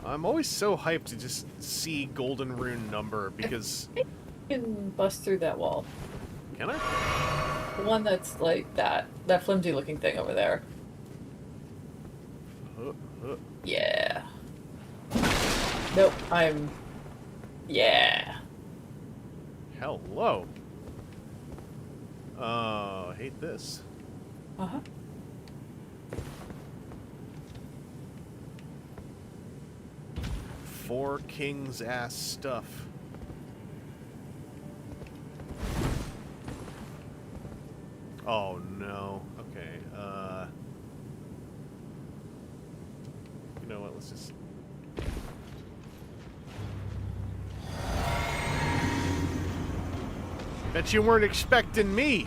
I'm always so hyped to just see Golden Rune number, because... You can bust through that wall. Can I? The one that's like that flimsy looking thing over there. Yeah. Nope, yeah. Hello. Oh, hate this. Uh-huh. Four Kings ass stuff. Oh no. Okay. You know what? Let's just. Bet you weren't expecting me.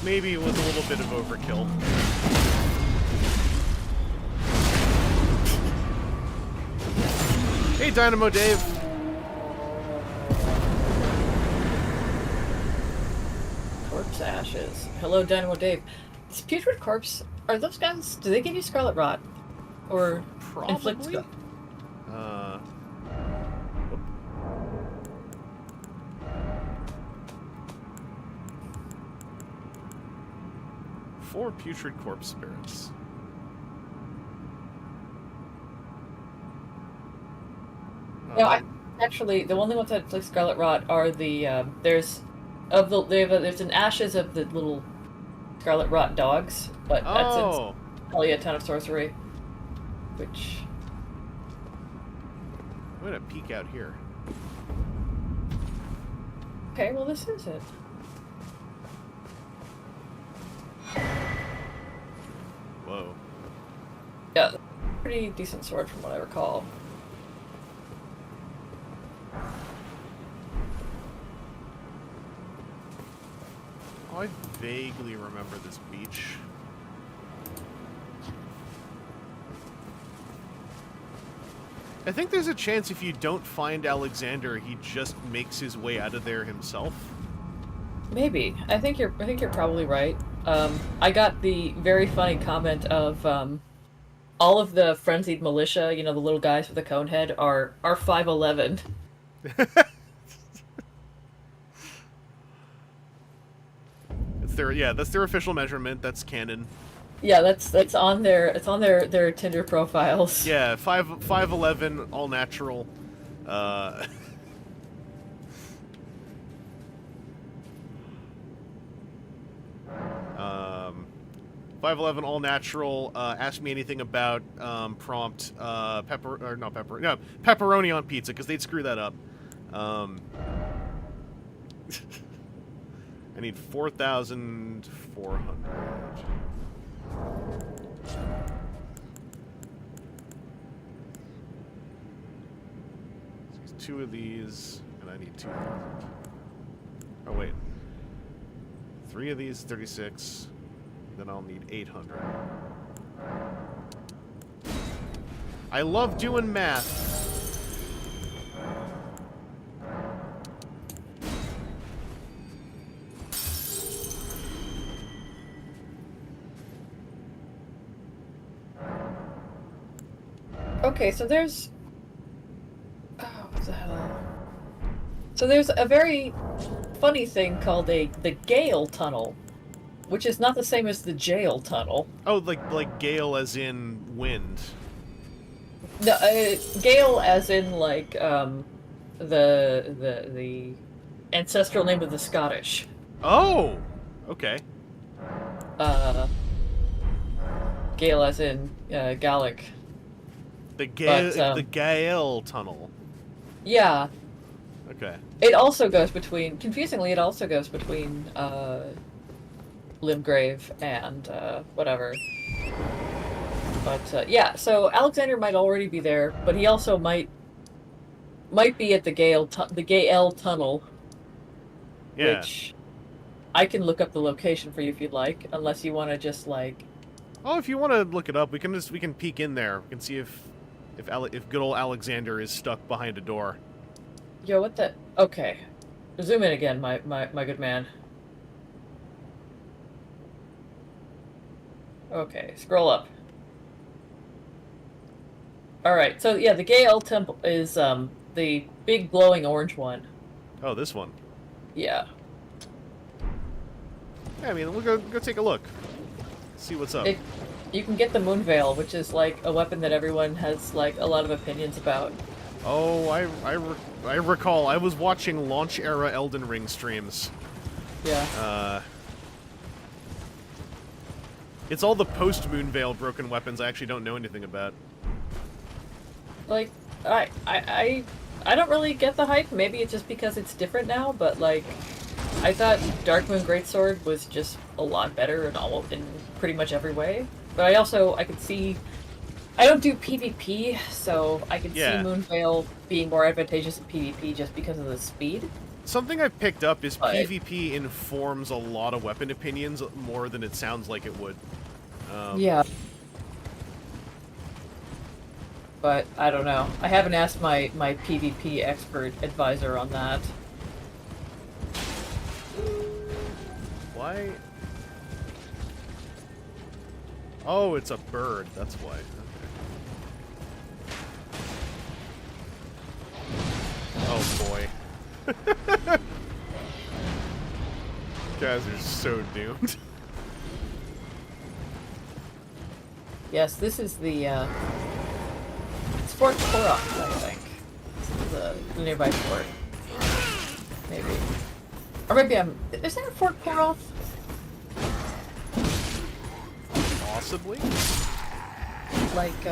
Maybe it was a little bit of overkill. Hey, Dynamo Dave. Corpse ashes. Hello, Dynamo Dave. This putrid corpse, are those guys, do they give you Scarlet Rot? Or inflict Probably. Four putrid corpse spirits. No, actually, the only ones that inflict Scarlet Rot are the, there's an ashes of the little Scarlet Rot dogs, but that's in probably a ton of sorcery. Which... I'm gonna peek out here. Okay, well this is it. Whoa. Yeah, pretty decent sword from what I recall. Oh, I vaguely remember this beach. I think there's a chance if you don't find Alexander, he just makes his way out of there himself. Maybe. I think you're probably right. I got the very funny comment of all of the frenzied militia, you know, the little guys with the cone head, are 5'11". That's their official measurement. That's canon. Yeah, it's on their Tinder profiles. Yeah, 5'11", all natural. 5'11", all natural. Ask me anything about prompt pepperoni on pizza, because they'd screw that up. I need 4,400. 2 of these, and I need 2 of these. Oh, wait. 3 of these, 36. Then I'll need 800. I love doing math. Okay, so there's... Oh, what the hell? So there's a very funny thing called the Gale Tunnel, which is not the same as the Jail Tunnel. Oh, like gale as in wind. No, Gale as in like the ancestral name of the Scottish. Oh, okay. Gale as in Gaelic. The Gale, But, the Gale Tunnel. Yeah. Okay. It also goes between, confusingly, it also goes between Limgrave and whatever. But yeah, so Alexander might already be there, but he also might be at the Gale Tunnel. Yeah. Which I can look up the location for you if you'd like, unless you want to just like. Oh, if you want to look it up, we can peek in there. We can see if good old Alexander is stuck behind a door. Yo, what the? Okay, zoom in again, my good man. Okay, scroll up. All right, so yeah, the Gale Temple is the big glowing orange one. Oh, this one. Yeah. Yeah, I mean, we'll go take a look. See what's up. You can get the Moon Veil, which is like a weapon that everyone has like a lot of opinions about. Oh, I recall. I was watching launch era Elden Ring streams. Yeah. It's all the post Moonveil broken weapons I actually don't know anything about. Like, I don't really get the hype. Maybe it's just because it's different now, but like, I thought Darkmoon Greatsword was just a lot better in pretty much every way. But I could see, I don't do PvP, so I could see Moonveil being more advantageous in PvP just because of the speed. Something I've picked up is PvP informs a lot of weapon opinions more than it sounds like it would. Yeah. But I don't know. I haven't asked my PvP expert advisor on that. Why? Oh, it's a bird. That's why. Okay. Oh boy. Guys are so doomed. Yes, this is the it's Fort Koroth, I think. This is the nearby fort. Maybe. Or maybe is there a Fort Koroth? Possibly. Like,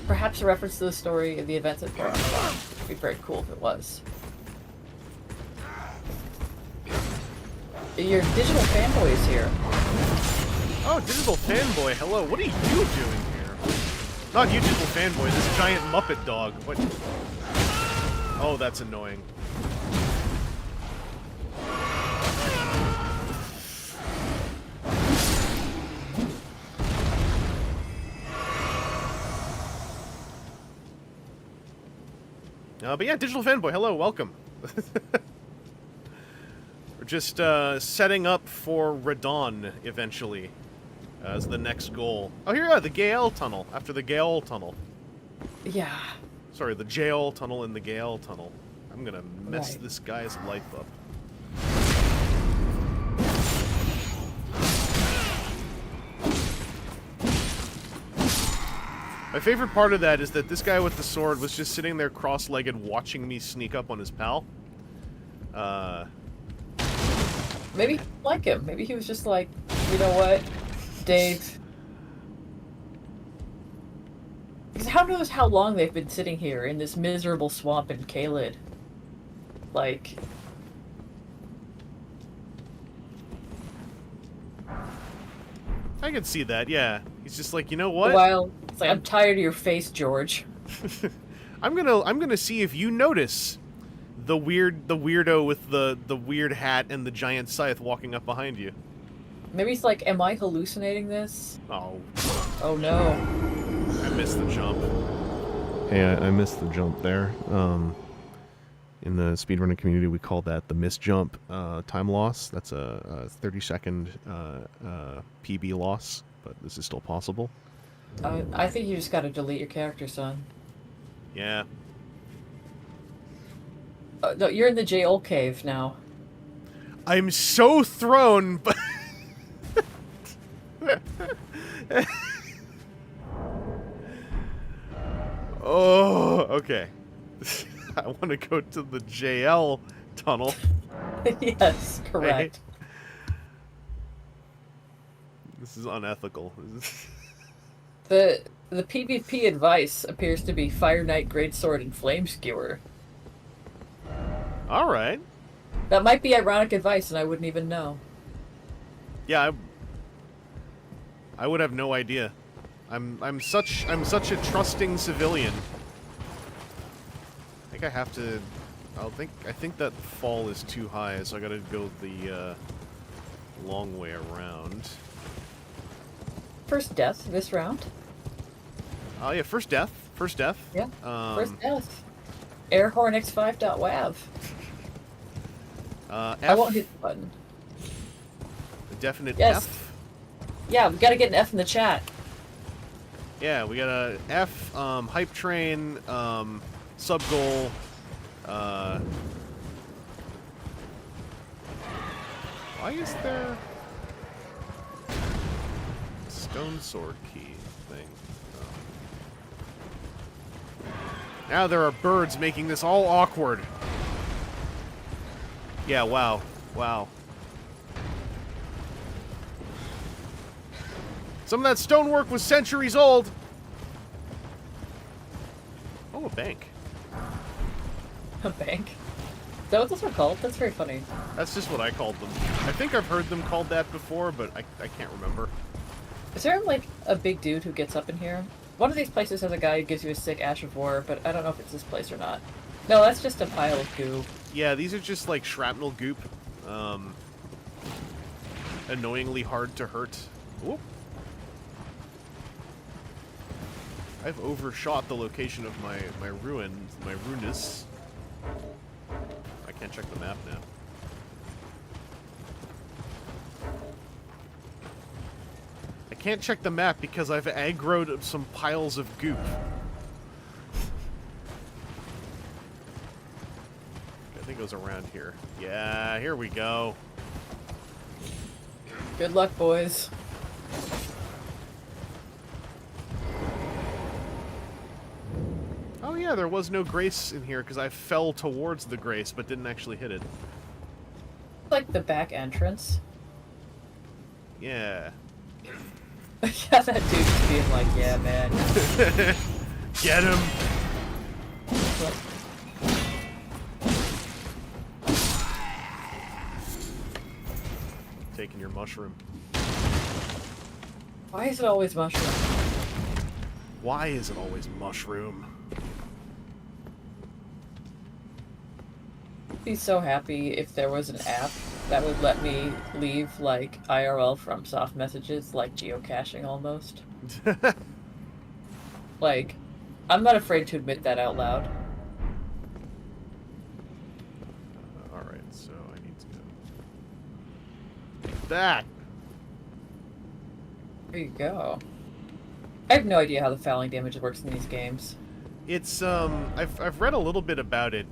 perhaps a reference to the story of the events at Fort Koroth. It'd be very cool if it was. Your digital fanboy is here. Oh, digital fanboy, hello. What are you doing here? Not you, digital fanboy. This giant Muppet dog. What? Oh, that's annoying. But yeah, digital fanboy, hello, welcome. We're just setting up for Radon eventually as the next goal. Oh, here, the Gale Tunnel. After the Gale Tunnel. Yeah. Sorry, the Jail Tunnel and the Gale Tunnel. I'm gonna mess this guy's life up. My favorite part of that is that this guy with the sword was just sitting there cross-legged watching me sneak up on his pal. Maybe he didn't like him. Maybe he was just like, you know what, Dave. Because how knows how long they've been sitting here in this miserable swamp in Caelid? Like... I can see that, yeah. He's just like, you know what? Well, it's like, I'm tired of your face, George. I'm gonna see if you notice the weirdo with the weird hat and the giant scythe walking up behind you. Maybe it's like, am I hallucinating this? Oh. Oh no. I missed the jump. Hey, I missed the jump there. In the speedrunning community, we call that the miss jump time loss. That's a 30-second PB loss, but this is still possible. I think you just gotta delete your character, son. Yeah. No, you're in the J.O. cave now. I'm so thrown, but... Oh, okay. I want to go to the JL tunnel. Yes, correct. Right? This is unethical. The PvP advice appears to be Fire Knight, Greatsword, and Flame Skewer. All right. That might be ironic advice, and I wouldn't even know. Yeah, I would have no idea. I'm such a trusting civilian. I think I have to. I think that fall is too high, so I gotta go the long way around. First death this round. Oh yeah, first death. First death. Yeah. First death. Airhorn-X5.wav. F. I won't hit the button. A definite Yes. F. Yeah, we gotta get an F in the chat. Yeah, we got a F, hype train, sub goal, why is there a stone sword key thing? Oh. Now there are birds making this all awkward. Yeah, wow. Wow. Some of that stonework was centuries old. Oh, a bank. A bank? Is that what those are called? That's very funny. That's just what I called them. I think I've heard them called that before, but I can't remember. Is there, like, a big dude who gets up in here? One of these places has a guy who gives you a sick Ash of War, but I don't know if it's this place or not. No, that's just a pile of goo. Yeah, these are just, like, shrapnel goop. Annoyingly hard to hurt. Whoop. I've overshot the location of my ruinous. I can't check the map now. I can't check the map because I've aggroed some piles of goop. I think it was around here. Yeah, here we go. Good luck, boys. Oh yeah, there was no grace in here because I fell towards the grace but didn't actually hit it. Like the back entrance. Yeah. Yeah, that dude just being like, yeah, man. Get him! Taking your mushroom. Why is it always mushroom? Why is it always mushroom? I'd be so happy if there was an app that would let me leave, like, IRL from soft messages, like geocaching almost. Like, I'm not afraid to admit that out loud. Alright, so I need to go... That! There you go. I have no idea how the fouling damage works in these games. It's, I've read a little bit about it.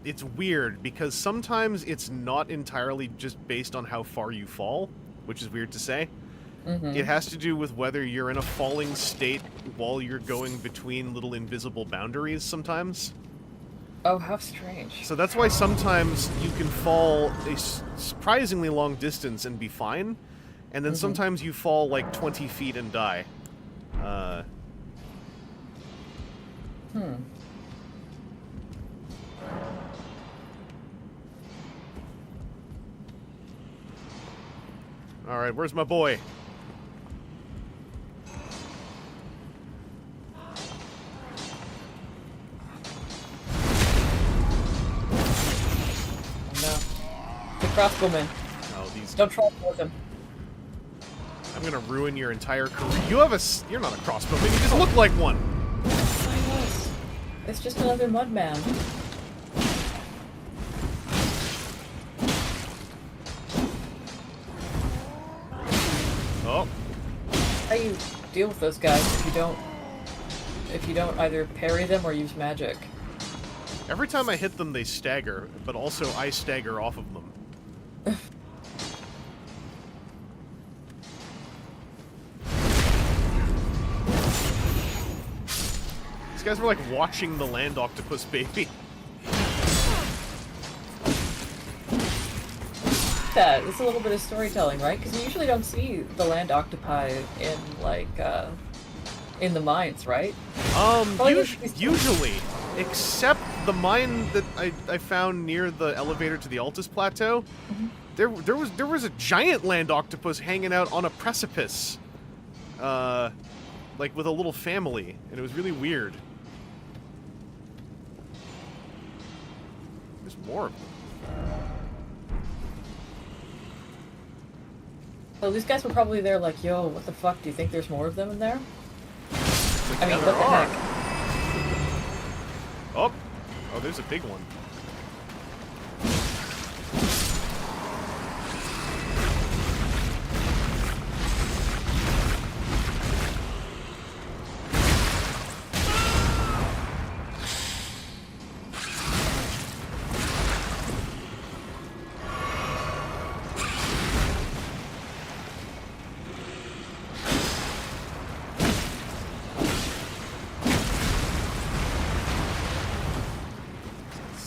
It's weird, because sometimes it's not entirely just based on how far you fall, which is weird to say. Mm-hmm. It has to do with whether you're in a falling state while you're going between little invisible boundaries sometimes. Oh, how strange. So that's why sometimes you can fall a surprisingly long distance and be fine, and then sometimes you fall like 20 feet and die. Alright, where's my boy? Crossbowman. Oh, these. Don't try with him. I'm gonna ruin your entire career. You're not a crossbowman. You just look like one. I was. It's just another mud man. Oh. How you deal with those guys if you don't either parry them or use magic? Every time I hit them, they stagger, but also I stagger off of them. These guys were like watching the land octopus baby. That it's a little bit of storytelling, right? Because you usually don't see the land octopi in like in the mines, right? Usually, except the mine that I found near the elevator to the Altus Plateau. Mm-hmm. There was a giant land octopus hanging out on a precipice, like with a little family, and it was really weird. There's more of them. So these guys were probably there like, yo, what the fuck? Do you think there's more of them in there? I mean, what the heck? Oh, there's a big one.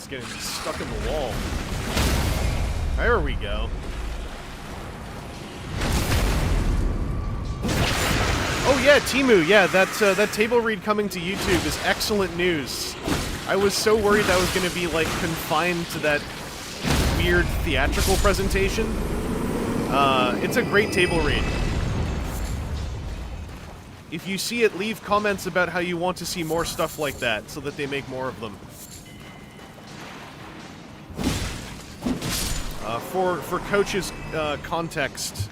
Getting stuck in the wall. There we go. Oh yeah, Temu. Yeah, that table read coming to YouTube is excellent news. I was so worried that was going to be like confined to that weird theatrical presentation. It's a great table read. If you see it, leave comments about how you want to see more stuff like that, so that they make more of them. For Coach's context,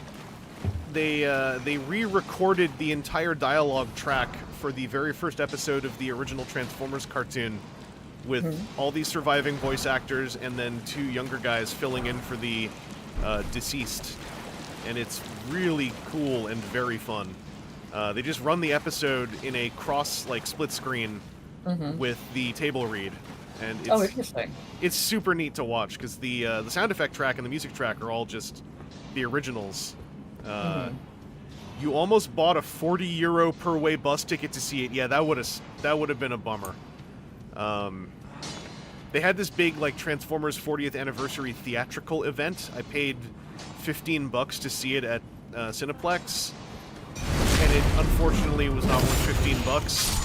they re-recorded the entire dialogue track for the very first episode of the original Transformers cartoon, with all these surviving voice actors and then 2 younger guys filling in for the deceased, and it's really cool and very fun. They just run the episode in a split screen with the table read. And it's, interesting. It's super neat to watch because the sound effect track and the music track are all just the originals. You almost bought a €40 per way bus ticket to see it. Yeah, that would have been a bummer. They had this big like Transformers 40th anniversary theatrical event. I paid $15 to see it at Cineplex, and it unfortunately was not worth $15.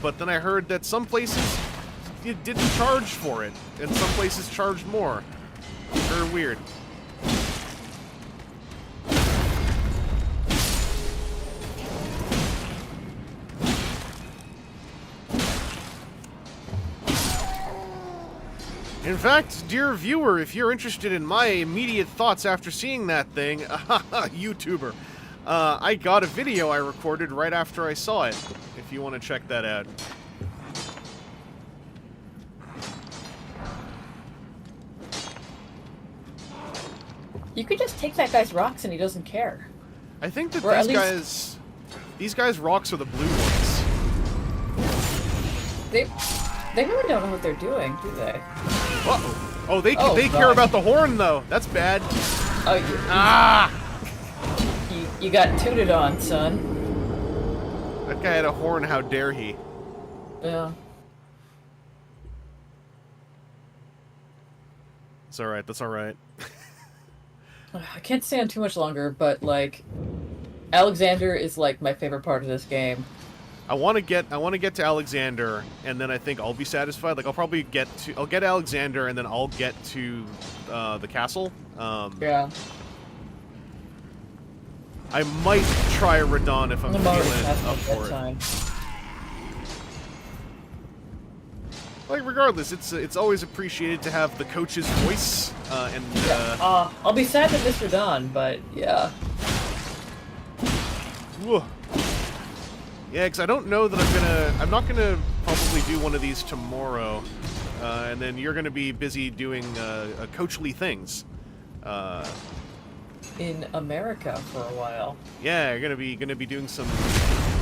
But then I heard that some places it didn't charge for it, and some places charged more. Very weird. In fact, dear viewer, if you're interested in my immediate thoughts after seeing that thing, YouTuber, I got a video I recorded right after I saw it, if you want to check that out. You could just take that guy's rocks and he doesn't care. I think that Or these guys' rocks are the blue ones. They really don't know what they're doing, do they? Uh-oh. Oh, they care about the horn, though. That's bad. Oh, you got tooted on, son. That guy had a horn, how dare he? Yeah. It's alright, that's alright. I can't stay on too much longer, but, like, Alexander is, like, my favorite part of this game. I want to get to Alexander, and then I think I'll be satisfied. Like, I'll get Alexander, and then I'll get to the castle. Yeah. I might try Radon if I'm feeling up for it. Like, regardless, it's always appreciated to have the coach's voice, and I'll be sad to miss Radon, but yeah. whew. Yeah, because I don't know that I'm not gonna probably do one of these tomorrow, and then you're gonna be busy doing coachly things. In America for a while. Yeah, you're gonna be doing some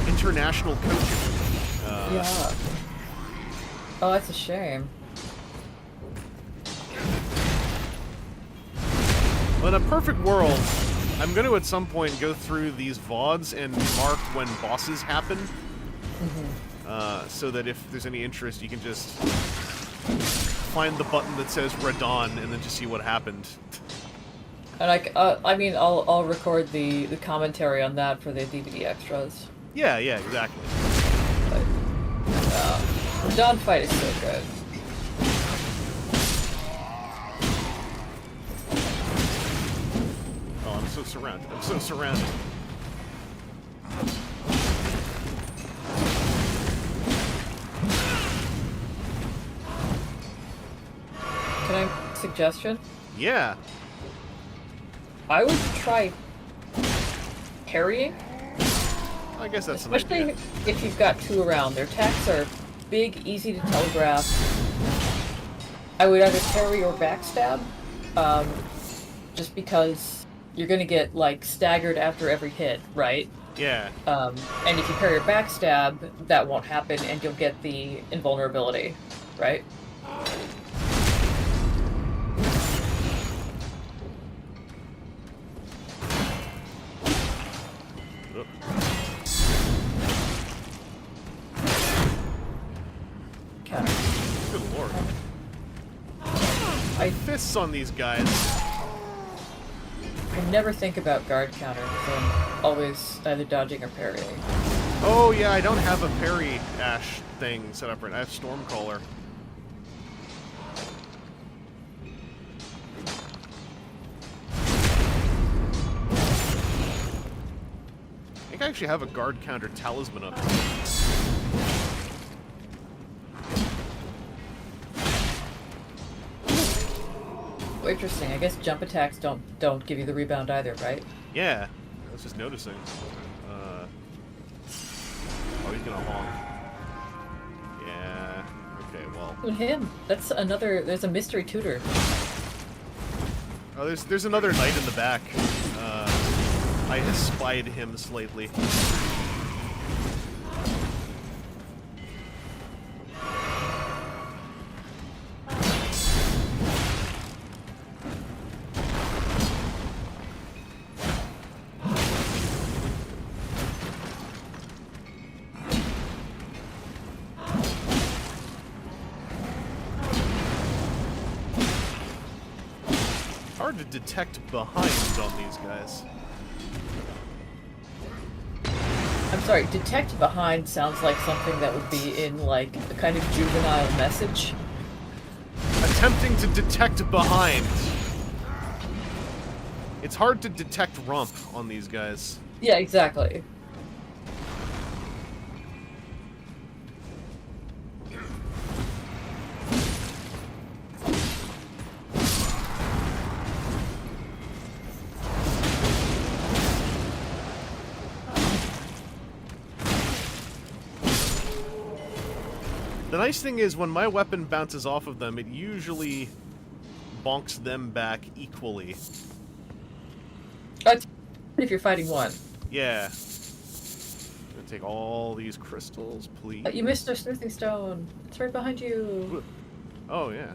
international coaching. Yeah. Oh, that's a shame. But in a perfect world, I'm going to at some point go through these VODs and mark when bosses happen, so that if there's any interest, you can just find the button that says Radon and then just see what happened. And I mean, I'll record the commentary on that for the DVD extras. Yeah, exactly. But, the Dawn fight is so good. Oh, I'm so surrounded. I'm so surrounded. Can I suggestion? Yeah. I would try parrying. I guess that's an Especially idea. if you've got two around. Their attacks are big, easy to telegraph. I would either parry or backstab, just because you're gonna get, like, staggered after every hit, right? Yeah. And if you parry or backstab, that won't happen, and you'll get the invulnerability, right? Oop. Okay. Good lord. I Fists on these guys. never think about guard counter, because I'm always either dodging or parrying. Oh yeah, I don't have a parry dash thing set up right now. I have Stormcaller. I think I actually have a guard counter talisman up. Oh, interesting. I guess jump attacks don't give you the rebound either, right? Yeah, I was just noticing. Oh, he's gonna honk. Yeah. Okay, well. With him, that's another. There's a mystery tutor. Oh, there's another knight in the back. I espied him slightly. Hard to detect behind on these guys. I'm sorry, detect behind sounds like something that would be in, like, a kind of juvenile message. Attempting to detect behind. It's hard to detect rump on these guys. Yeah, exactly. The nice thing is when my weapon bounces off of them, it usually bonks them back equally. If you're fighting one. Yeah. I'm gonna take all these crystals, please. You missed a smithing stone. It's right behind you. Oh, yeah.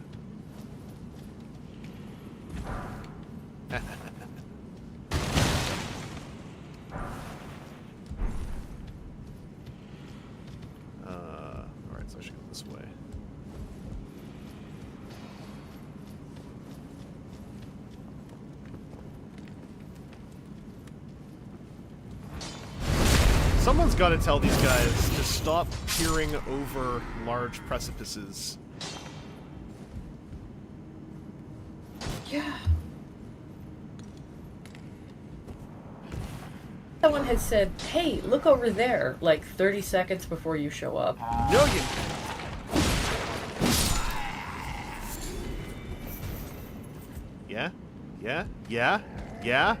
Alright, so I should go this way. Someone's got to tell these guys to stop peering over large precipices. Yeah. Someone had said, hey, look over there, like 30 seconds before you show up. No, you... Yeah? Yeah? Yeah? Yeah?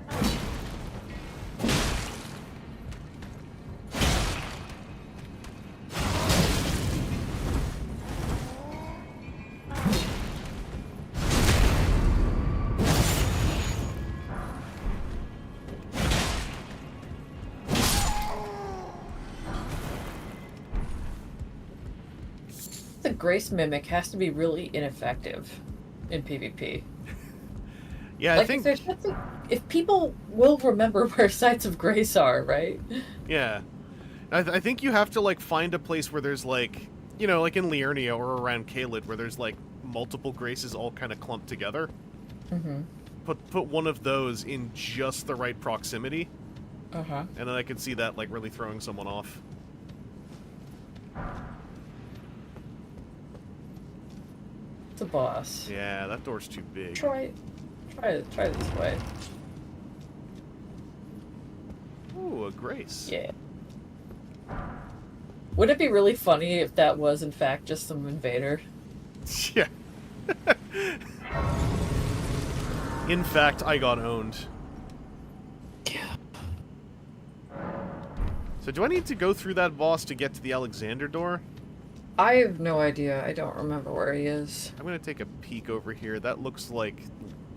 The Grace Mimic has to be really ineffective in PvP. Yeah, like, I think... if people will remember where Sites of Grace are, right? Yeah. I think you have to, like, find a place where there's, like, you know, like in Liurnia or around Caelid, where there's, like, multiple Graces all kind of clumped together. Mm-hmm. Put one of those in just the right proximity. Uh-huh. And then I could see that, like, really throwing someone off. It's a boss. Yeah, that door's too big. Try this way. Ooh, a Grace. Yeah. Would it be really funny if that was, in fact, just some invader? Yeah. In fact, I got owned. Yeah. So do I need to go through that boss to get to the Alexander door? I have no idea. I don't remember where he is. I'm gonna take a peek over here. That looks like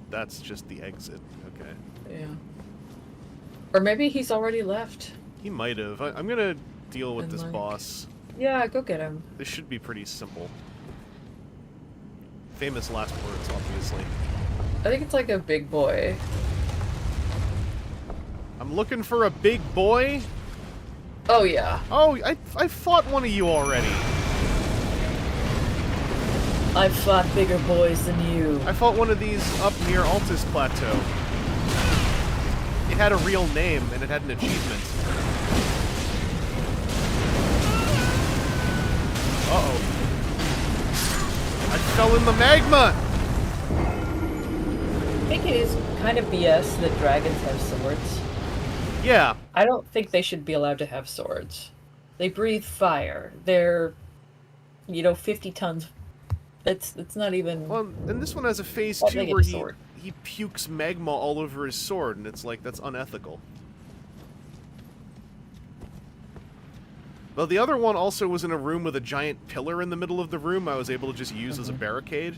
that's just the exit. Okay. Yeah. Or maybe he's already left. He might have. I'm gonna deal with And, this like- boss. Yeah, go get him. This should be pretty simple. Famous last words, obviously. I think it's like a big boy. I'm looking for a big boy. Oh, yeah. Oh, I fought one of you already. I've fought bigger boys than you. I fought one of these up near Altus Plateau. It had a real name, and it had an achievement. Uh-oh. I fell in the magma! I think it is kind of BS that dragons have swords. Yeah. I don't think they should be allowed to have swords. They breathe fire. They're, 50 tons. It's not even... Well, and this one has a phase What 2 make it where a sword? he pukes magma all over his sword, and it's like, that's unethical. Well, the other one also was in a room with a giant pillar in the middle of the room I was able to just use as a barricade.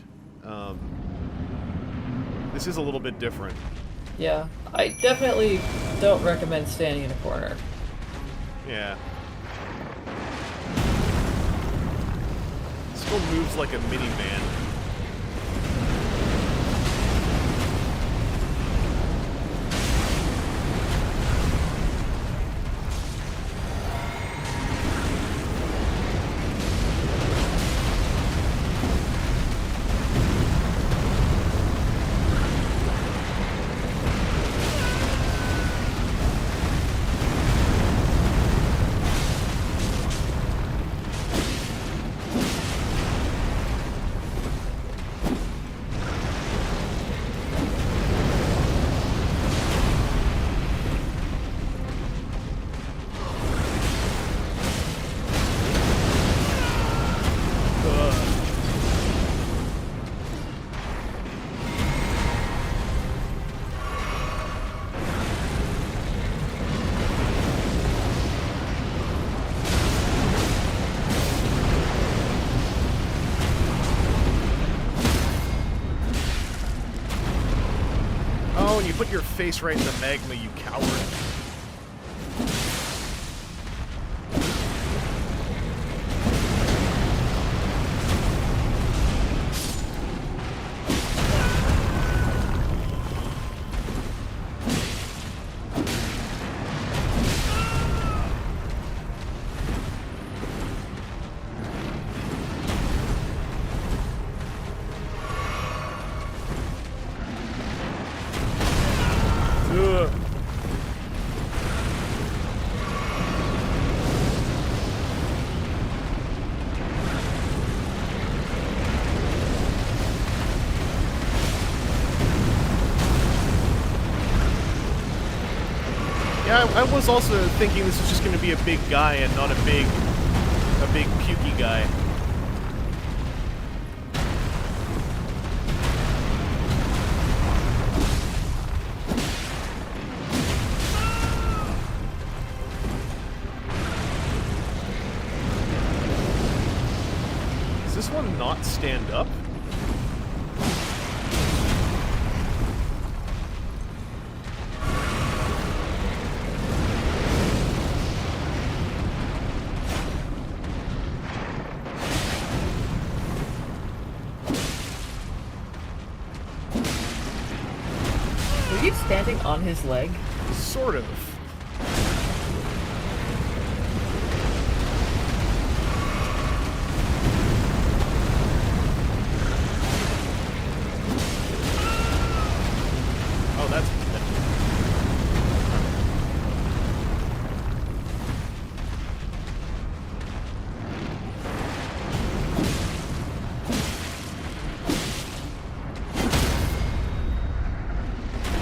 This is a little bit different. Yeah, I definitely don't recommend standing in a corner. Yeah. Still moves like a minivan. Oh, and you put your face right in the magma, you coward. Ugh. Yeah, I was also thinking this was just going to be a big guy and not a big pukey guy. Does this one not stand up? Were you standing on his leg? Sort of. Oh, that's...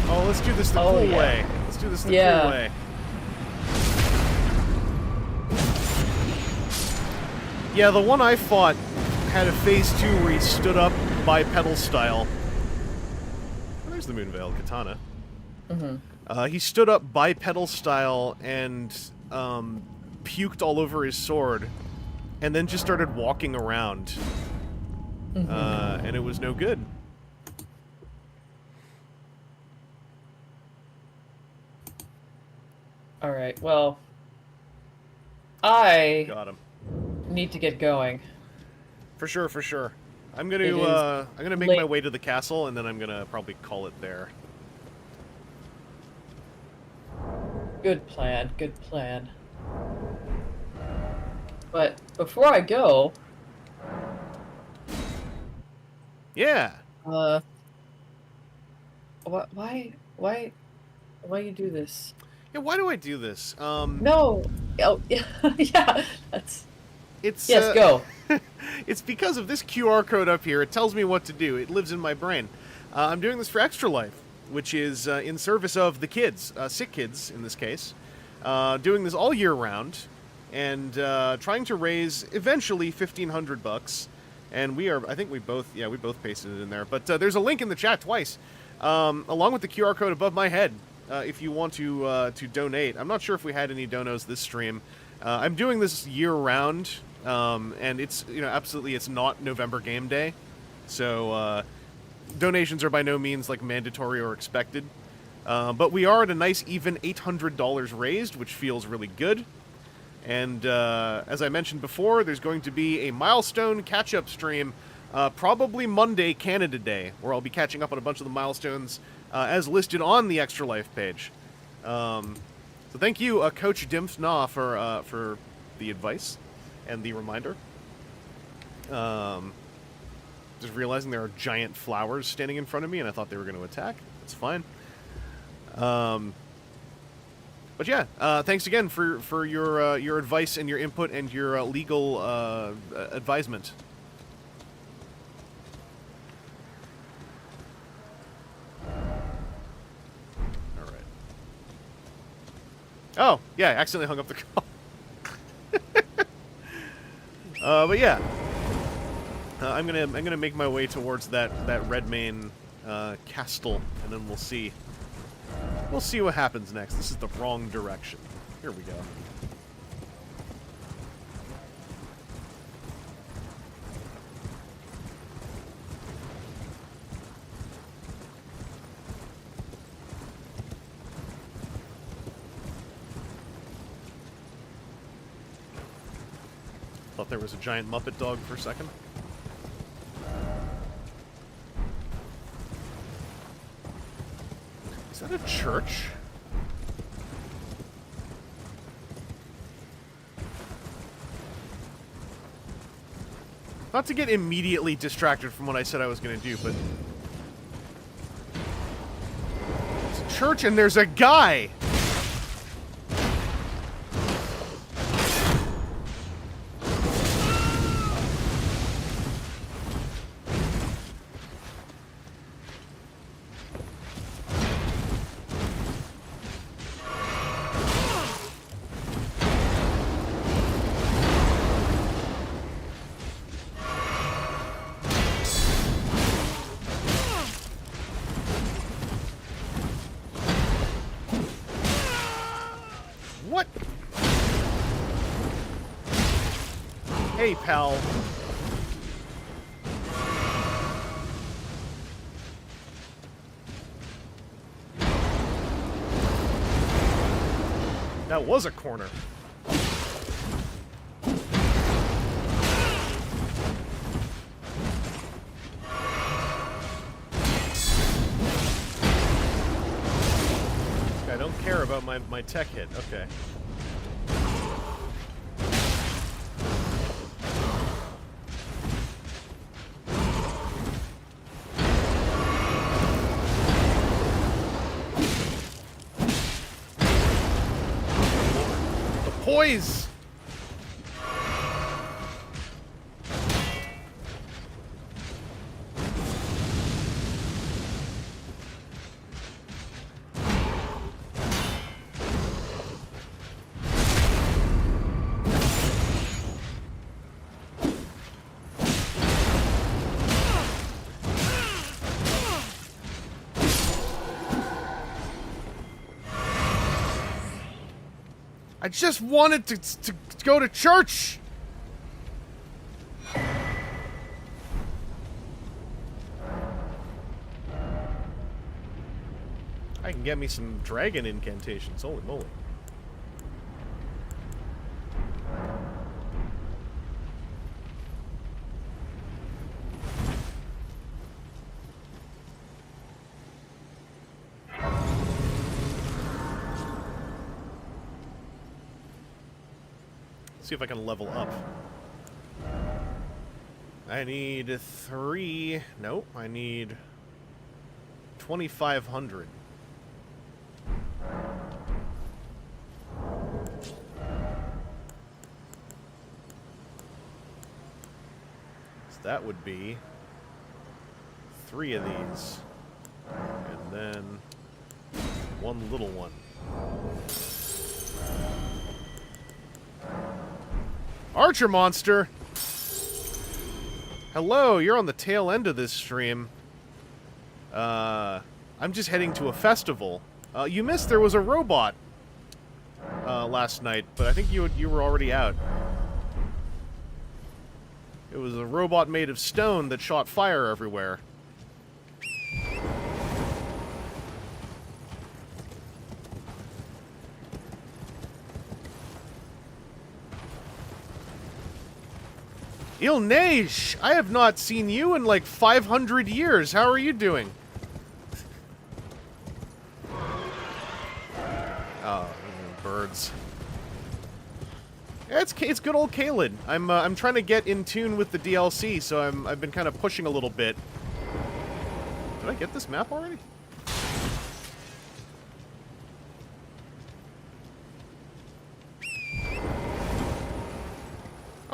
Oh, let's do this the cool way. Let's do this the cool way. Yeah, the one I fought had a phase 2 where he stood up bipedal style. Oh, there's the Moonveil Katana. Mm-hmm. He stood up bipedal style and puked all over his sword, and then just started walking around. Mm-hmm. And it was no good. Alright, well... I Got him. need to get going. For sure, for sure. I'm gonna make late. my way to the castle, and then I'm gonna probably call it there. Good plan, good plan. But before I go... Yeah. Why you do this? Yeah, why do I do this? No! Oh, yeah, yeah, that's... It's, Yes, go. It's because of this QR code up here. It tells me what to do. It lives in my brain. I'm doing this for Extra Life, which is in service of the kids, sick kids in this case. Doing this all year round, and trying to raise eventually $1,500. And we are, I think we both pasted it in there. But there's a link in the chat twice, along with the QR code above my head, if you want to donate. I'm not sure if we had any donos this stream. I'm doing this year round, and it's, absolutely, it's not November game day. So donations are by no means like mandatory or expected. But we are at a nice even $800 raised, which feels really good. And as I mentioned before, there's going to be a milestone catch-up stream, probably Monday, Canada Day, where I'll be catching up on a bunch of the milestones as listed on the Extra Life page. So thank you, Coach Dimfna, for the advice and the reminder. Just realizing there are giant flowers standing in front of me, and I thought they were going to attack. That's fine. But yeah, thanks again for your advice and your input and your legal advisement. All right. Oh yeah, I accidentally hung up the call. But yeah, I'm gonna make my way towards that Redmane castle, and then we'll see. We'll see what happens next. This is the wrong direction. Here we go. Thought there was a giant Muppet dog for a second. Is that a church? Not to get immediately distracted from what I said I was going to do, but... It's a church and there's a guy! What? Hey, pal. That was a corner. I don't care about my tech hit. Okay. Poise! I just wanted to go to church! I can get me some dragon incantations, holy moly. See if I can level up. I need 3... Nope, I need 2,500. So that would be 3 of these. And then 1 little one. Archer monster! Hello, you're on the tail end of this stream. I'm just heading to a festival. You missed there was a robot last night, but I think you were already out. It was a robot made of stone that shot fire everywhere. Il Neige! I have not seen you in like 500 years. How are you doing? Oh, birds. Yeah, it's good old Caelid. I'm trying to get in tune with the DLC, so I've been kind of pushing a little bit. Did I get this map already?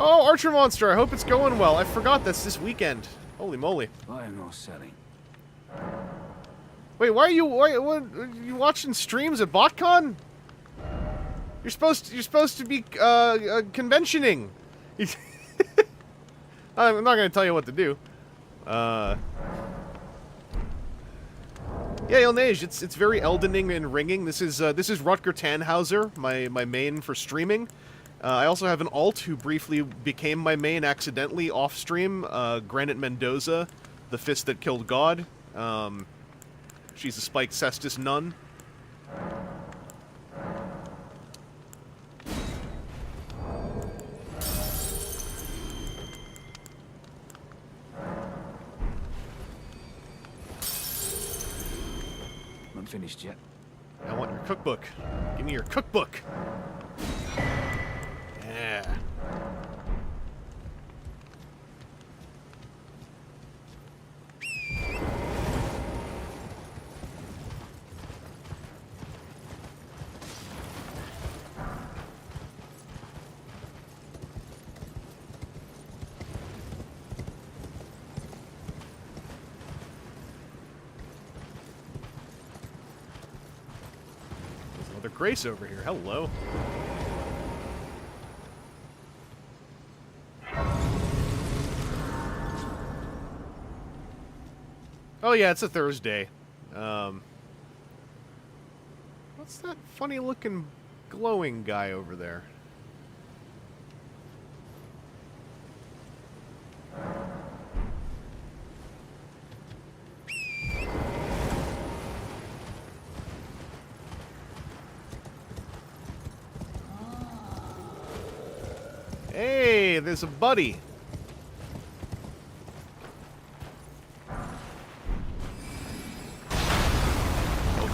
Oh, Archer Monster, I hope it's going well. I forgot that's this weekend. Holy moly. I am not selling. Wait, what, are you watching streams at BotCon? You're supposed to be conventioning. I'm not gonna tell you what to do. Yeah, Il Neige, it's very Eldening and ringing. This is Rutger Tannhauser, my main for streaming. I also have an alt who briefly became my main accidentally off-stream, Granite Mendoza, the fist that killed God. She's a Spike Cestus nun. Not finished yet. I want your cookbook. Give me your cookbook. Yeah. There's another Grace over here. Hello. Oh yeah, it's a Thursday. What's that funny-looking glowing guy over there? Hey, there's a buddy.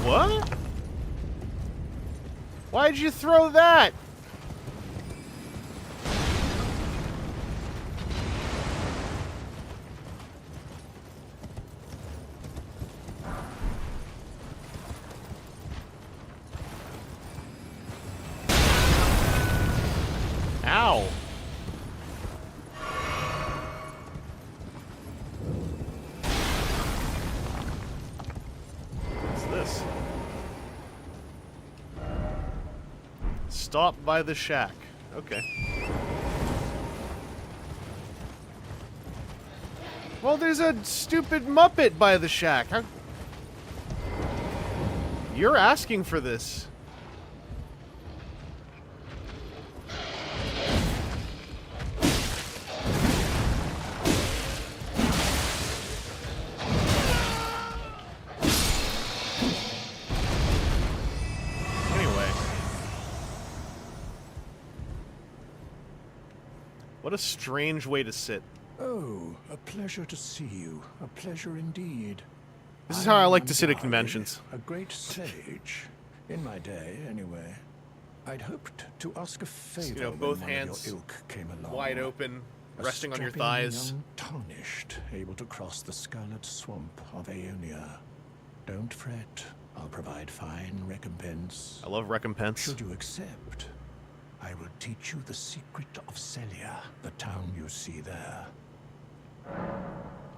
What? Why'd you throw that? Ow. What's this? Stop by the shack. Okay. Well, there's a stupid Muppet by the shack. How... You're asking for this. What a strange way to sit. Oh, a pleasure to see you. A pleasure indeed. This is how I like to sit at conventions. A great sage. In my day, anyway. I'd hoped to ask a favor. You know, both when hands one of your ilk came along. wide open, A resting on your strapping thighs. young tarnished, able to cross the scarlet swamp of Aeonia. Don't fret. I'll provide fine recompense. I love recompense. Should you accept, I will teach you the secret of Celia, the town you see there.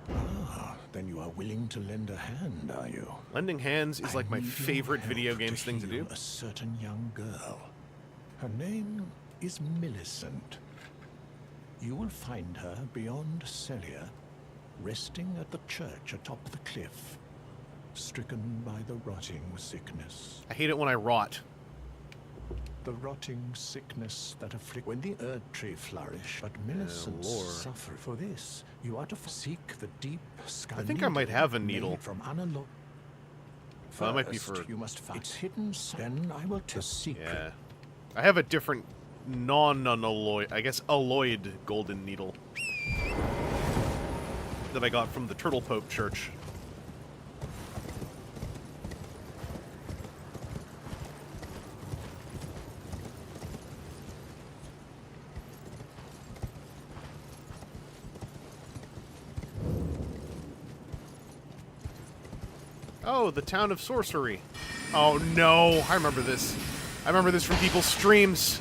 Ah, then you are willing to lend a hand, are you? Lending hands is like my favorite video games thing to do. A certain young girl. Her name is Millicent. You will find her beyond Celia, resting at the church atop the cliff, stricken by the rotting sickness. I hate it when I rot. The rotting sickness that afflicts when the Erd tree flourish, but Millicent suffer. For this, you are to seek the deep sky. I think I might have a needle. From analog. Well, that might be for... You must find its hidden. Then I will tell secret. Yeah. I have a different non-alloy, I guess alloyed golden needle that I got from the Turtle Pope Church. Oh, the town of sorcery. Oh no, I remember this. I remember this from people's streams.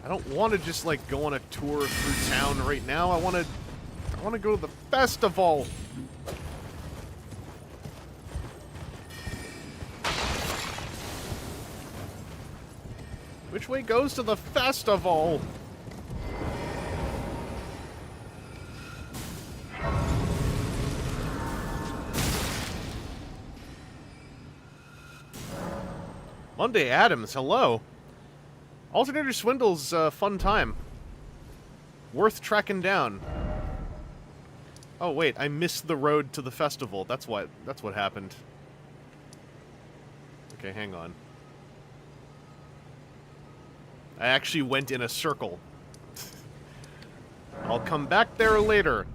I don't want to just like go on a tour through town right now. I want to go to the festival. Which way goes to the festival? Monday Adams, hello. Alternator Swindle's a fun time. Worth tracking down. Oh wait, I missed the road to the festival. That's what happened. Okay, hang on. I actually went in a circle. I'll come back there later.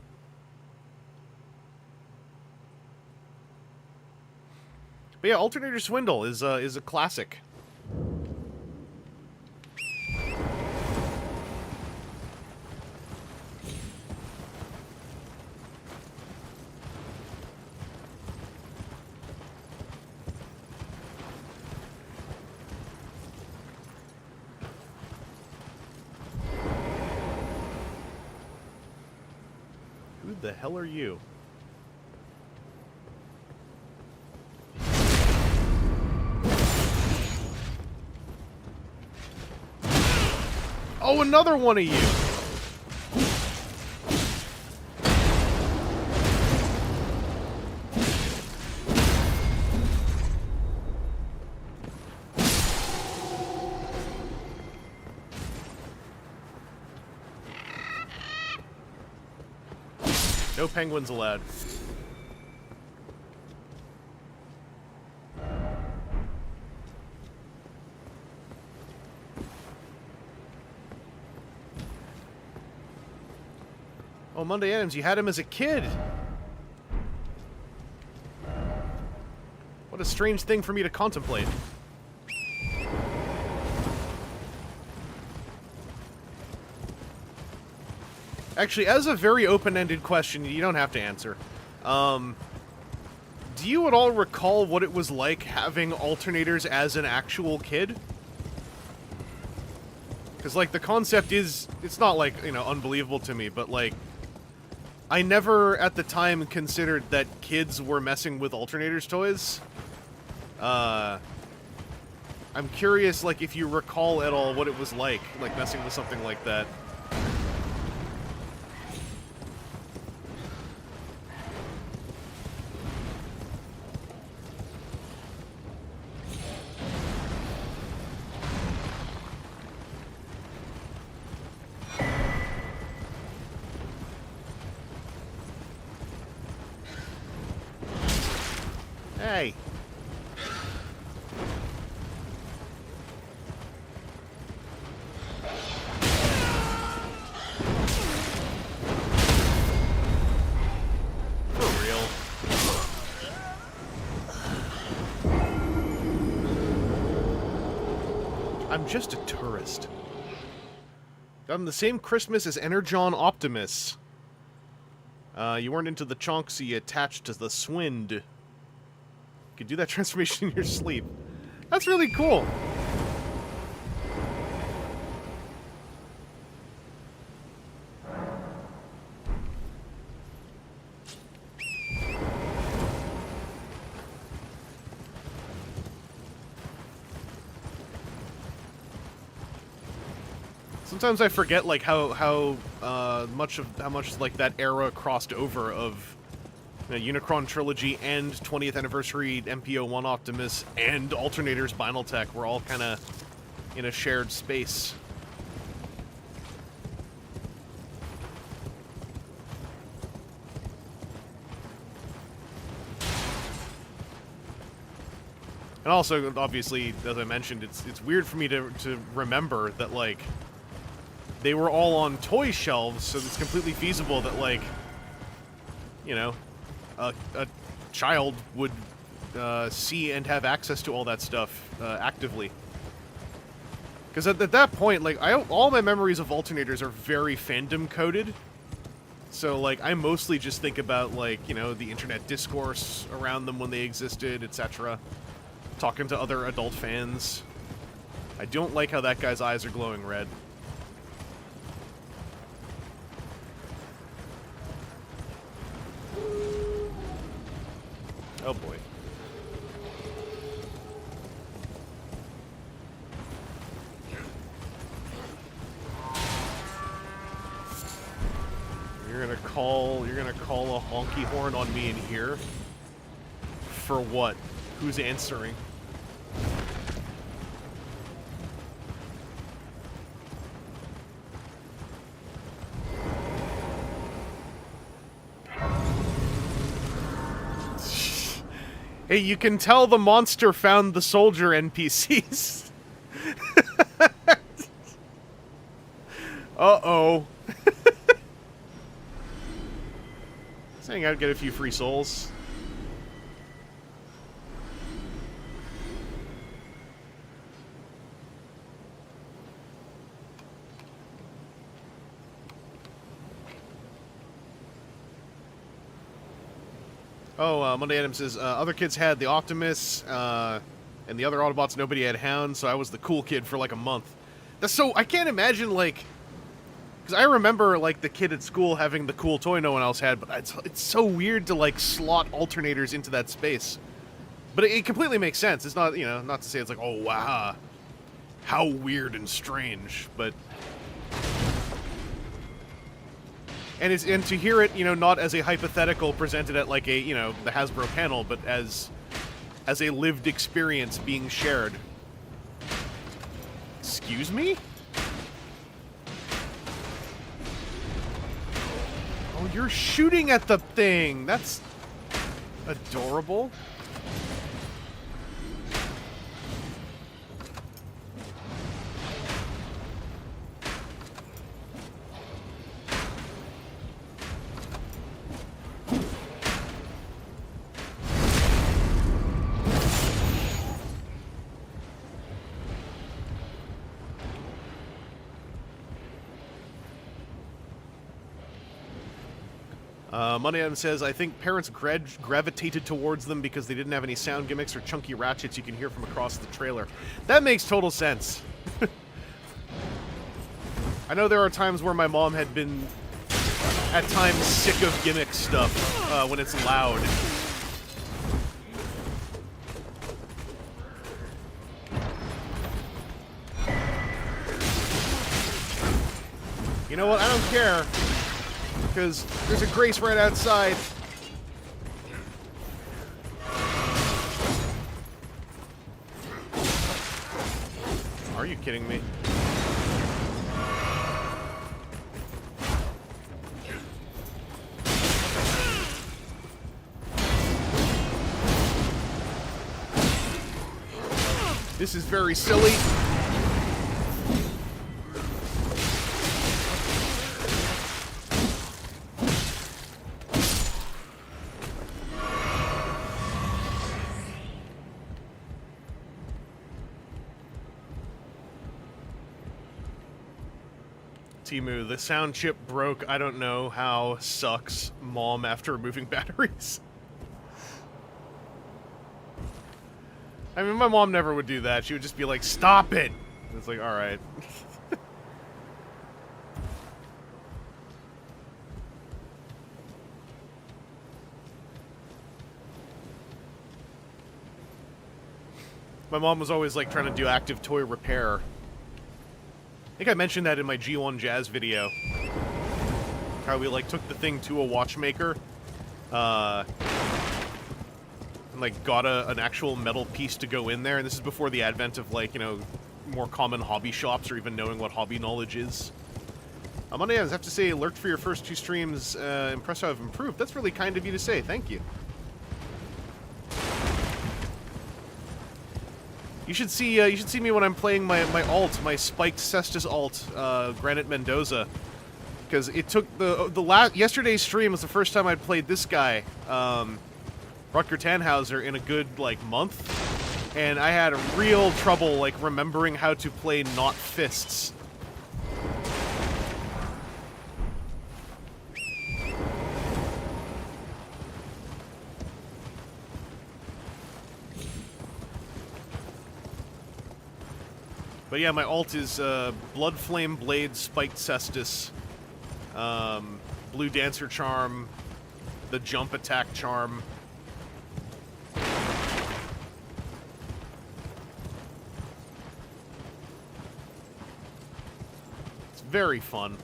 But yeah, Alternator Swindle is a classic. Who the hell are you? Oh, another one of you! No penguins allowed. Oh, Monday Adams, you had him as a kid. What a strange thing for me to contemplate. Actually, as a very open-ended question, you don't have to answer. Do you at all recall what it was like having alternators as an actual kid? Because, like, the concept is, it's not, like, you know, unbelievable to me, but, like, I never, at the time, considered that kids were messing with alternators toys. I'm curious, like, if you recall at all what it was like messing with something like that. Hey. For real. I'm just a tourist. Got him the same Christmas as Energon Optimus. You weren't into the chonks, so you attached to the Swind. You could do that transformation in your sleep. That's really cool. Sometimes I forget like how much like that era crossed over of Unicron Trilogy and 20th Anniversary MPO1 Optimus and Alternators Spinal Tech were all kind of in a shared space. And also, obviously, as I mentioned, it's weird for me to remember that, like, they were all on toy shelves, so it's completely feasible that, like, you know, a child would see and have access to all that stuff actively. Because at that point, like, all my memories of alternators are very fandom-coded. So, like, I mostly just think about, like, you know, the internet discourse around them when they existed, etc. Talking to other adult fans. I don't like how that guy's eyes are glowing red. Oh boy. You're gonna call a honky horn on me in here? For what? Who's answering? Hey, you can tell the monster found the soldier NPCs. Uh-oh. Let's hang out and get a few free souls. Oh, Monday Adams says, other kids had the Optimus, and the other Autobots, nobody had Hound, so I was the cool kid for like a month. That's so, I can't imagine, like, because I remember, like, the kid at school having the cool toy no one else had, but it's so weird to, like, slot alternators into that space. But it completely makes sense. It's not, you know, not to say it's like, oh, wow, how weird and strange, but... And to hear it, you know, not as a hypothetical presented at like a, you know, the Hasbro panel, but as a lived experience being shared. Excuse me? Oh you're shooting at the thing. That's adorable. Money Adam says, I think parents gravitated towards them because they didn't have any sound gimmicks or chunky ratchets you can hear from across the trailer. That makes total sense. I know there are times where my mom had been, at times, sick of gimmick stuff when it's loud. You know what? I don't care. Because there's a Grace right outside. Are you kidding me? This is very silly. Timu, the sound chip broke. I don't know how. Sucks. Mom after removing batteries. I mean, my mom never would do that. She would just be like, stop it! And it's like, alright. My mom was always like trying to do active toy repair. I think I mentioned that in my G1 Jazz video. How we, like, took the thing to a watchmaker, and, like, got an actual metal piece to go in there, and this is before the advent of, like, you know, more common hobby shops, or even knowing what hobby knowledge is. Monday, I have to say, lurked for your first 2 streams, impressed how I've improved. That's really kind of you to say, thank you. You should see me when I'm playing my alt, my spiked Cestus alt, Granite Mendoza, because it took yesterday's stream was the first time I'd played this guy, Rutger Tannhauser, in a good like month, and I had real trouble like remembering how to play not fists. But yeah, my alt is Blood Flame Blade, Spiked Cestus, Blue Dancer Charm, the Jump Attack Charm. It's very fun.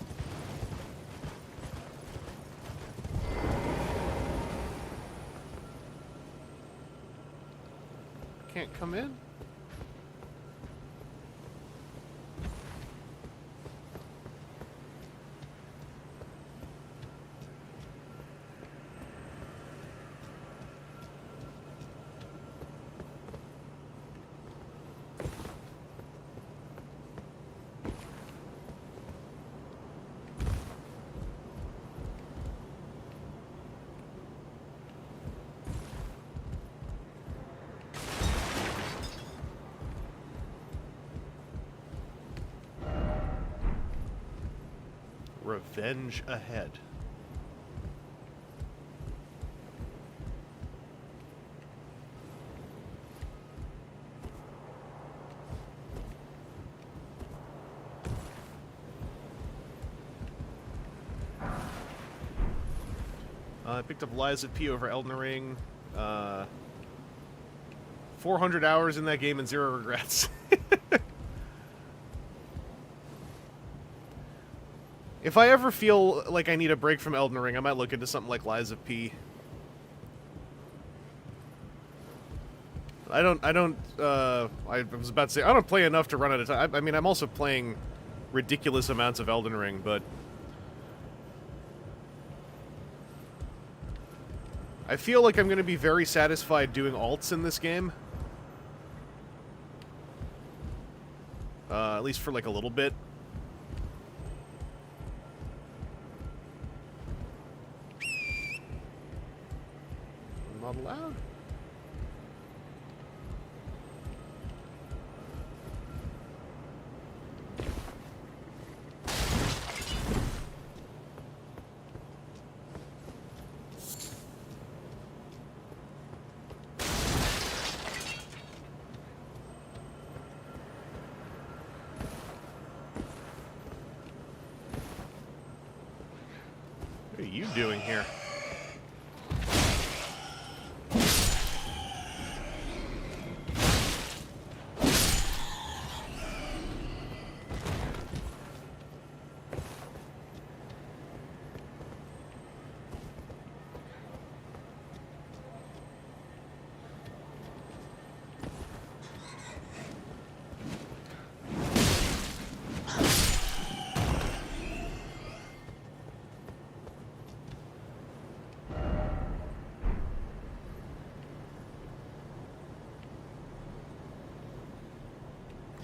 Can't come in? Revenge ahead. I picked up Liza P over Elden Ring. 400 hours in that game and 0 regrets. If I ever feel like I need a break from Elden Ring, I might look into something like Liza P. I was about to say, I don't play enough to run out of time. I mean, I'm also playing ridiculous amounts of Elden Ring, but I feel like I'm going to be very satisfied doing alts in this game. At least for like a little bit. I'm not allowed. What are you doing here?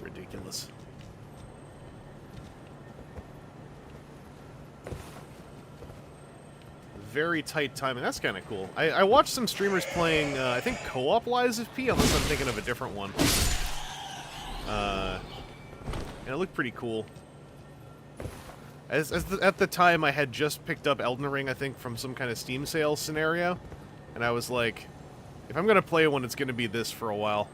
Ridiculous. Very tight timing. That's kind of cool. I watched some streamers playing, I think, co-op Lies of P, unless I'm thinking of a different one. And it looked pretty cool. At the time, I had just picked up Elden Ring, I think, from some kind of Steam sale scenario. And I was like, if I'm going to play one, it's going to be this for a while.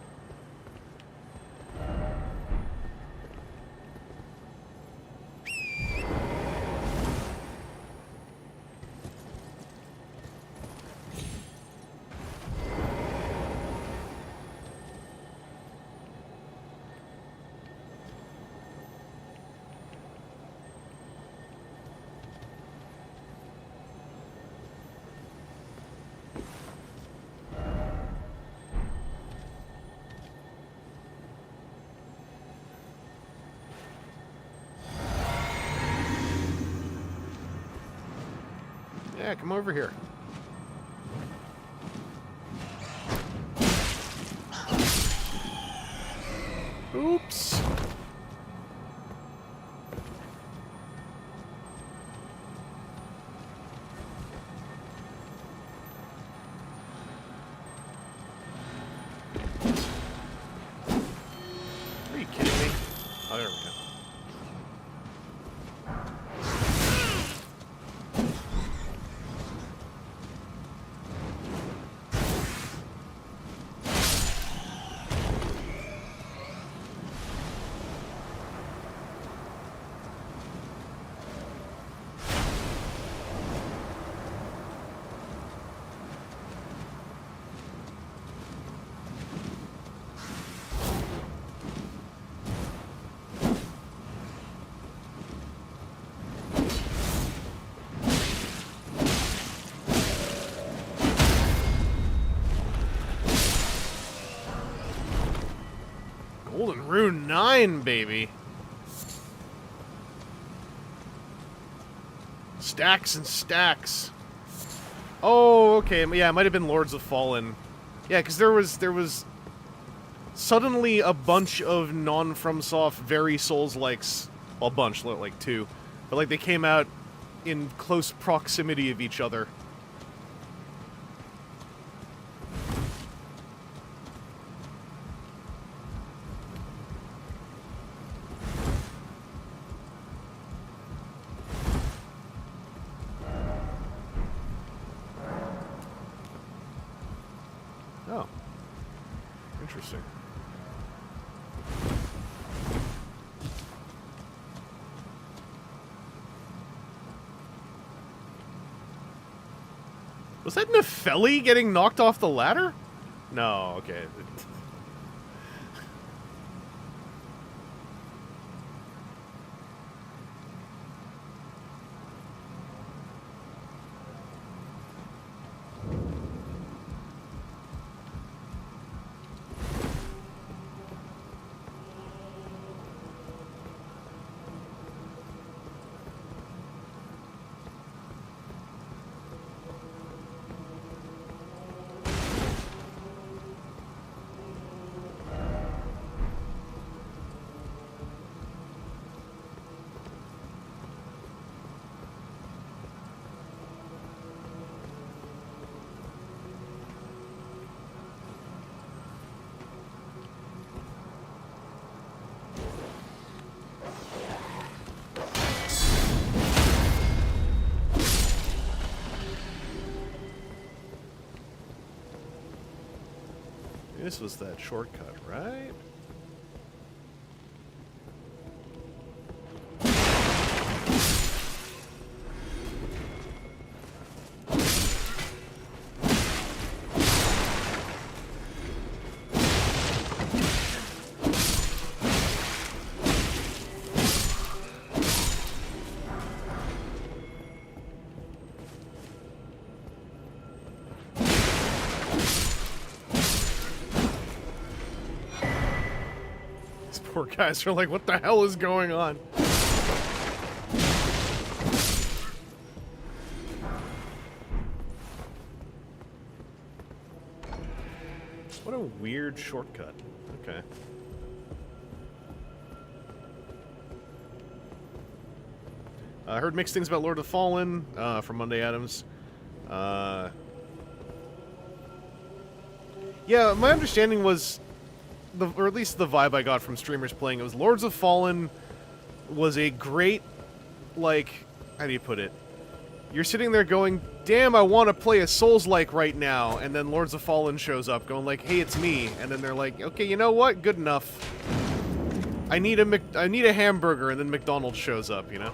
Yeah, come over here. Oops. Are you kidding me? Oh, there we go. Golden Rune 9, baby. Stacks and stacks. Oh, okay. Yeah, it might have been Lords of Fallen. Yeah, because there was suddenly a bunch of non-FromSoft very Souls-likes. Well, a bunch, like two. But like they came out in close proximity of each other. Oh. Interesting. Was that Nepheli getting knocked off the ladder? No, okay. This was that shortcut, right? Poor guys are like, what the hell is going on? What a weird shortcut. Okay. I heard mixed things about Lord of the Fallen from Monday Adams. Yeah, my understanding was, or at least the vibe I got from streamers playing it was Lords of Fallen was a great, like, how do you put it? You're sitting there going, damn, I want to play a Souls-like right now, and then Lords of Fallen shows up going like, hey, it's me, and then they're like, okay, you know what? Good enough. I need a hamburger, and then McDonald's shows up, you know?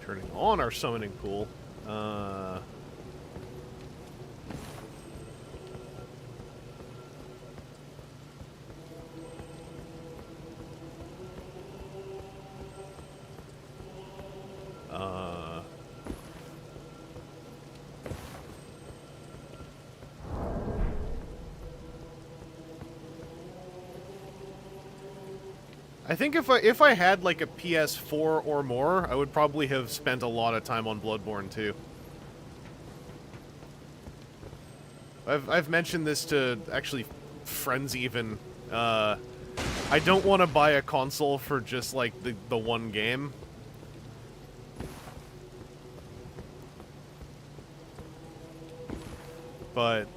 Turning on our summoning pool. I think if I had like a PS4 or more, I would probably have spent a lot of time on Bloodborne too. I've mentioned this to actually friends even. I don't want to buy a console for just like the one game. But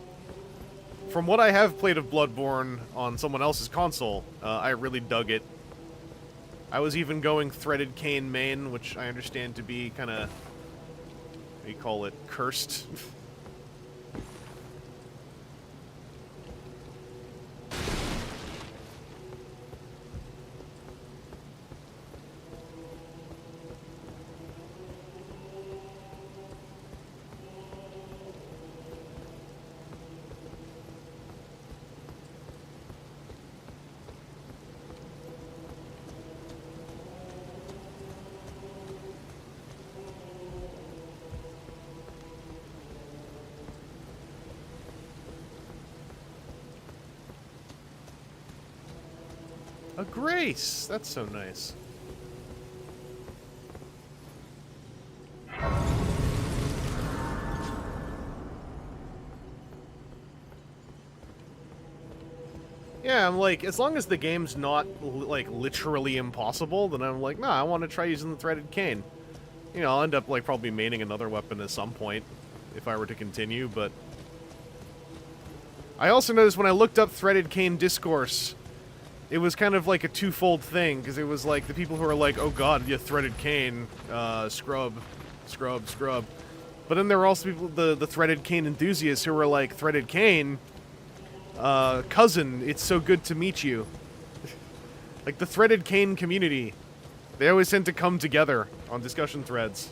from what I have played of Bloodborne on someone else's console, I really dug it. I was even going Threaded Cane main, which I understand to be kind of, what do you call it, cursed. A grace! That's so nice. Yeah, I'm like, as long as the game's not, like, literally impossible, then I'm like, nah, I want to try using the Threaded Cane. You know, I'll end up, like, probably maining another weapon at some point, if I were to continue, but... I also noticed when I looked up Threaded Cane Discourse, it was kind of like a twofold thing, because it was like the people who are like, oh god, yeah, Threaded Cane, scrub. But then there were also people, the Threaded Cane enthusiasts who were like, Threaded Cane, cousin, it's so good to meet you. Like, the Threaded Cane community, they always tend to come together on discussion threads.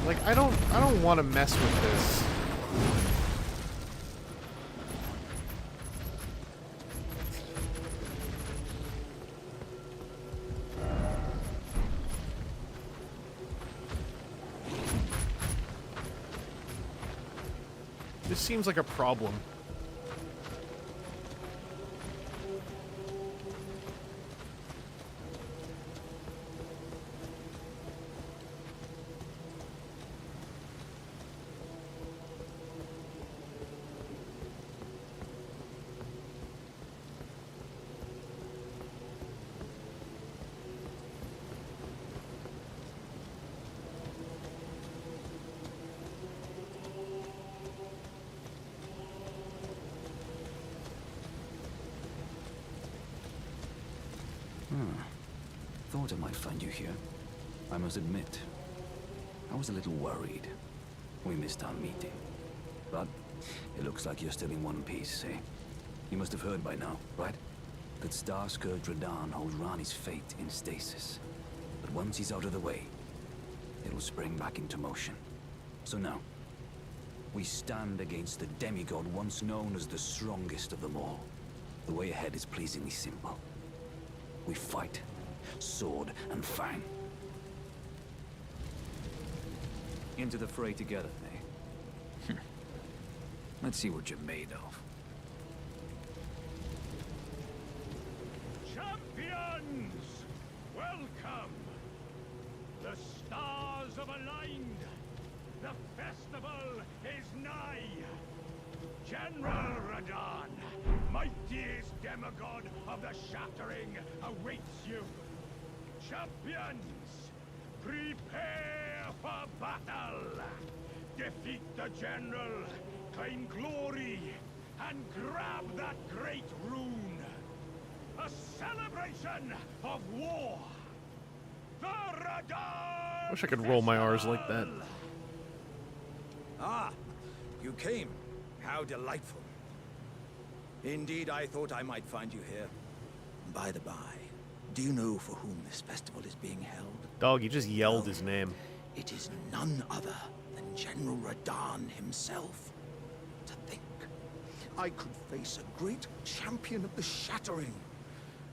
Like, I don't want to mess with this. just seems like a problem. Thought I might find you here. I must admit, I was a little worried. We missed our meeting. But it looks like you're still in one piece, eh? You must have heard by now, right? That Star-Scourge Radahn holds Rani's fate in stasis. But once he's out of the way, it'll spring back into motion. So now, we stand against the demigod once known as the strongest of them all. The way ahead is pleasingly simple. We fight, sword and fang. Into the fray together, eh? Let's see what you're made of. Champions! Welcome! The stars have aligned. The festival is nigh. General Radahn, mightiest demigod of the Shattering, awaits you. Champions, prepare for battle. Defeat the General, claim glory, and grab that great rune. A celebration of war. The Radahn Wish I could roll my R's like that. Ah, you came. How delightful. Indeed, I thought I might find you here. By the by, do you know for whom this festival is being held? Dog, you just yelled his name. It is none other than General Radahn himself. To think, I could face a great champion of the Shattering.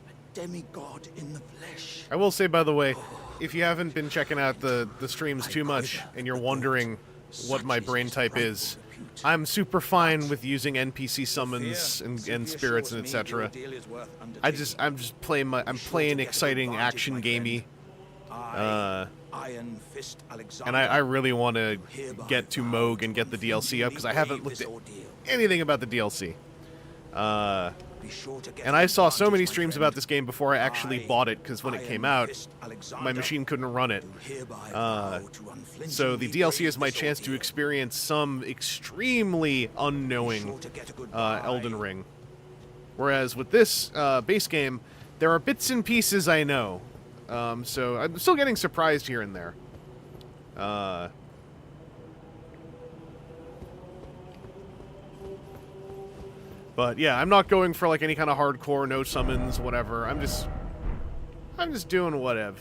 A demigod in the flesh. I will say, by the way, if you haven't been checking out the streams too much, and you're wondering what my brain type is, I'm super fine with using NPC summons and spirits and etc. I'm just playing I'm playing exciting action gamey. And I really want to get to Moog and get the DLC up because I haven't looked at anything about the DLC. And I saw so many streams about this game before I actually bought it, because when it came out, my machine couldn't run it. So the DLC is my chance to experience some extremely unknowing Elden Ring. Whereas with this base game, there are bits and pieces I know. So I'm still getting surprised here and there. But yeah, I'm not going for like any kind of hardcore, no summons, whatever. I'm just doing whatever.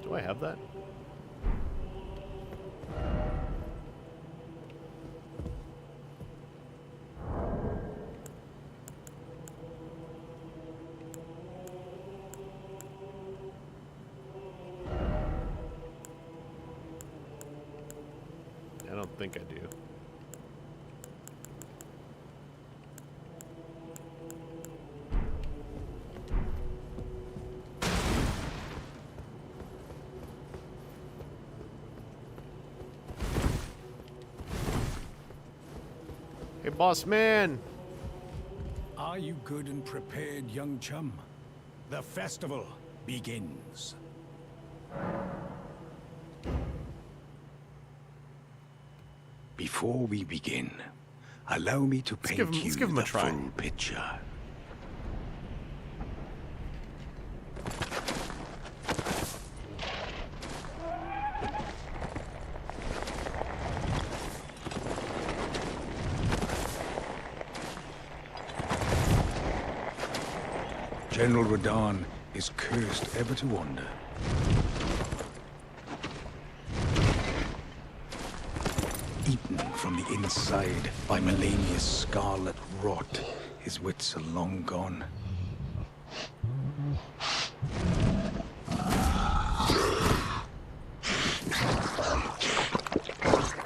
Do I have that? I don't think I do. Hey, boss man! Are you good and prepared, young chum? The festival begins. Before we begin, allow me to paint you the full picture. General Radahn is cursed ever to wander. Eaten from the inside by Melania's scarlet rot, his wits are long gone.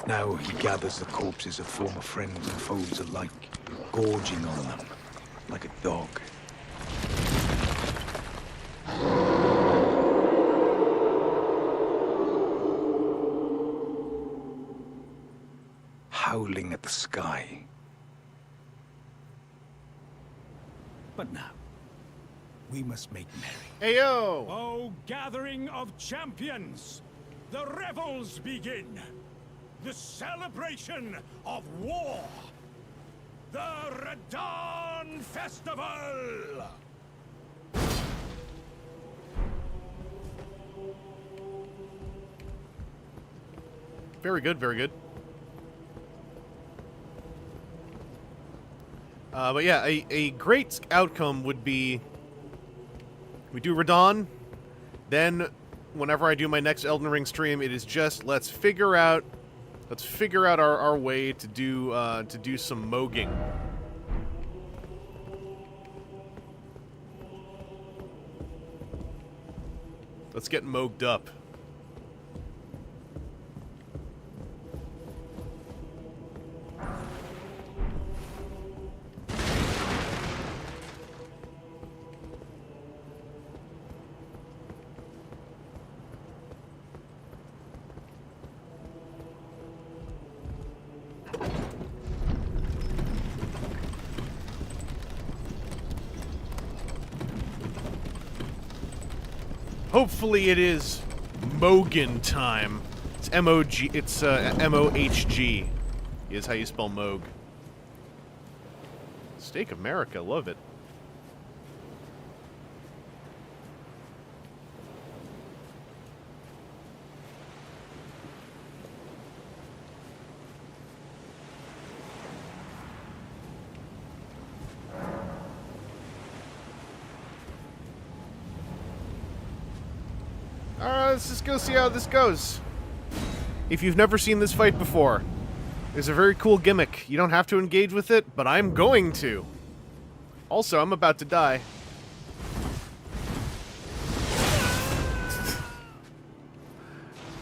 Now he gathers the corpses of former friends and foes alike, gorging on them like a dog. Howling at the sky. But now, we must make merry. Ayo! O gathering of champions, the revels begin. The celebration of war. The Radahn Festival! Very good, very good. But yeah, a great outcome would be we do Radahn, then whenever I do my next Elden Ring stream, it is just let's figure out our way to do some mogging. Let's get mogged up. Hopefully it is Mogan time. It's M-O-G, it's M-O-H-G is how you spell Moog. Steak America, love it. Let's just go see how this goes. If you've never seen this fight before, there's a very cool gimmick. You don't have to engage with it, but I'm going to. Also, I'm about to die.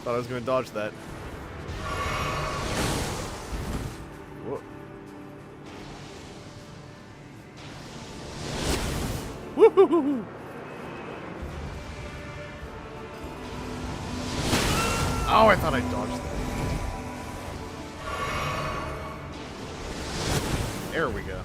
Thought I was going to dodge that. Whoa. Woo-hoo-hoo-hoo! Oh, I thought I dodged that. There we go.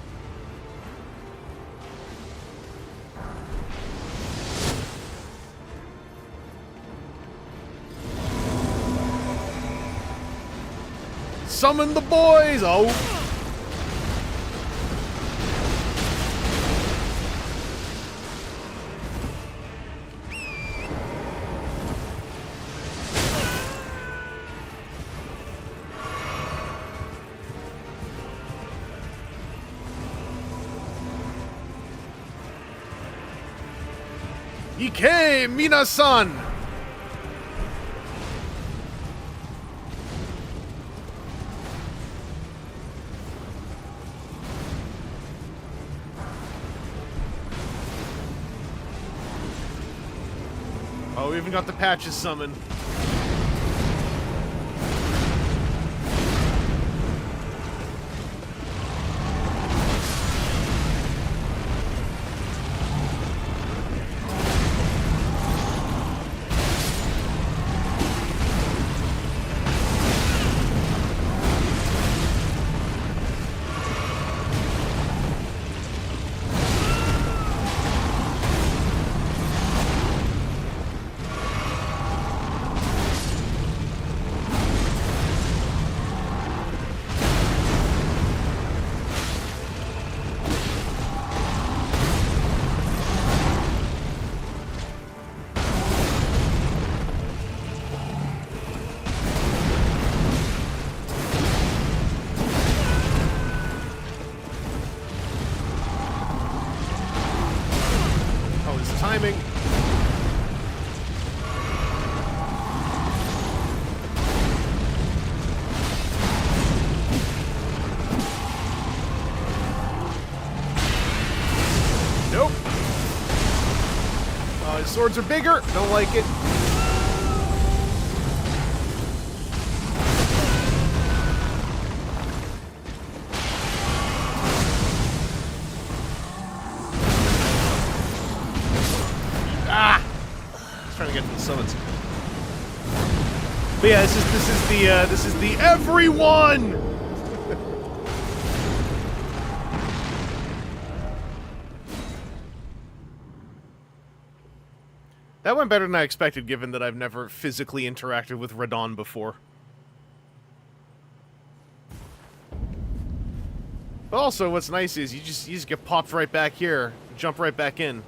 Summon the boys! Oh! Ike Minasan! Oh, we even got the patches summoned. Timing. swords are bigger. Don't like it. Ah! I was trying to get to the summits. But yeah, this is the everyone. That went better than I expected, given that I've never physically interacted with Radon before. But also, what's nice is you just get popped right back here, jump right back in.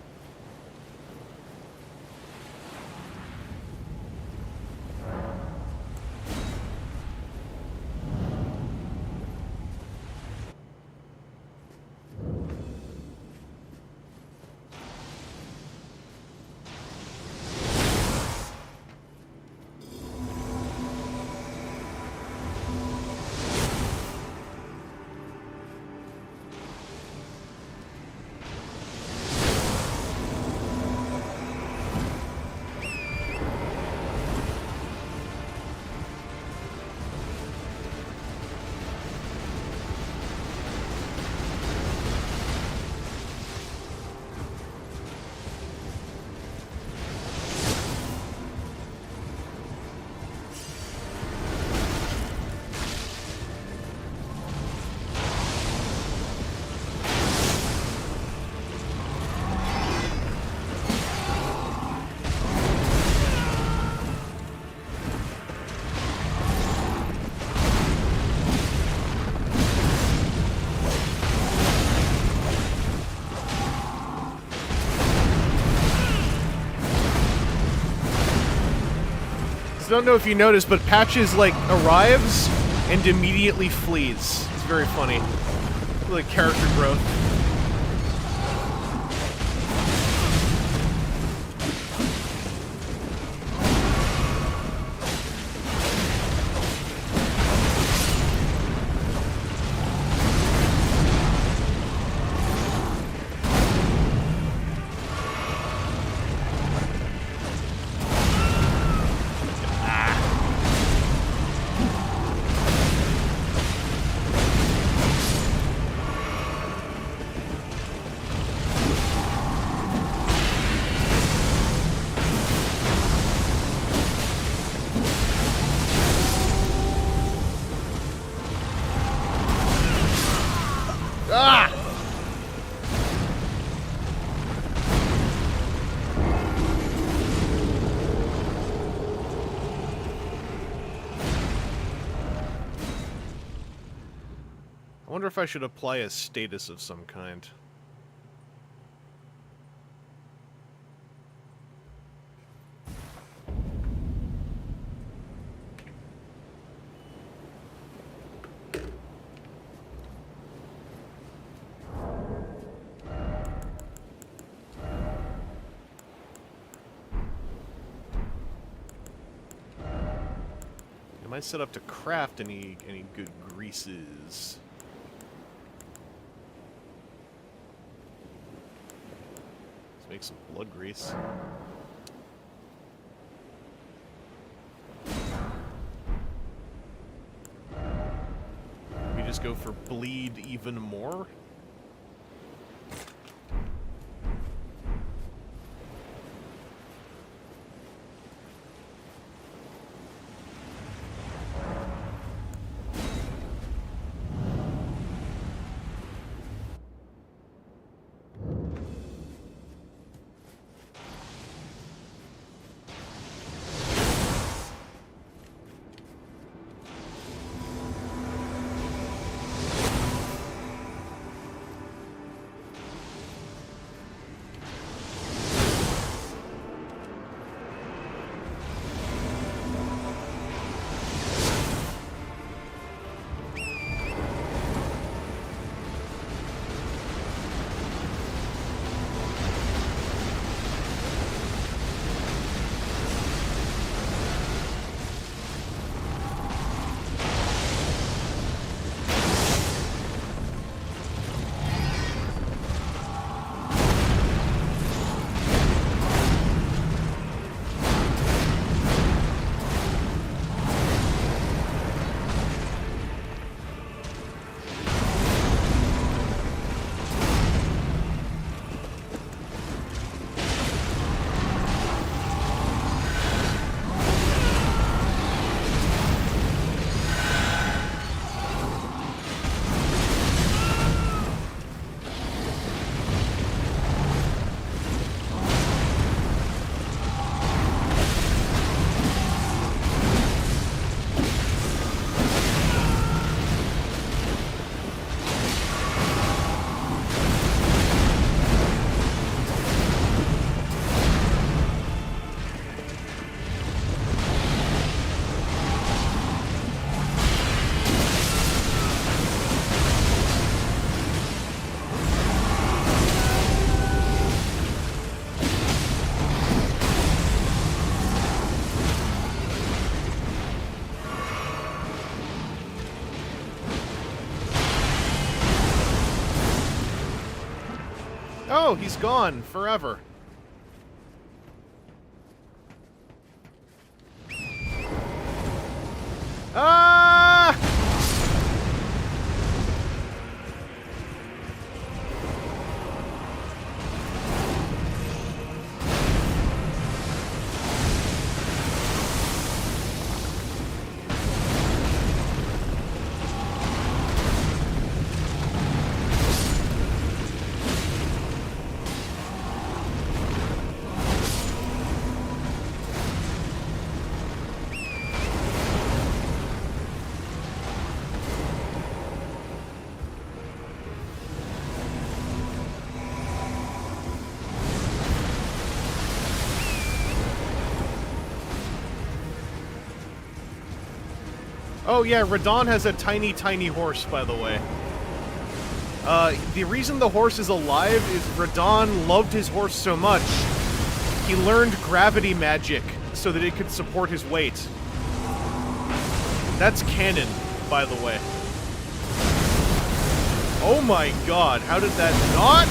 I don't know if you noticed, but Patches, like, arrives and immediately flees. It's very funny. Like, character growth. I wonder if I should apply a status of some kind. Am I set up to craft any good greases? Make some blood grease. We just go for bleed even more. Oh, he's gone forever. Ah! Oh yeah, Radon has a tiny, tiny horse, by the way. The reason the horse is alive is Radon loved his horse so much, he learned gravity magic so that it could support his weight. That's canon, by the way. Oh my god, how did that not?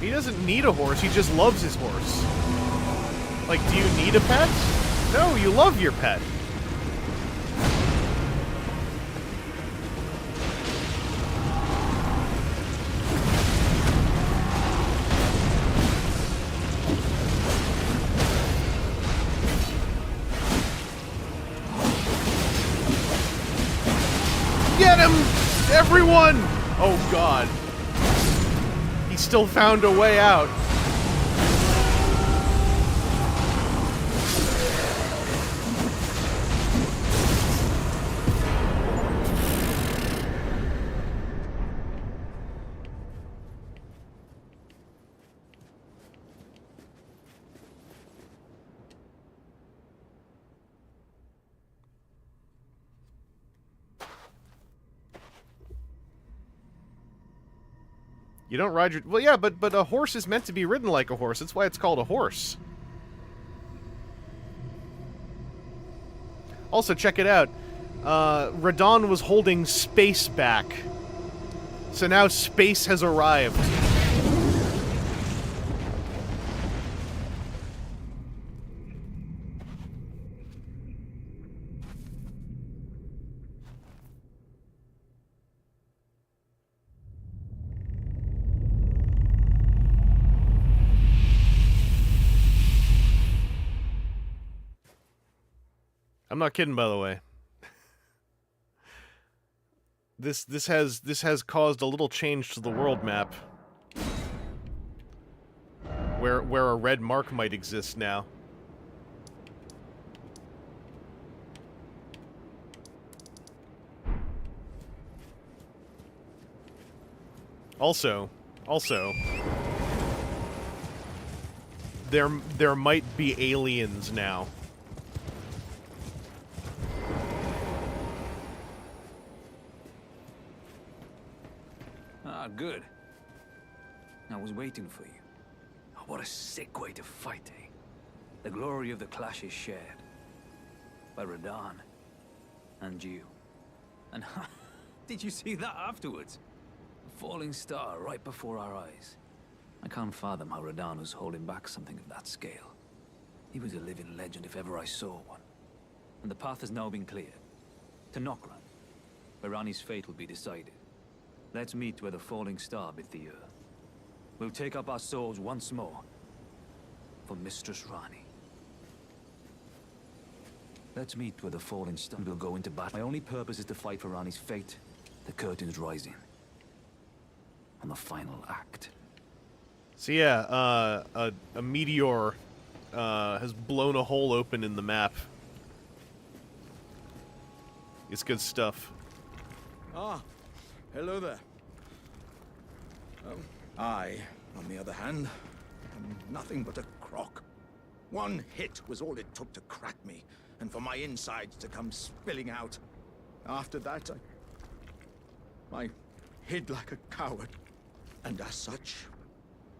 He doesn't need a horse, he just loves his horse. Like, do you need a pet? No, you love your pet. Get him! Everyone! Oh god. He still found a way out. You don't ride your... Well, yeah, but a horse is meant to be ridden like a horse. That's why it's called a horse. Also, check it out. Radon was holding space back. So now space has arrived. I'm not kidding, by the way. This has caused a little change to the world map, where a red mark might exist now. Also, there might be aliens now. Ah, good. I was waiting for you. Oh, what a sick way to fight, eh? The glory of the clash is shared. By Radon. And you. And did you see that afterwards? A falling star right before our eyes. I can't fathom how Radon was holding back something of that scale. He was a living legend if ever I saw one. And the path has now been cleared. To Nokran, where Rani's fate will be decided. Let's meet where the falling star bit the earth. We'll take up our swords once more. For Mistress Rani. Let's meet where the fallen star will go into battle. My only purpose is to fight for Rani's fate. The curtain's rising. On the final act. So yeah, a meteor has blown a hole open in the map. It's good stuff. Ah, hello there. I, on the other hand, am nothing but a crock. One hit was all it took to crack me, and for my insides to come spilling out. After that, I hid like a coward. And as such,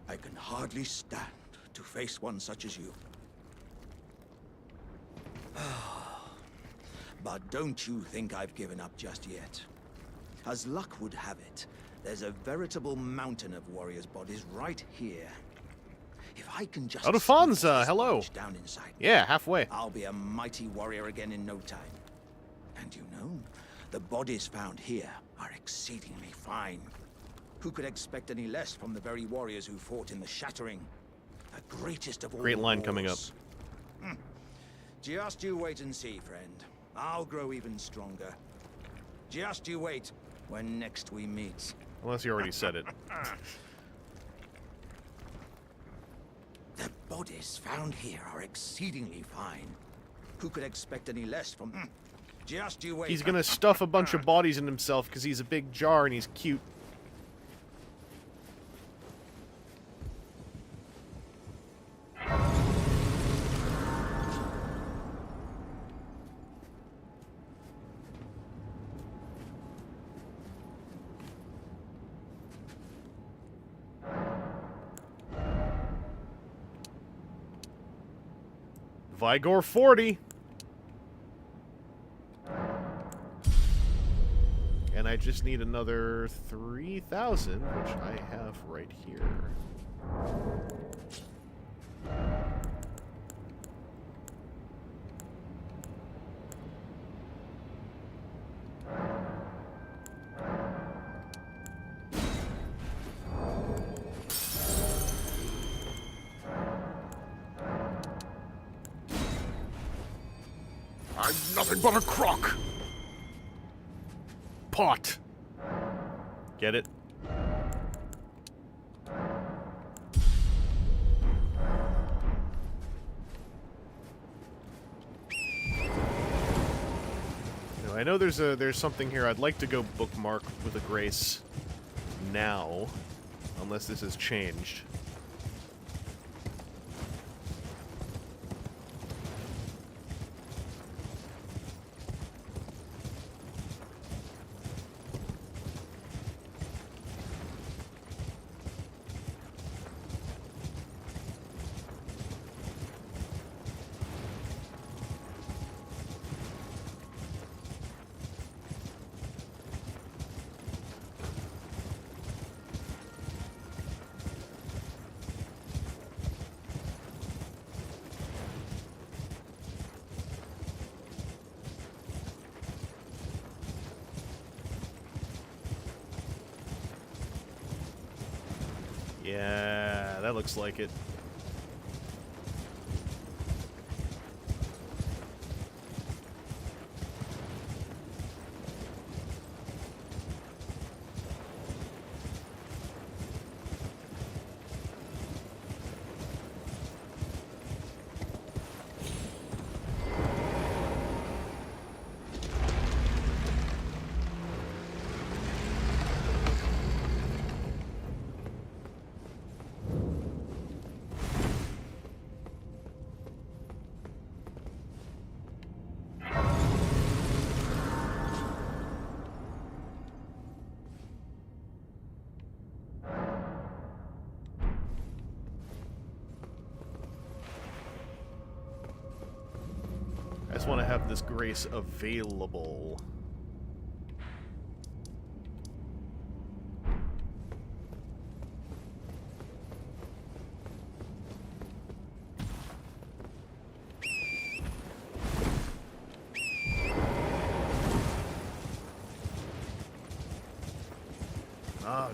I can hardly stand to face one such as you. But don't you think I've given up just yet. As luck would have it, there's a veritable mountain of warriors' bodies right here. If I can just Alfonso, hello. Down inside, yeah, halfway. I'll be a mighty warrior again in no time. And you know, the bodies found here are exceedingly fine. Who could expect any less from the very warriors who fought in the Shattering? The greatest of all Great line coming up. Just you wait and see, friend. I'll grow even stronger. Just you wait when next we meet. Unless you already said it. The bodies found here are exceedingly fine. Who could expect any less from... Just you wait. He's gonna stuff a bunch of bodies in himself because he's a big jar and he's cute. Vigor 40. And I just need another 3,000, which I have right here. I'm nothing but a crock. Pot. Get it? Now, I know there's something here I'd like to go bookmark with a grace now, unless this has changed. Yeah, that looks like it. I just want to have this grace available.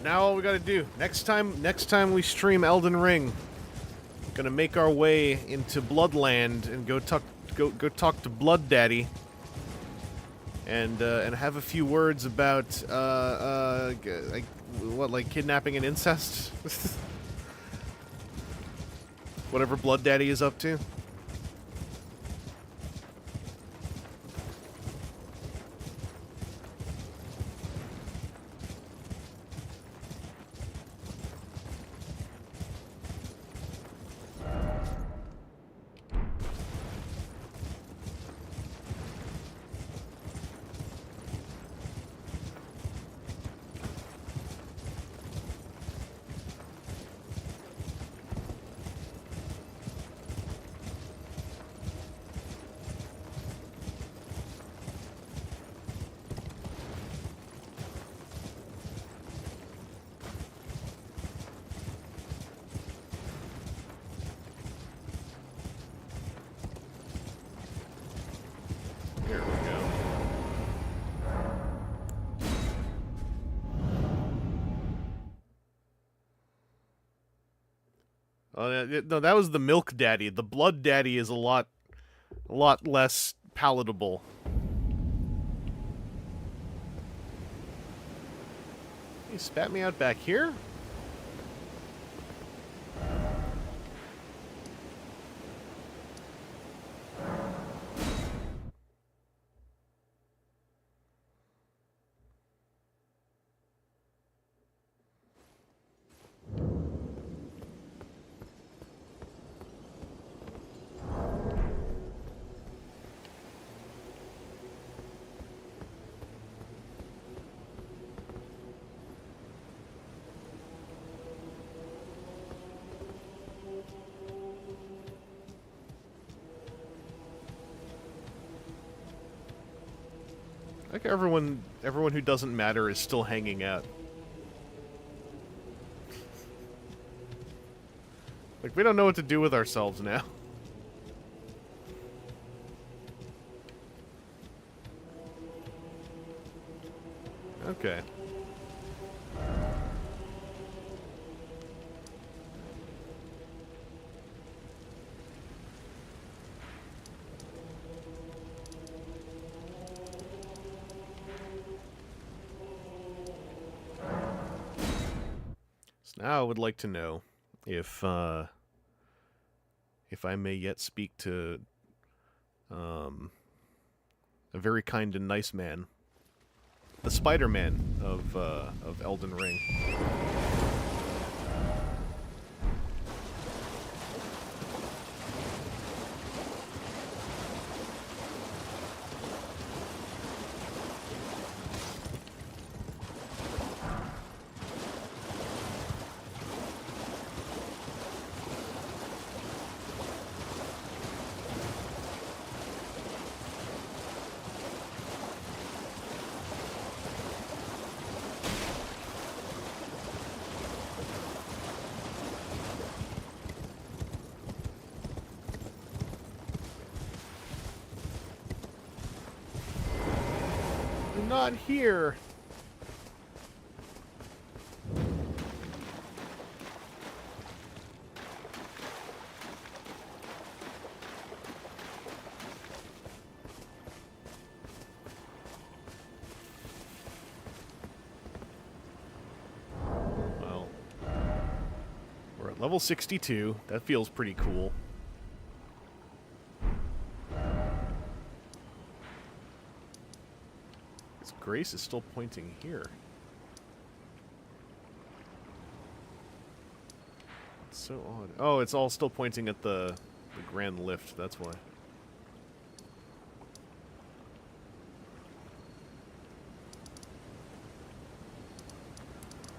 Now all we gotta do, next time we stream Elden Ring, gonna make our way into Bloodland and go go talk to Blood Daddy, and have a few words about like kidnapping and incest, whatever Blood Daddy is up to. There we go. Oh, no, that was the Milk Daddy. The Blood Daddy is a lot less palatable. You spat me out back here? Like everyone who doesn't matter is still hanging out. Like, we don't know what to do with ourselves now. Okay. So now I would like to know if I may yet speak to a very kind and nice man, the Spider-Man of Elden Ring. Not here. Well, we're at level 62. That feels pretty cool. Grace is still pointing here. It's so odd. Oh, it's all still pointing at the Grand Lift, that's why.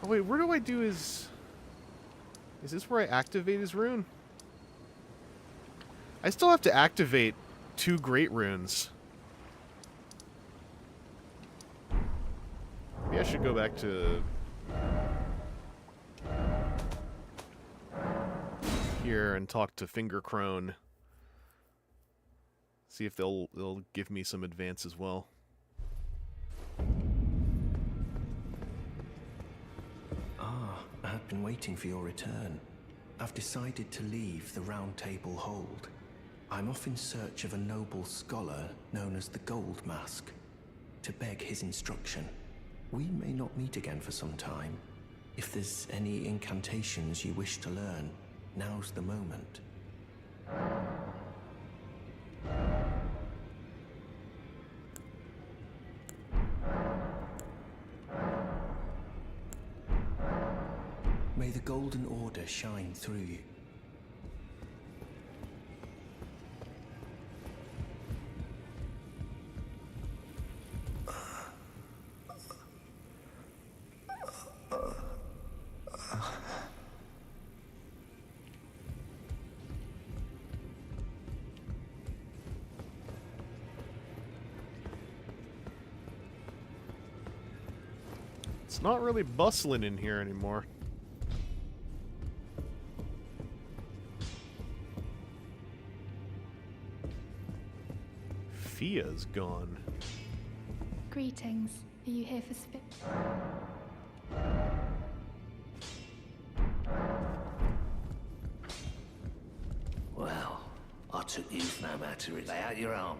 Oh wait, where do I do his... Is this where I activate his rune? I still have to activate 2 great runes. Maybe I should go back to here and talk to Finger Crone. See if they'll give me some advance as well. Ah, I've been waiting for your return. I've decided to leave the Round Table Hold. I'm off in search of a noble scholar known as the Gold Mask, to beg his instruction. We may not meet again for some time. If there's any incantations you wish to learn, now's the moment. May the Golden Order shine through you. It's not really bustling in here anymore. Fia's gone. Greetings. Are you here for spit? Well, I took you for no matter. Lay out your arm.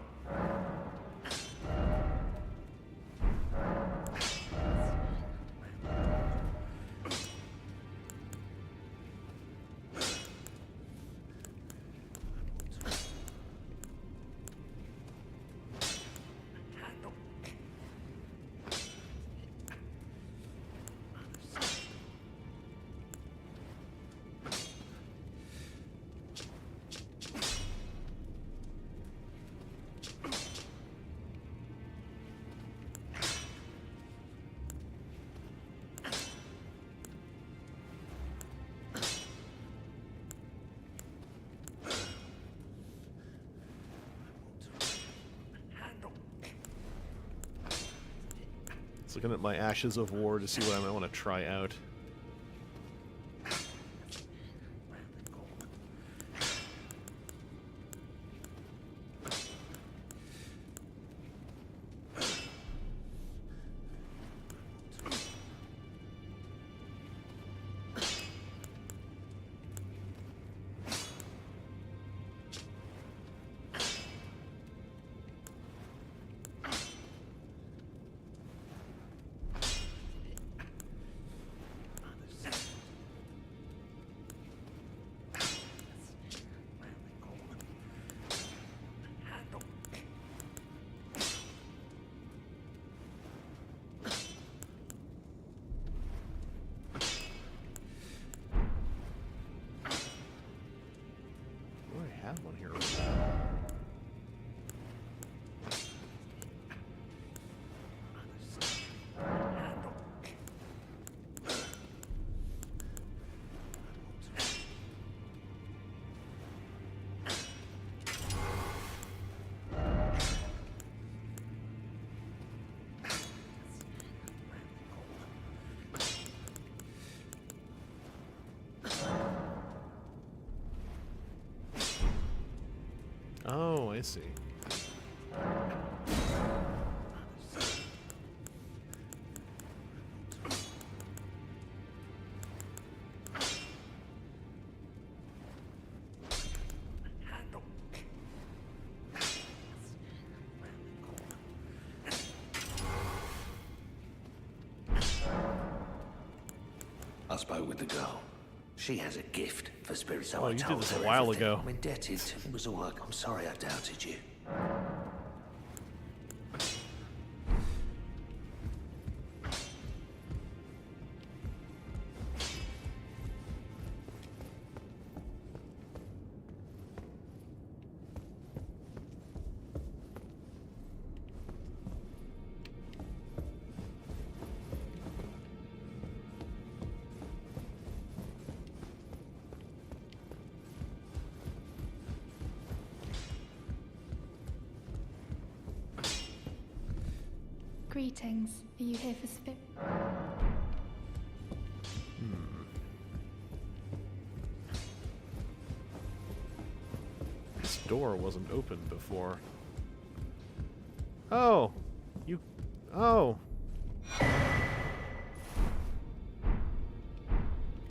Looking at my Ashes of War to see what I might want to try out. One here. Oh, I see. I spoke with the girl. She has a gift for spirits, so Oh, I you did told this her a while everything. ago. I'm indebted. It was all like, I'm sorry I doubted you. Greetings. Are you here for spit? This door wasn't open before. Oh! You... Oh!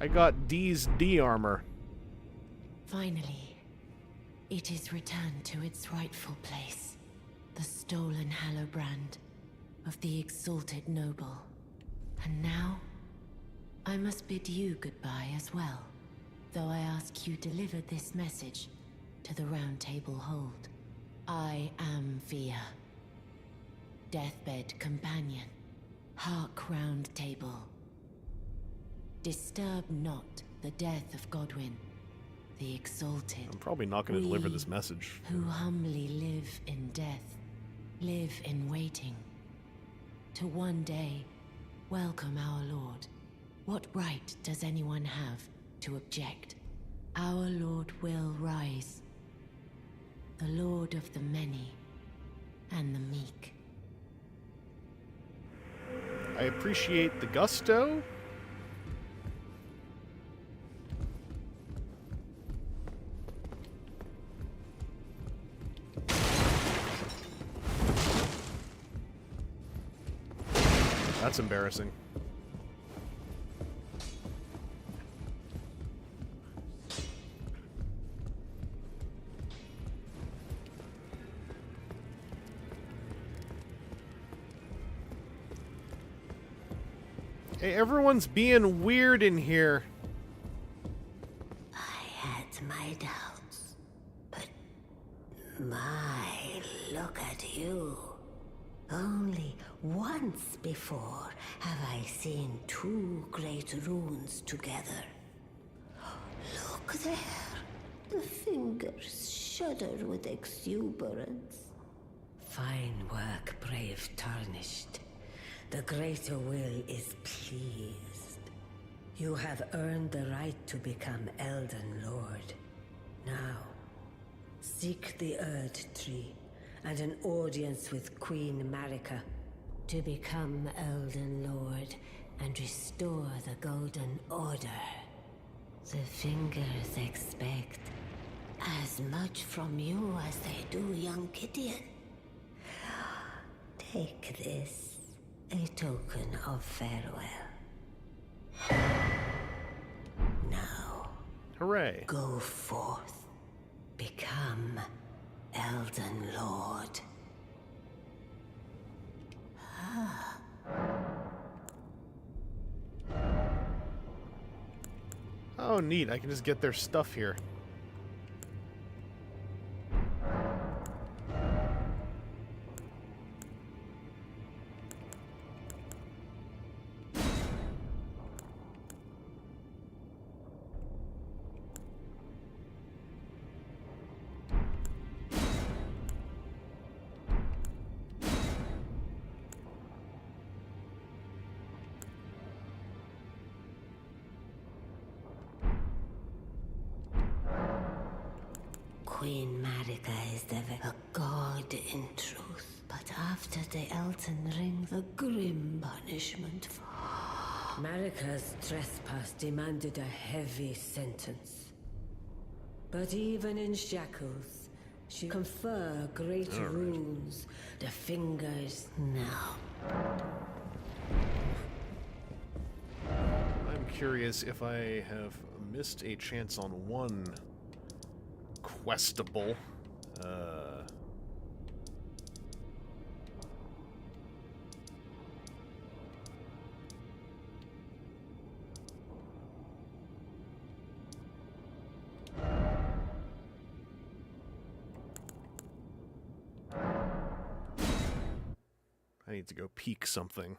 I got D's D armor. Finally. It is returned to its rightful place. The stolen Hallowbrand of the exalted noble. And now, I must bid you goodbye as well, though I ask you deliver this message to the Round Table Hold. I am Via, deathbed companion, hark Round Table. Disturb not the death of Godwyn, the exalted. I'm probably not going to deliver this message. Who humbly live in death, live in waiting, to one day welcome our Lord. What right does anyone have to object? Our Lord will rise, the Lord of the many and the meek. I appreciate the gusto. That's embarrassing. Hey, everyone's being weird in here. I had my doubts, but my, look at you. Only once before have I seen two great runes together. Look there. The fingers shudder with exuberance. Fine work, brave Tarnished. The greater will is pleased. You have earned the right to become Elden Lord. Now, seek the Erd Tree and an audience with Queen Marika to become Elden Lord and restore the Golden Order. The fingers expect as much from you as they do young Gideon. Take this, a token of farewell. Now, hooray. Go forth, become Elden Lord. Oh, neat. I can just get their stuff here. Queen Marika is a god in truth, but after the Elden Ring, the grim punishment. Marika's trespass demanded a heavy sentence. But even in shackles, she confer great runes, the fingers now. I'm curious if I have missed a chance on one questable. I need to go peek something.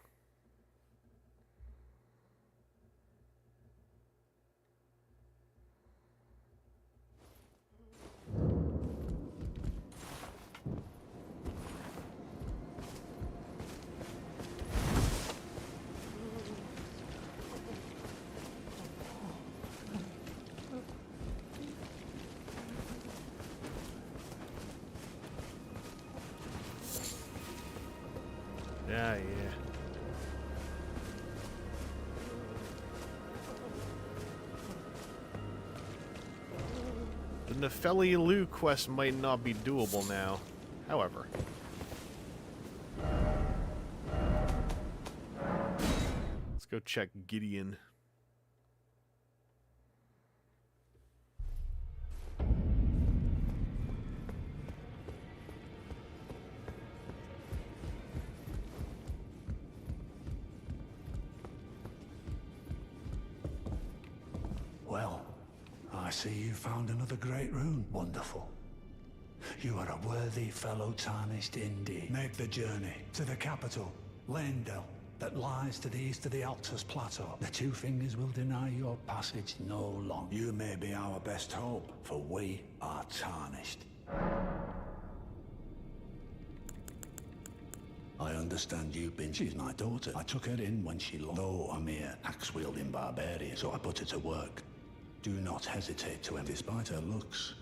Yeah. The Nefeli Lu quest might not be doable now, however. Let's go check Gideon. see you found another great rune. Wonderful. You are a worthy fellow tarnished indeed. Make the journey to the capital, Leyndell, that lies to the east of the Altus Plateau. The Two Fingers will deny your passage no longer. You may be our best hope, for we are tarnished. I understand you've been... She's my daughter. I took her in when she lost. Though a mere axe-wielding barbarian, so I put her to work. Do not hesitate to end despite her looks.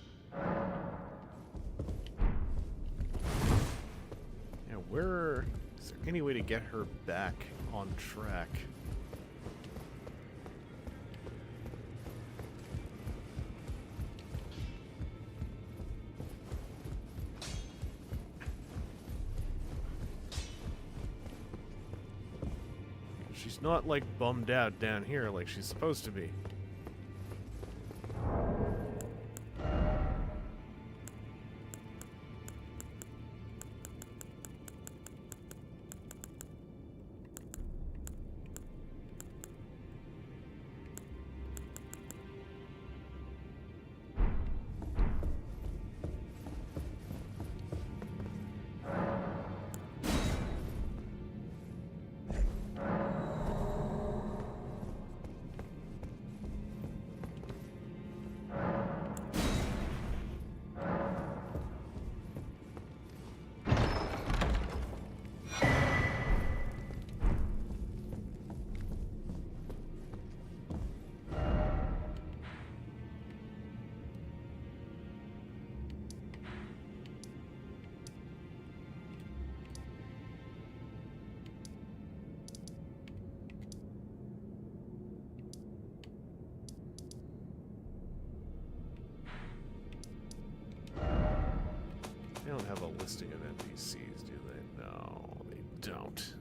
Yeah, where... Is there any way to get her back on track? She's not, like, bummed out down here like she's supposed to be. They don't have a listing of NPCs, do they? No, they don't.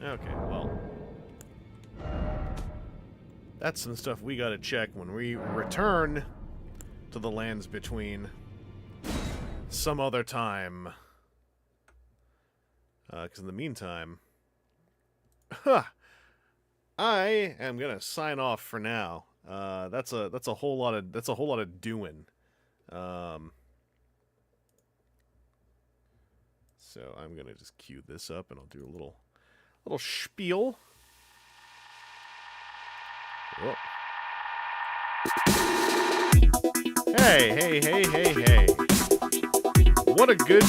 Okay, well, that's some stuff we gotta check when we return to the lands between some other time. Because in the meantime, I am gonna sign off for now. That's a whole lot of doing. So I'm gonna just queue this up and I'll do a little spiel. Whoa. Hey. What a good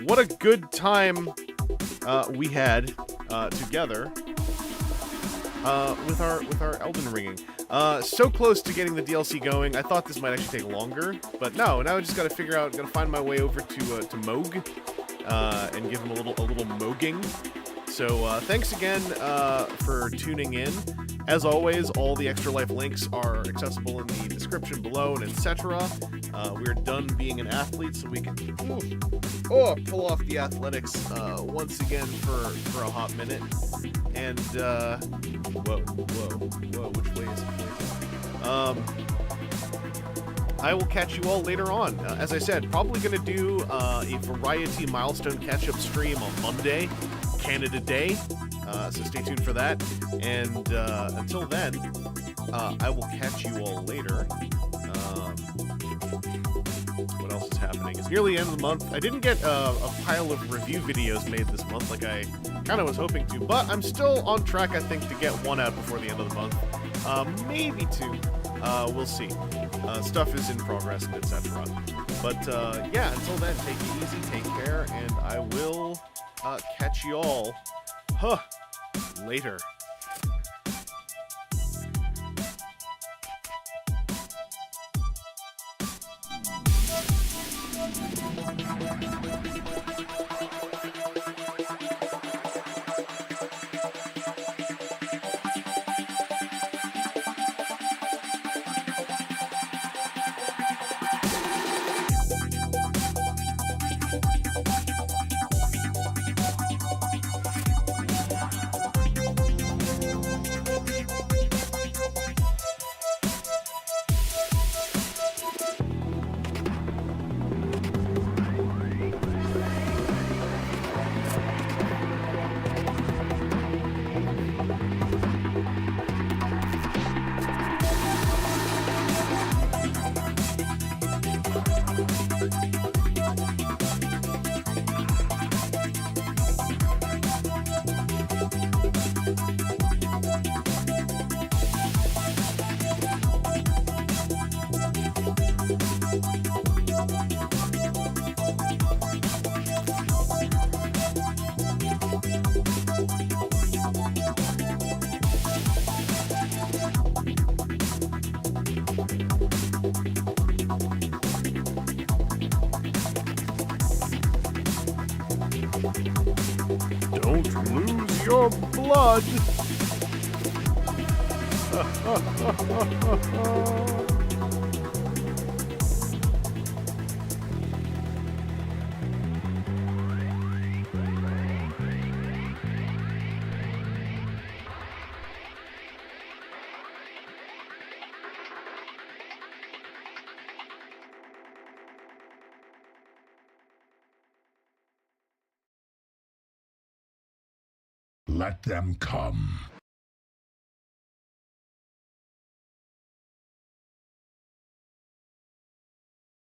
what a good time we had together with our Elden ringing. So close to getting the DLC going. I thought this might actually take longer, but no. Now I just gotta find my way over to Moog and give him a little mogging. So thanks again for tuning in. As always, all the Extra Life links are accessible in the description below and etc. We're done being an athlete, so we can pull off the athletics once again for a hot minute. And whoa, which way is it? I will catch you all later on. As I said, probably going to do a variety milestone catch-up stream on Monday, Canada Day. So stay tuned for that. And until then, I will catch you all later. What else is happening? It's nearly the end of the month. I didn't get a pile of review videos made this month like I kind of was hoping to, but I'm still on track, I think, to get one out before the end of the month. Maybe two. We'll see. Stuff is in progress, etc. But yeah, until then, take it easy, take care, and I will catch y'all. Later. Don't lose your blood. Let them come.